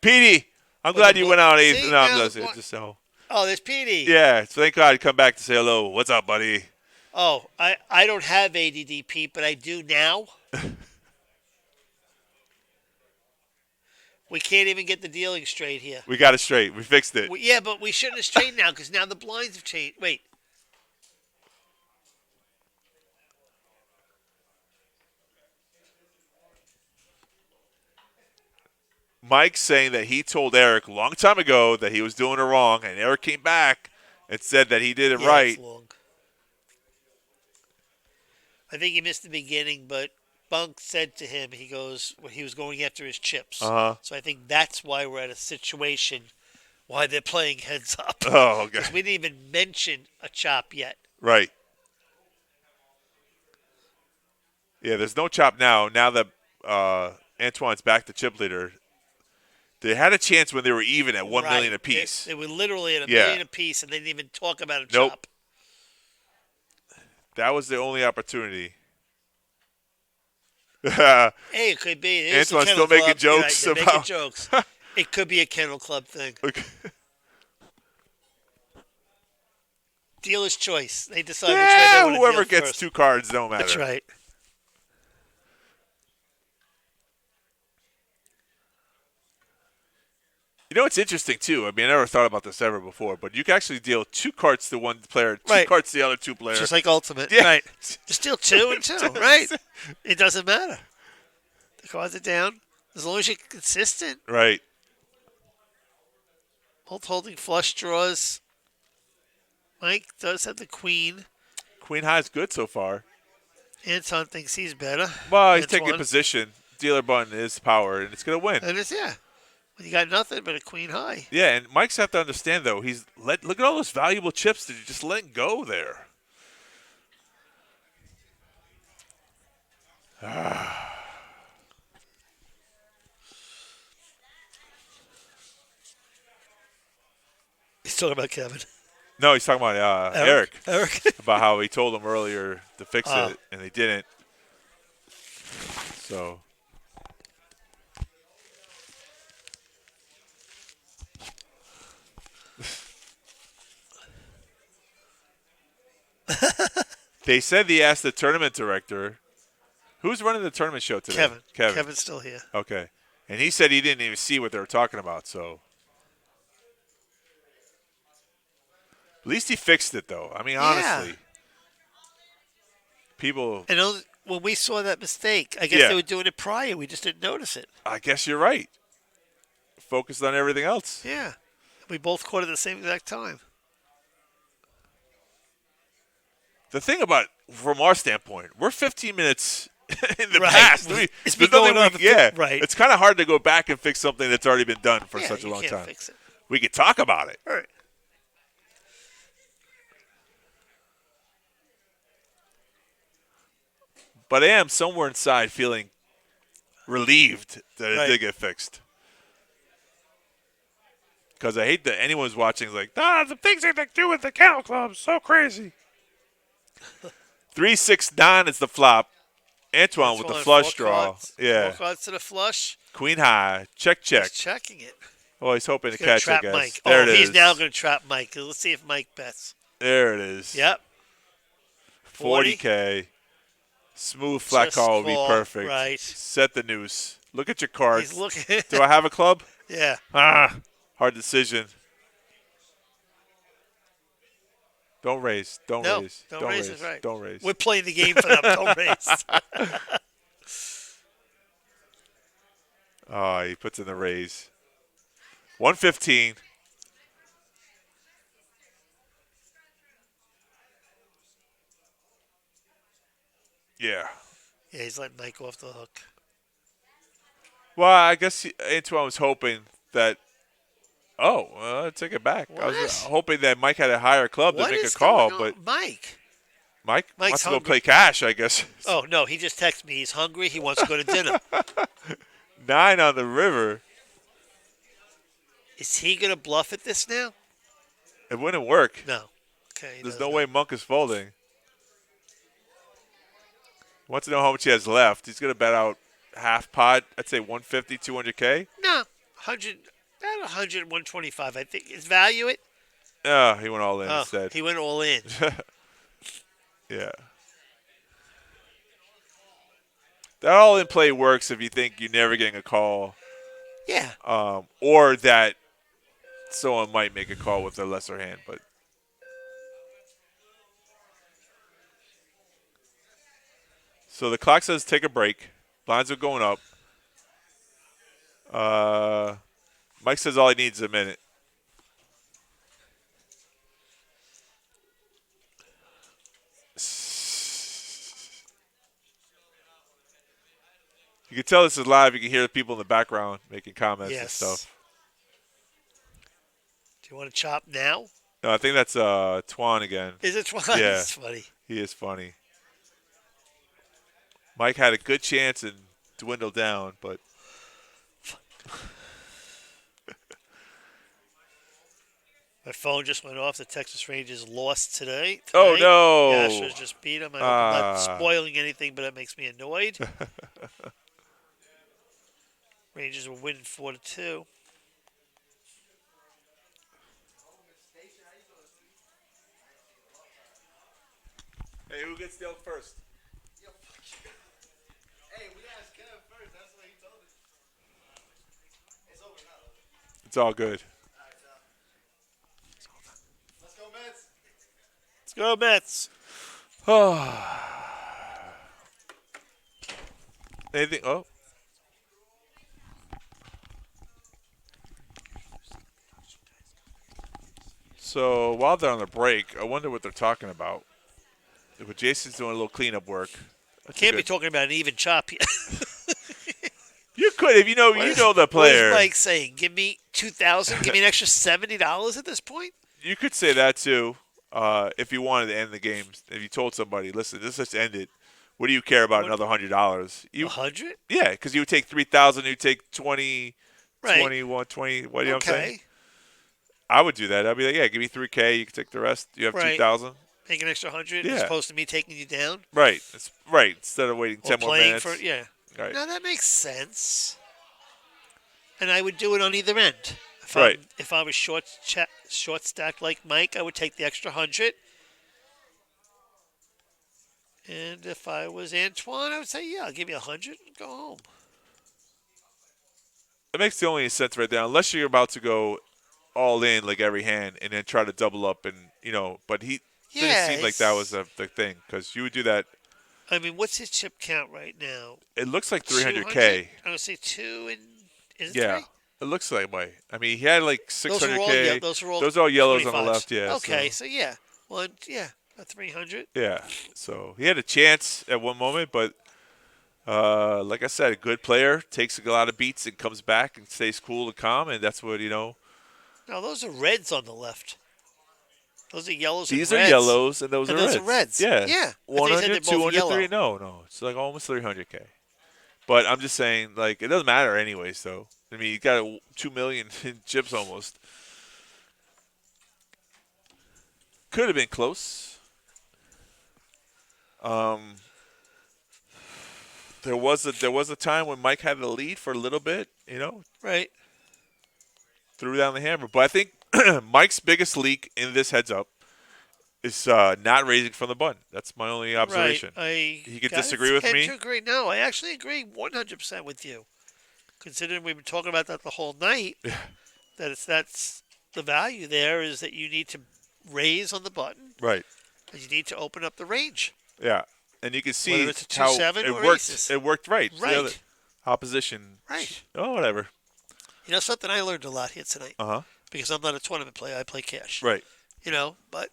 Speaker 3: Petey, I'm glad you went out eighth.
Speaker 2: See,
Speaker 3: No, I'm
Speaker 2: now-
Speaker 3: just so.
Speaker 2: Oh, there's Petey.
Speaker 3: Yeah, so thank God he come back to say hello. What's up, buddy?
Speaker 2: Oh, I don't have ADD, Pete, but I do now. We can't even get the dealing straight here.
Speaker 3: We got it straight. We fixed it.
Speaker 2: Yeah, but we shouldn't have straightened now because now the blinds have changed. Wait.
Speaker 3: Mike's saying that he told Eric a long time ago that he was doing it wrong, and Eric came back and said that he did it
Speaker 2: Yeah,
Speaker 3: right.
Speaker 2: it's long. I think he missed the beginning, but Bunk said to him, he was going after his chips.
Speaker 3: Uh-huh.
Speaker 2: So I think that's why we're at a situation why they're playing heads up.
Speaker 3: Oh, okay.
Speaker 2: 'Cause we didn't even mention a chop yet.
Speaker 3: Right. Yeah, there's no chop now. Now that Antoine's back to chip leader, they had a chance when they were even at 1 million apiece.
Speaker 2: They were literally at a
Speaker 3: Yeah.
Speaker 2: million apiece, and they didn't even talk about a
Speaker 3: Nope.
Speaker 2: chop.
Speaker 3: That was the only opportunity.
Speaker 2: Hey, it could be. It is a
Speaker 3: Antoine's
Speaker 2: kennel
Speaker 3: still making
Speaker 2: club. You're
Speaker 3: jokes
Speaker 2: right, they're
Speaker 3: about-
Speaker 2: making jokes. It could be a kennel club thing.
Speaker 3: Okay.
Speaker 2: Dealer's choice. They decide which way they
Speaker 3: Yeah,
Speaker 2: want to
Speaker 3: whoever
Speaker 2: deal
Speaker 3: gets
Speaker 2: first.
Speaker 3: 2 cards don't matter.
Speaker 2: That's right.
Speaker 3: You know, it's interesting, too. I mean, I never thought about this ever before, but you can actually deal 2 cards to one player, 2
Speaker 2: Right.
Speaker 3: cards to the other 2 players.
Speaker 2: Just like Ultimate.
Speaker 3: Yeah.
Speaker 2: Right. Just deal 2 and 2. Right. It doesn't matter. The cards are down. As long as you're consistent.
Speaker 3: Right.
Speaker 2: Both holding flush draws. Mike does have the queen.
Speaker 3: Queen high is good so far.
Speaker 2: Anton thinks he's better.
Speaker 3: Well, he's taking
Speaker 2: Antoine.
Speaker 3: position. Dealer button is power, and it's going to win.
Speaker 2: And it's, yeah. When you got nothing but a queen high.
Speaker 3: Yeah, and Mike's have to understand, though, look at all those valuable chips that you're just letting go there.
Speaker 2: He's talking about Kevin.
Speaker 3: No, he's talking about Eric.
Speaker 2: Eric.
Speaker 3: About how he told him earlier to fix
Speaker 2: Oh.
Speaker 3: it, and they didn't. So, they said he asked the tournament director, who's running the tournament show today?
Speaker 2: Kevin.
Speaker 3: Kevin.
Speaker 2: Kevin's still here.
Speaker 3: Okay. And he said he didn't even see what they were talking about, so. At least he fixed it, though. I mean, honestly. People,
Speaker 2: And when we saw that mistake, I guess
Speaker 3: Yeah.
Speaker 2: they were doing it prior. We just didn't notice it.
Speaker 3: I guess you're right. Focused on everything else.
Speaker 2: Yeah. We both caught it at the same exact time.
Speaker 3: The thing about, from our standpoint, we're 15 minutes in the
Speaker 2: Right.
Speaker 3: past.
Speaker 2: It's
Speaker 3: There's
Speaker 2: been
Speaker 3: nothing
Speaker 2: going on
Speaker 3: yeah.
Speaker 2: for- right.
Speaker 3: It's kind of hard to go back and fix something that's already been done for
Speaker 2: Yeah,
Speaker 3: such a
Speaker 2: you
Speaker 3: long
Speaker 2: can't
Speaker 3: time.
Speaker 2: fix it.
Speaker 3: We could talk about it.
Speaker 2: All right.
Speaker 3: But I am somewhere inside feeling relieved that it
Speaker 2: Right.
Speaker 3: did get fixed. Because I hate that anyone's watching is like, the things they do with the kennel club so crazy. 3-6-9 is the flop. Antoine with the
Speaker 2: Antoine,
Speaker 3: flush
Speaker 2: 4
Speaker 3: draw.
Speaker 2: cards.
Speaker 3: Yeah.
Speaker 2: 4 cards to the flush.
Speaker 3: Queen high. Check.
Speaker 2: He's checking it.
Speaker 3: Oh, he's hoping
Speaker 2: He's
Speaker 3: to
Speaker 2: going
Speaker 3: catch
Speaker 2: to trap
Speaker 3: it, guys.
Speaker 2: Mike.
Speaker 3: There it
Speaker 2: He's
Speaker 3: is.
Speaker 2: now going to trap Mike. Let's see if Mike bets.
Speaker 3: There it is.
Speaker 2: Yep.
Speaker 3: 40K. Smooth flat
Speaker 2: Just
Speaker 3: call would be
Speaker 2: call,
Speaker 3: perfect.
Speaker 2: right.
Speaker 3: Set the noose. Look at your cards.
Speaker 2: He's looking.
Speaker 3: Do I have a club?
Speaker 2: Yeah.
Speaker 3: Hard decision. Don't raise. Don't
Speaker 2: No,
Speaker 3: raise.
Speaker 2: don't raise is right.
Speaker 3: Don't raise.
Speaker 2: We're playing the game for them. Don't raise.
Speaker 3: Oh, he puts in the raise. 115. Yeah.
Speaker 2: Yeah, he's letting Mike off the hook.
Speaker 3: Well, I guess Antoine was hoping that. Oh, take it back. I was
Speaker 2: What?
Speaker 3: hoping that Mike had a higher club
Speaker 2: What
Speaker 3: to make
Speaker 2: is
Speaker 3: a call,
Speaker 2: going on?
Speaker 3: but
Speaker 2: Mike.
Speaker 3: Mike
Speaker 2: Mike's
Speaker 3: wants to go
Speaker 2: hungry.
Speaker 3: play cash, I guess.
Speaker 2: Oh, no, he just texted me. He's hungry. He wants to go to dinner.
Speaker 3: 9 on the river.
Speaker 2: Is he going to bluff at this now?
Speaker 3: It wouldn't work.
Speaker 2: No. Okay.
Speaker 3: There's no way Monk is folding. He wants to know how much he has left. He's going to bet out half pot. I'd say 150, 200K.
Speaker 2: No. 100, about 100, 125. I think. Is value it?
Speaker 3: Oh, he went all in instead.
Speaker 2: He went all in.
Speaker 3: Yeah. That all in play works if you think you're never getting a call.
Speaker 2: Yeah.
Speaker 3: Or that someone might make a call with a lesser hand, but so the clock says take a break. Blinds are going up. Mike says all he needs is a minute. You can tell this is live. You can hear the people in the background making comments and
Speaker 2: Yes.
Speaker 3: stuff.
Speaker 2: Do you want to chop now?
Speaker 3: No, I think that's Twan again.
Speaker 2: Is it Twan?
Speaker 3: Yeah.
Speaker 2: It's funny.
Speaker 3: He is funny. Mike had a good chance and dwindled down, but
Speaker 2: My phone just went off. The Texas Rangers lost today.
Speaker 3: Oh,
Speaker 2: tonight.
Speaker 3: no.
Speaker 2: The Astros just beat them. I hope I'm not spoiling anything, but that makes me annoyed. Rangers were winning 4-2.
Speaker 3: hey, who gets dealt first?
Speaker 1: Hey, we asked Kev first. That's what he told us. It's over now.
Speaker 3: It's all good.
Speaker 1: Let's go, Mets.
Speaker 2: Let's go, Mets.
Speaker 3: Anything? Oh. So while they're on the break, I wonder what they're talking about. But Jason's doing a little cleanup work. That's
Speaker 2: Can't be
Speaker 3: good.
Speaker 2: talking about an even chop here.
Speaker 3: You could if you know the player.
Speaker 2: What is Mike saying? Give me $2,000. Give me an extra $70 at this point.
Speaker 3: You could say that too, if you wanted to end the game. If you told somebody, listen, let's just end it. What do you care about another $100? You
Speaker 2: 100?
Speaker 3: Yeah, because you would take 3,000, you take 20,
Speaker 2: Right.
Speaker 3: 21, 20. What do you know what I'm saying?
Speaker 2: Okay.
Speaker 3: I would do that. I'd be like, yeah, give me 3K. You can take the rest. You have
Speaker 2: Right.
Speaker 3: 2,000.
Speaker 2: Make an extra 100
Speaker 3: Yeah.
Speaker 2: as opposed to me taking you down.
Speaker 3: Right. It's right. Instead of waiting
Speaker 2: Or
Speaker 3: 10 more
Speaker 2: playing
Speaker 3: minutes.
Speaker 2: for yeah.
Speaker 3: Right.
Speaker 2: Now that makes sense. And I would do it on either end.
Speaker 3: Right.
Speaker 2: If I was short stacked like Mike, I would take the extra 100. And if I was Antoine, I would say, yeah, I'll give you 100 and go home.
Speaker 3: It makes the only sense right there, unless you're about to go all in like every hand and then try to double up and, but he didn't seem like that was the thing because you would do that.
Speaker 2: I mean, what's his chip count right now?
Speaker 3: It looks like 300K.
Speaker 2: 200? I would say 2 and is it
Speaker 3: Yeah.
Speaker 2: 3?
Speaker 3: It looks like way. I mean, he had like 600K.
Speaker 2: Those are all
Speaker 3: yellows on the
Speaker 2: 25s.
Speaker 3: left, yeah.
Speaker 2: Okay, so yeah. Well, yeah, about 300.
Speaker 3: Yeah. So he had a chance at one moment, but like I said, a good player takes a lot of beats and comes back and stays cool and calm, and that's what,
Speaker 2: No, those are reds on the left. Those are yellows
Speaker 3: These
Speaker 2: and
Speaker 3: are
Speaker 2: reds.
Speaker 3: yellows and those
Speaker 2: And
Speaker 3: are
Speaker 2: those
Speaker 3: reds.
Speaker 2: are reds.
Speaker 3: Yeah.
Speaker 2: Yeah. I thought you said
Speaker 3: 100,
Speaker 2: they're both
Speaker 3: 200,
Speaker 2: yellow.
Speaker 3: 3. No. It's like almost 300K. But I'm just saying, like, it doesn't matter anyways, though. I mean, you got 2 million in chips almost. Could have been close. There was a time when Mike had the lead for a little bit,
Speaker 2: Right.
Speaker 3: threw down the hammer. But I think Mike's biggest leak in this heads up is not raising from the button. That's my only observation.
Speaker 2: Right.
Speaker 3: He could
Speaker 2: gotta
Speaker 3: disagree with
Speaker 2: tend
Speaker 3: me.
Speaker 2: to agree. No, I actually agree 100% with you. Considering we've been talking about that the whole night, that's the value there is that you need to raise on the button
Speaker 3: Right.
Speaker 2: and you need to open up the range.
Speaker 3: Yeah. And you can see
Speaker 2: Whether it's a
Speaker 3: how
Speaker 2: 2-7
Speaker 3: it
Speaker 2: or
Speaker 3: worked.
Speaker 2: aces.
Speaker 3: It worked right. The
Speaker 2: Right.
Speaker 3: other opposition.
Speaker 2: Right.
Speaker 3: Oh, whatever.
Speaker 2: You know something I learned a lot here tonight
Speaker 3: Uh huh.
Speaker 2: because I'm not a tournament player. I play cash.
Speaker 3: Right.
Speaker 2: But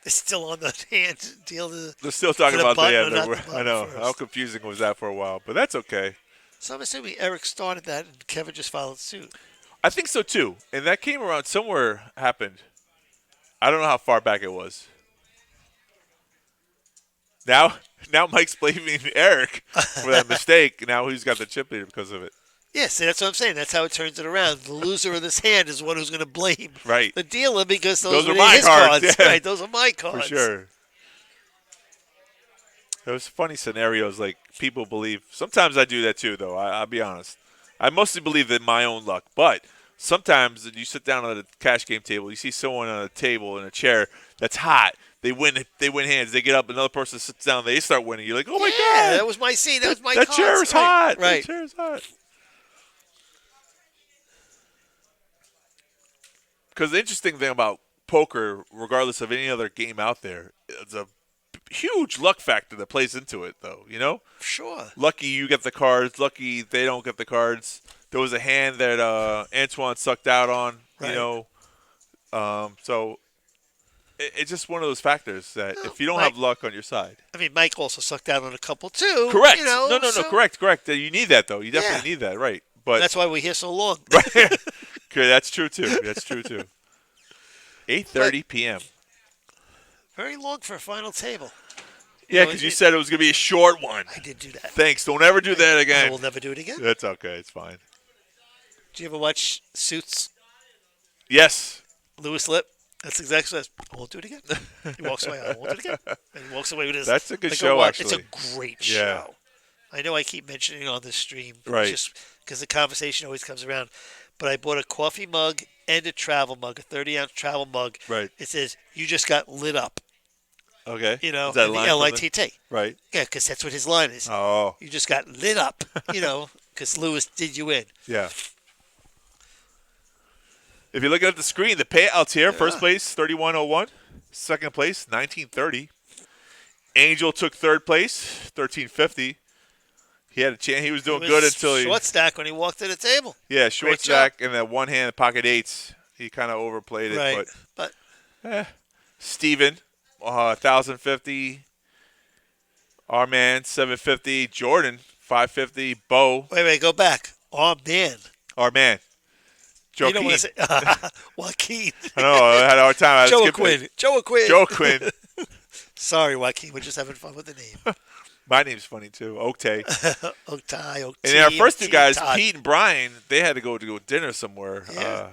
Speaker 2: it's still on the hand deal.
Speaker 3: They're still talking
Speaker 2: the
Speaker 3: about
Speaker 2: button
Speaker 3: the
Speaker 2: or not the
Speaker 3: I
Speaker 2: button
Speaker 3: know.
Speaker 2: first.
Speaker 3: How confusing was that for a while? But that's okay.
Speaker 2: So I'm assuming Eric started that and Kevin just followed suit.
Speaker 3: I think so too. And that came around somewhere happened. I don't know how far back it was. Now, now Mike's blaming Eric for that mistake. Now he's got the chip leader because of it.
Speaker 2: Yeah, see, that's what I'm saying. That's how it turns it around. The loser of this hand is the one who's going to blame
Speaker 3: Right.
Speaker 2: the dealer because those
Speaker 3: Those
Speaker 2: were
Speaker 3: are my
Speaker 2: his
Speaker 3: cards, yeah.
Speaker 2: Right, those are my
Speaker 3: For
Speaker 2: cards.
Speaker 3: sure. There's funny scenarios like people believe. Sometimes I do that too, though. I'll be honest. I mostly believe in my own luck, but sometimes you sit down at a cash game table, you see someone on a table in a chair that's hot. They win hands. They get up. Another person sits down. They start winning. You're like, oh my
Speaker 2: Yeah,
Speaker 3: god,
Speaker 2: that was my scene. That was my
Speaker 3: that
Speaker 2: cards.
Speaker 3: chair is
Speaker 2: Right,
Speaker 3: hot.
Speaker 2: Right.
Speaker 3: That chair is hot. Because the interesting thing about poker, regardless of any other game out there, it's a huge luck factor that plays into it, though. You know,
Speaker 2: Sure.
Speaker 3: lucky you get the cards. Lucky they don't get the cards. There was a hand that Antoine sucked out on.
Speaker 2: Right.
Speaker 3: You know, so it's just one of those factors that if you don't have luck on your side.
Speaker 2: I mean, Mike also sucked out on a couple too.
Speaker 3: Correct.
Speaker 2: You know,
Speaker 3: No, correct. You need that though. You definitely need that, right? But
Speaker 2: That's why we're here so long.
Speaker 3: Okay, that's true too. 8:30 p.m.
Speaker 2: Very long for a final table.
Speaker 3: Yeah,
Speaker 2: know,
Speaker 3: because you said it was going to be a short one.
Speaker 2: I did do that.
Speaker 3: Thanks. Don't ever do that
Speaker 2: I
Speaker 3: again.
Speaker 2: will never do it again.
Speaker 3: That's okay. It's fine.
Speaker 2: Do you ever watch Suits?
Speaker 3: Yes.
Speaker 2: Louis Lip? That's exactly what I won't do it again. He walks away. I won't do it again. And he walks away with his.
Speaker 3: That's a good
Speaker 2: like
Speaker 3: show,
Speaker 2: It's
Speaker 3: actually.
Speaker 2: a great
Speaker 3: Yeah.
Speaker 2: show. I know I keep mentioning it on this stream.
Speaker 3: Right.
Speaker 2: Just because the conversation always comes around. But I bought a coffee mug and a travel mug, a 30-ounce travel mug.
Speaker 3: Right.
Speaker 2: It says, "You just got lit up."
Speaker 3: Okay.
Speaker 2: You know,
Speaker 3: Is that
Speaker 2: and the
Speaker 3: line from
Speaker 2: LITT.
Speaker 3: Right.
Speaker 2: Yeah, because that's what his line is.
Speaker 3: Oh.
Speaker 2: You just got lit up, you know, because Lewis did you in.
Speaker 3: Yeah. If you're looking at the screen, the payouts here: first place 3101, second place 1930. Angel took third place 1350. He had a chance. He was doing good until he
Speaker 2: short stack when he walked to the table.
Speaker 3: Yeah, short
Speaker 2: Great
Speaker 3: stack and that one hand pocket eights. He kind of overplayed it,
Speaker 2: Right.
Speaker 3: but Steven, 1,050. Our man 750. Jordan 550. Bo,
Speaker 2: Wait, go back. Oh, man.
Speaker 3: our man.
Speaker 2: You don't
Speaker 3: Joaquin.
Speaker 2: want to say Joaquin.
Speaker 3: I know. I had a hard time. I skipped it.
Speaker 2: Joaquin.
Speaker 3: Joaquin.
Speaker 2: Sorry, Joaquin. We're just having fun with the name.
Speaker 3: My name's funny too. Oktay.
Speaker 2: Oktai.
Speaker 3: And then our first two guys,
Speaker 2: Todd.
Speaker 3: Pete and Brian, they had to go dinner somewhere.
Speaker 2: Yeah.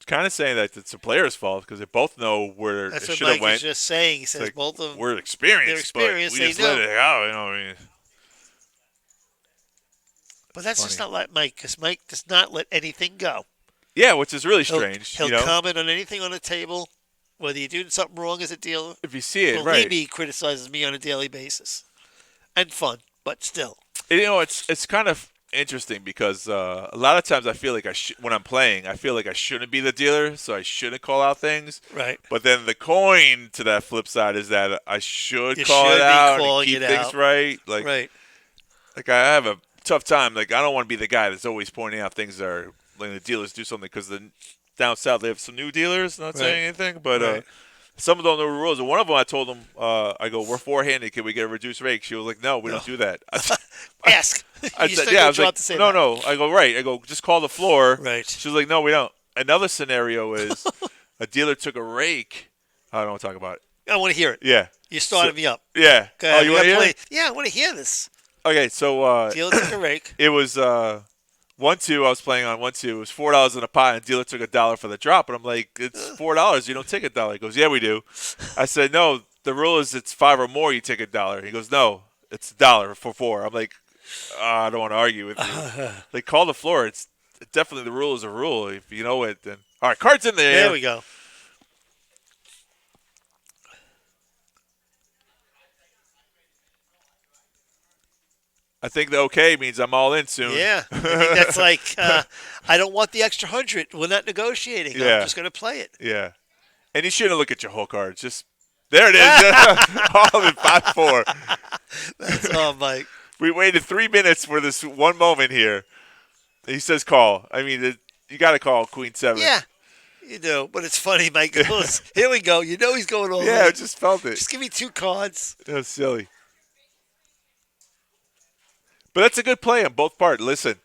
Speaker 3: Kind of saying that it's the player's fault because they both know where
Speaker 2: That's
Speaker 3: it
Speaker 2: what
Speaker 3: should have
Speaker 2: Mike
Speaker 3: went.
Speaker 2: is just saying. He says
Speaker 3: Like,
Speaker 2: both of them.
Speaker 3: we're experienced,
Speaker 2: They're experienced,
Speaker 3: but we just
Speaker 2: they
Speaker 3: let
Speaker 2: know.
Speaker 3: it out. You know what I mean?
Speaker 2: But that's just
Speaker 3: funny.
Speaker 2: not like Mike, because Mike does not let anything go.
Speaker 3: Yeah, which is really
Speaker 2: He'll,
Speaker 3: strange.
Speaker 2: he'll
Speaker 3: you know,
Speaker 2: comment on anything on the table, whether you're doing something wrong as a dealer.
Speaker 3: if you see it,
Speaker 2: Well,
Speaker 3: right?
Speaker 2: he criticizes me on a daily basis. And fun, but still.
Speaker 3: You know, it's kind of interesting because a lot of times I feel like when I'm playing, I feel like I shouldn't be the dealer, so I shouldn't call out things.
Speaker 2: Right.
Speaker 3: But then the coin to that flip side is that I should
Speaker 2: You
Speaker 3: call
Speaker 2: should
Speaker 3: it
Speaker 2: be
Speaker 3: out and
Speaker 2: calling
Speaker 3: keep
Speaker 2: it
Speaker 3: things
Speaker 2: out.
Speaker 3: right. Like,
Speaker 2: Right.
Speaker 3: like I have a tough time. Like, I don't want to be the guy that's always pointing out things that are letting the dealers do something because down south they have some new dealers. Not saying anything, but
Speaker 2: Right.
Speaker 3: some of them know the rules. And one of them, I told them, I go, we're four-handed. Can we get a reduced rake? She was like, no, we don't do that.
Speaker 2: Ask.
Speaker 3: I
Speaker 2: You
Speaker 3: said,
Speaker 2: still
Speaker 3: yeah. I
Speaker 2: go
Speaker 3: was
Speaker 2: drop
Speaker 3: like,
Speaker 2: to say
Speaker 3: no,
Speaker 2: that.
Speaker 3: no. I go, right. I go, just call the floor.
Speaker 2: Right.
Speaker 3: She was like, no, we don't. Another scenario is a dealer took a rake. I don't want to talk about it.
Speaker 2: I want to hear it.
Speaker 3: Yeah.
Speaker 2: You started me up.
Speaker 3: Yeah.
Speaker 2: Go ahead.
Speaker 3: Oh, you want to hear it?
Speaker 2: Yeah, I want to hear this.
Speaker 3: Okay, so
Speaker 2: Dealer took a rake.
Speaker 3: it was 1-2. I was playing on 1-2. It was $4 in a pot, and dealer took $1 for the drop. And I'm like, it's $4. You don't take $1. He goes, yeah, we do. I said, no. The rule is it's 5 or more. You take $1. He goes, no, it's $1 for 4. I'm like, I don't want to argue with you. Like, call the floor. It's definitely the rule is a rule. If you know it, then all right. Cards in there.
Speaker 2: There we go.
Speaker 3: I think the okay means I'm all in soon.
Speaker 2: Yeah. I think that's like, I don't want the extra 100. We're not negotiating.
Speaker 3: Yeah.
Speaker 2: I'm just going to play it.
Speaker 3: Yeah. And you shouldn't look at your whole cards. Just there it is. All in 5-4.
Speaker 2: That's all, Mike.
Speaker 3: We waited 3 minutes for this one moment here. He says call. I mean, you got to call Queen 7.
Speaker 2: Yeah. You know, but it's funny. Mike goes, here we go. You know he's going all
Speaker 3: Yeah, I
Speaker 2: in.
Speaker 3: just felt it.
Speaker 2: Just give me 2 cards.
Speaker 3: That was silly. But that's a good play on both parts. Listen,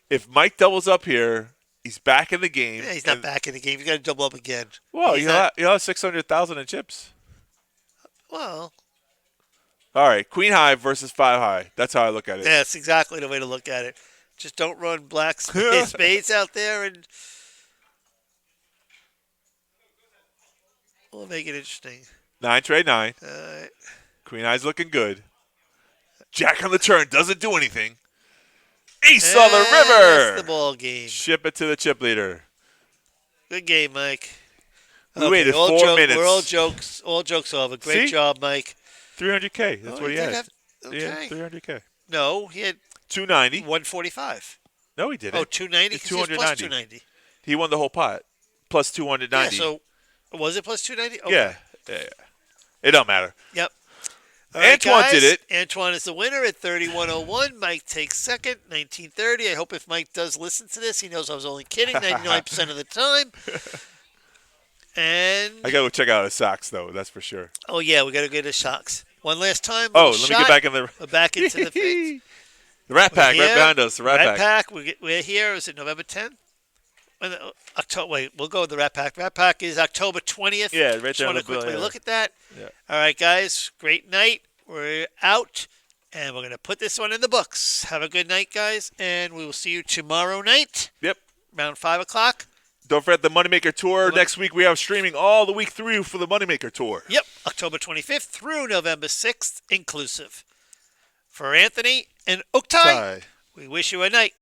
Speaker 3: if Mike doubles up here, he's back in the game.
Speaker 2: Yeah, he's not back in the game. He's got to double up again.
Speaker 3: Well,
Speaker 2: He's
Speaker 3: you'll have 600,000 in chips.
Speaker 2: Well,
Speaker 3: All right, queen high versus 5 high. That's how I look at it.
Speaker 2: that's exactly the way to look at it. Just don't run black spades out there, and we'll make it interesting.
Speaker 3: 9 trade 9.
Speaker 2: All right.
Speaker 3: Queen high's looking good. Jack on the turn doesn't do anything. Ace on the river.
Speaker 2: That's the ball game.
Speaker 3: Ship it to the chip leader.
Speaker 2: Good game, Mike.
Speaker 3: We waited
Speaker 2: all
Speaker 3: 4 minutes.
Speaker 2: We're all jokes. All jokes over. Great
Speaker 3: See?
Speaker 2: job, Mike.
Speaker 3: 300K. That's what he
Speaker 2: did
Speaker 3: had.
Speaker 2: okay.
Speaker 3: Yeah, 300K.
Speaker 2: No, he had
Speaker 3: 290.
Speaker 2: 145.
Speaker 3: No, he didn't.
Speaker 2: Oh, 290?
Speaker 3: It's
Speaker 2: 290. Plus 290.
Speaker 3: He won the whole pot. Plus 290.
Speaker 2: Yeah, so was it plus 290? Okay.
Speaker 3: Yeah. It don't matter.
Speaker 2: Yep. All right,
Speaker 3: Antoine
Speaker 2: guys,
Speaker 3: did it.
Speaker 2: Antoine is the winner at 3101. Mike takes second, 1930. I hope if Mike does listen to this, he knows I was only kidding 99% of the time. And
Speaker 3: I got to check out his socks, though. That's for sure.
Speaker 2: oh, yeah, we got to get his socks. One last time.
Speaker 3: Oh,
Speaker 2: little
Speaker 3: let me get
Speaker 2: shot.
Speaker 3: back in the...
Speaker 2: We're back into the fix.
Speaker 3: The Rat Pack
Speaker 2: We're
Speaker 3: right
Speaker 2: here.
Speaker 3: behind us. The Rat Pack.
Speaker 2: We're here. Is it November 10th? October. Wait, we'll go with the Rat Pack. Rat Pack is October 20th.
Speaker 3: Yeah, right
Speaker 2: Just
Speaker 3: there on
Speaker 2: want to
Speaker 3: the bill,
Speaker 2: quickly
Speaker 3: yeah.
Speaker 2: look at that.
Speaker 3: Yeah.
Speaker 2: All right, guys. Great night. We're out, and we're going to put this one in the books. Have a good night, guys, and we will see you tomorrow night.
Speaker 3: Yep.
Speaker 2: Around 5 o'clock.
Speaker 3: Don't forget the Moneymaker Tour. Next week we have streaming all the week through for the Moneymaker Tour.
Speaker 2: Yep, October 25th through November 6th, inclusive. For Anthony and Oaktai,
Speaker 3: Bye.
Speaker 2: we wish you a night.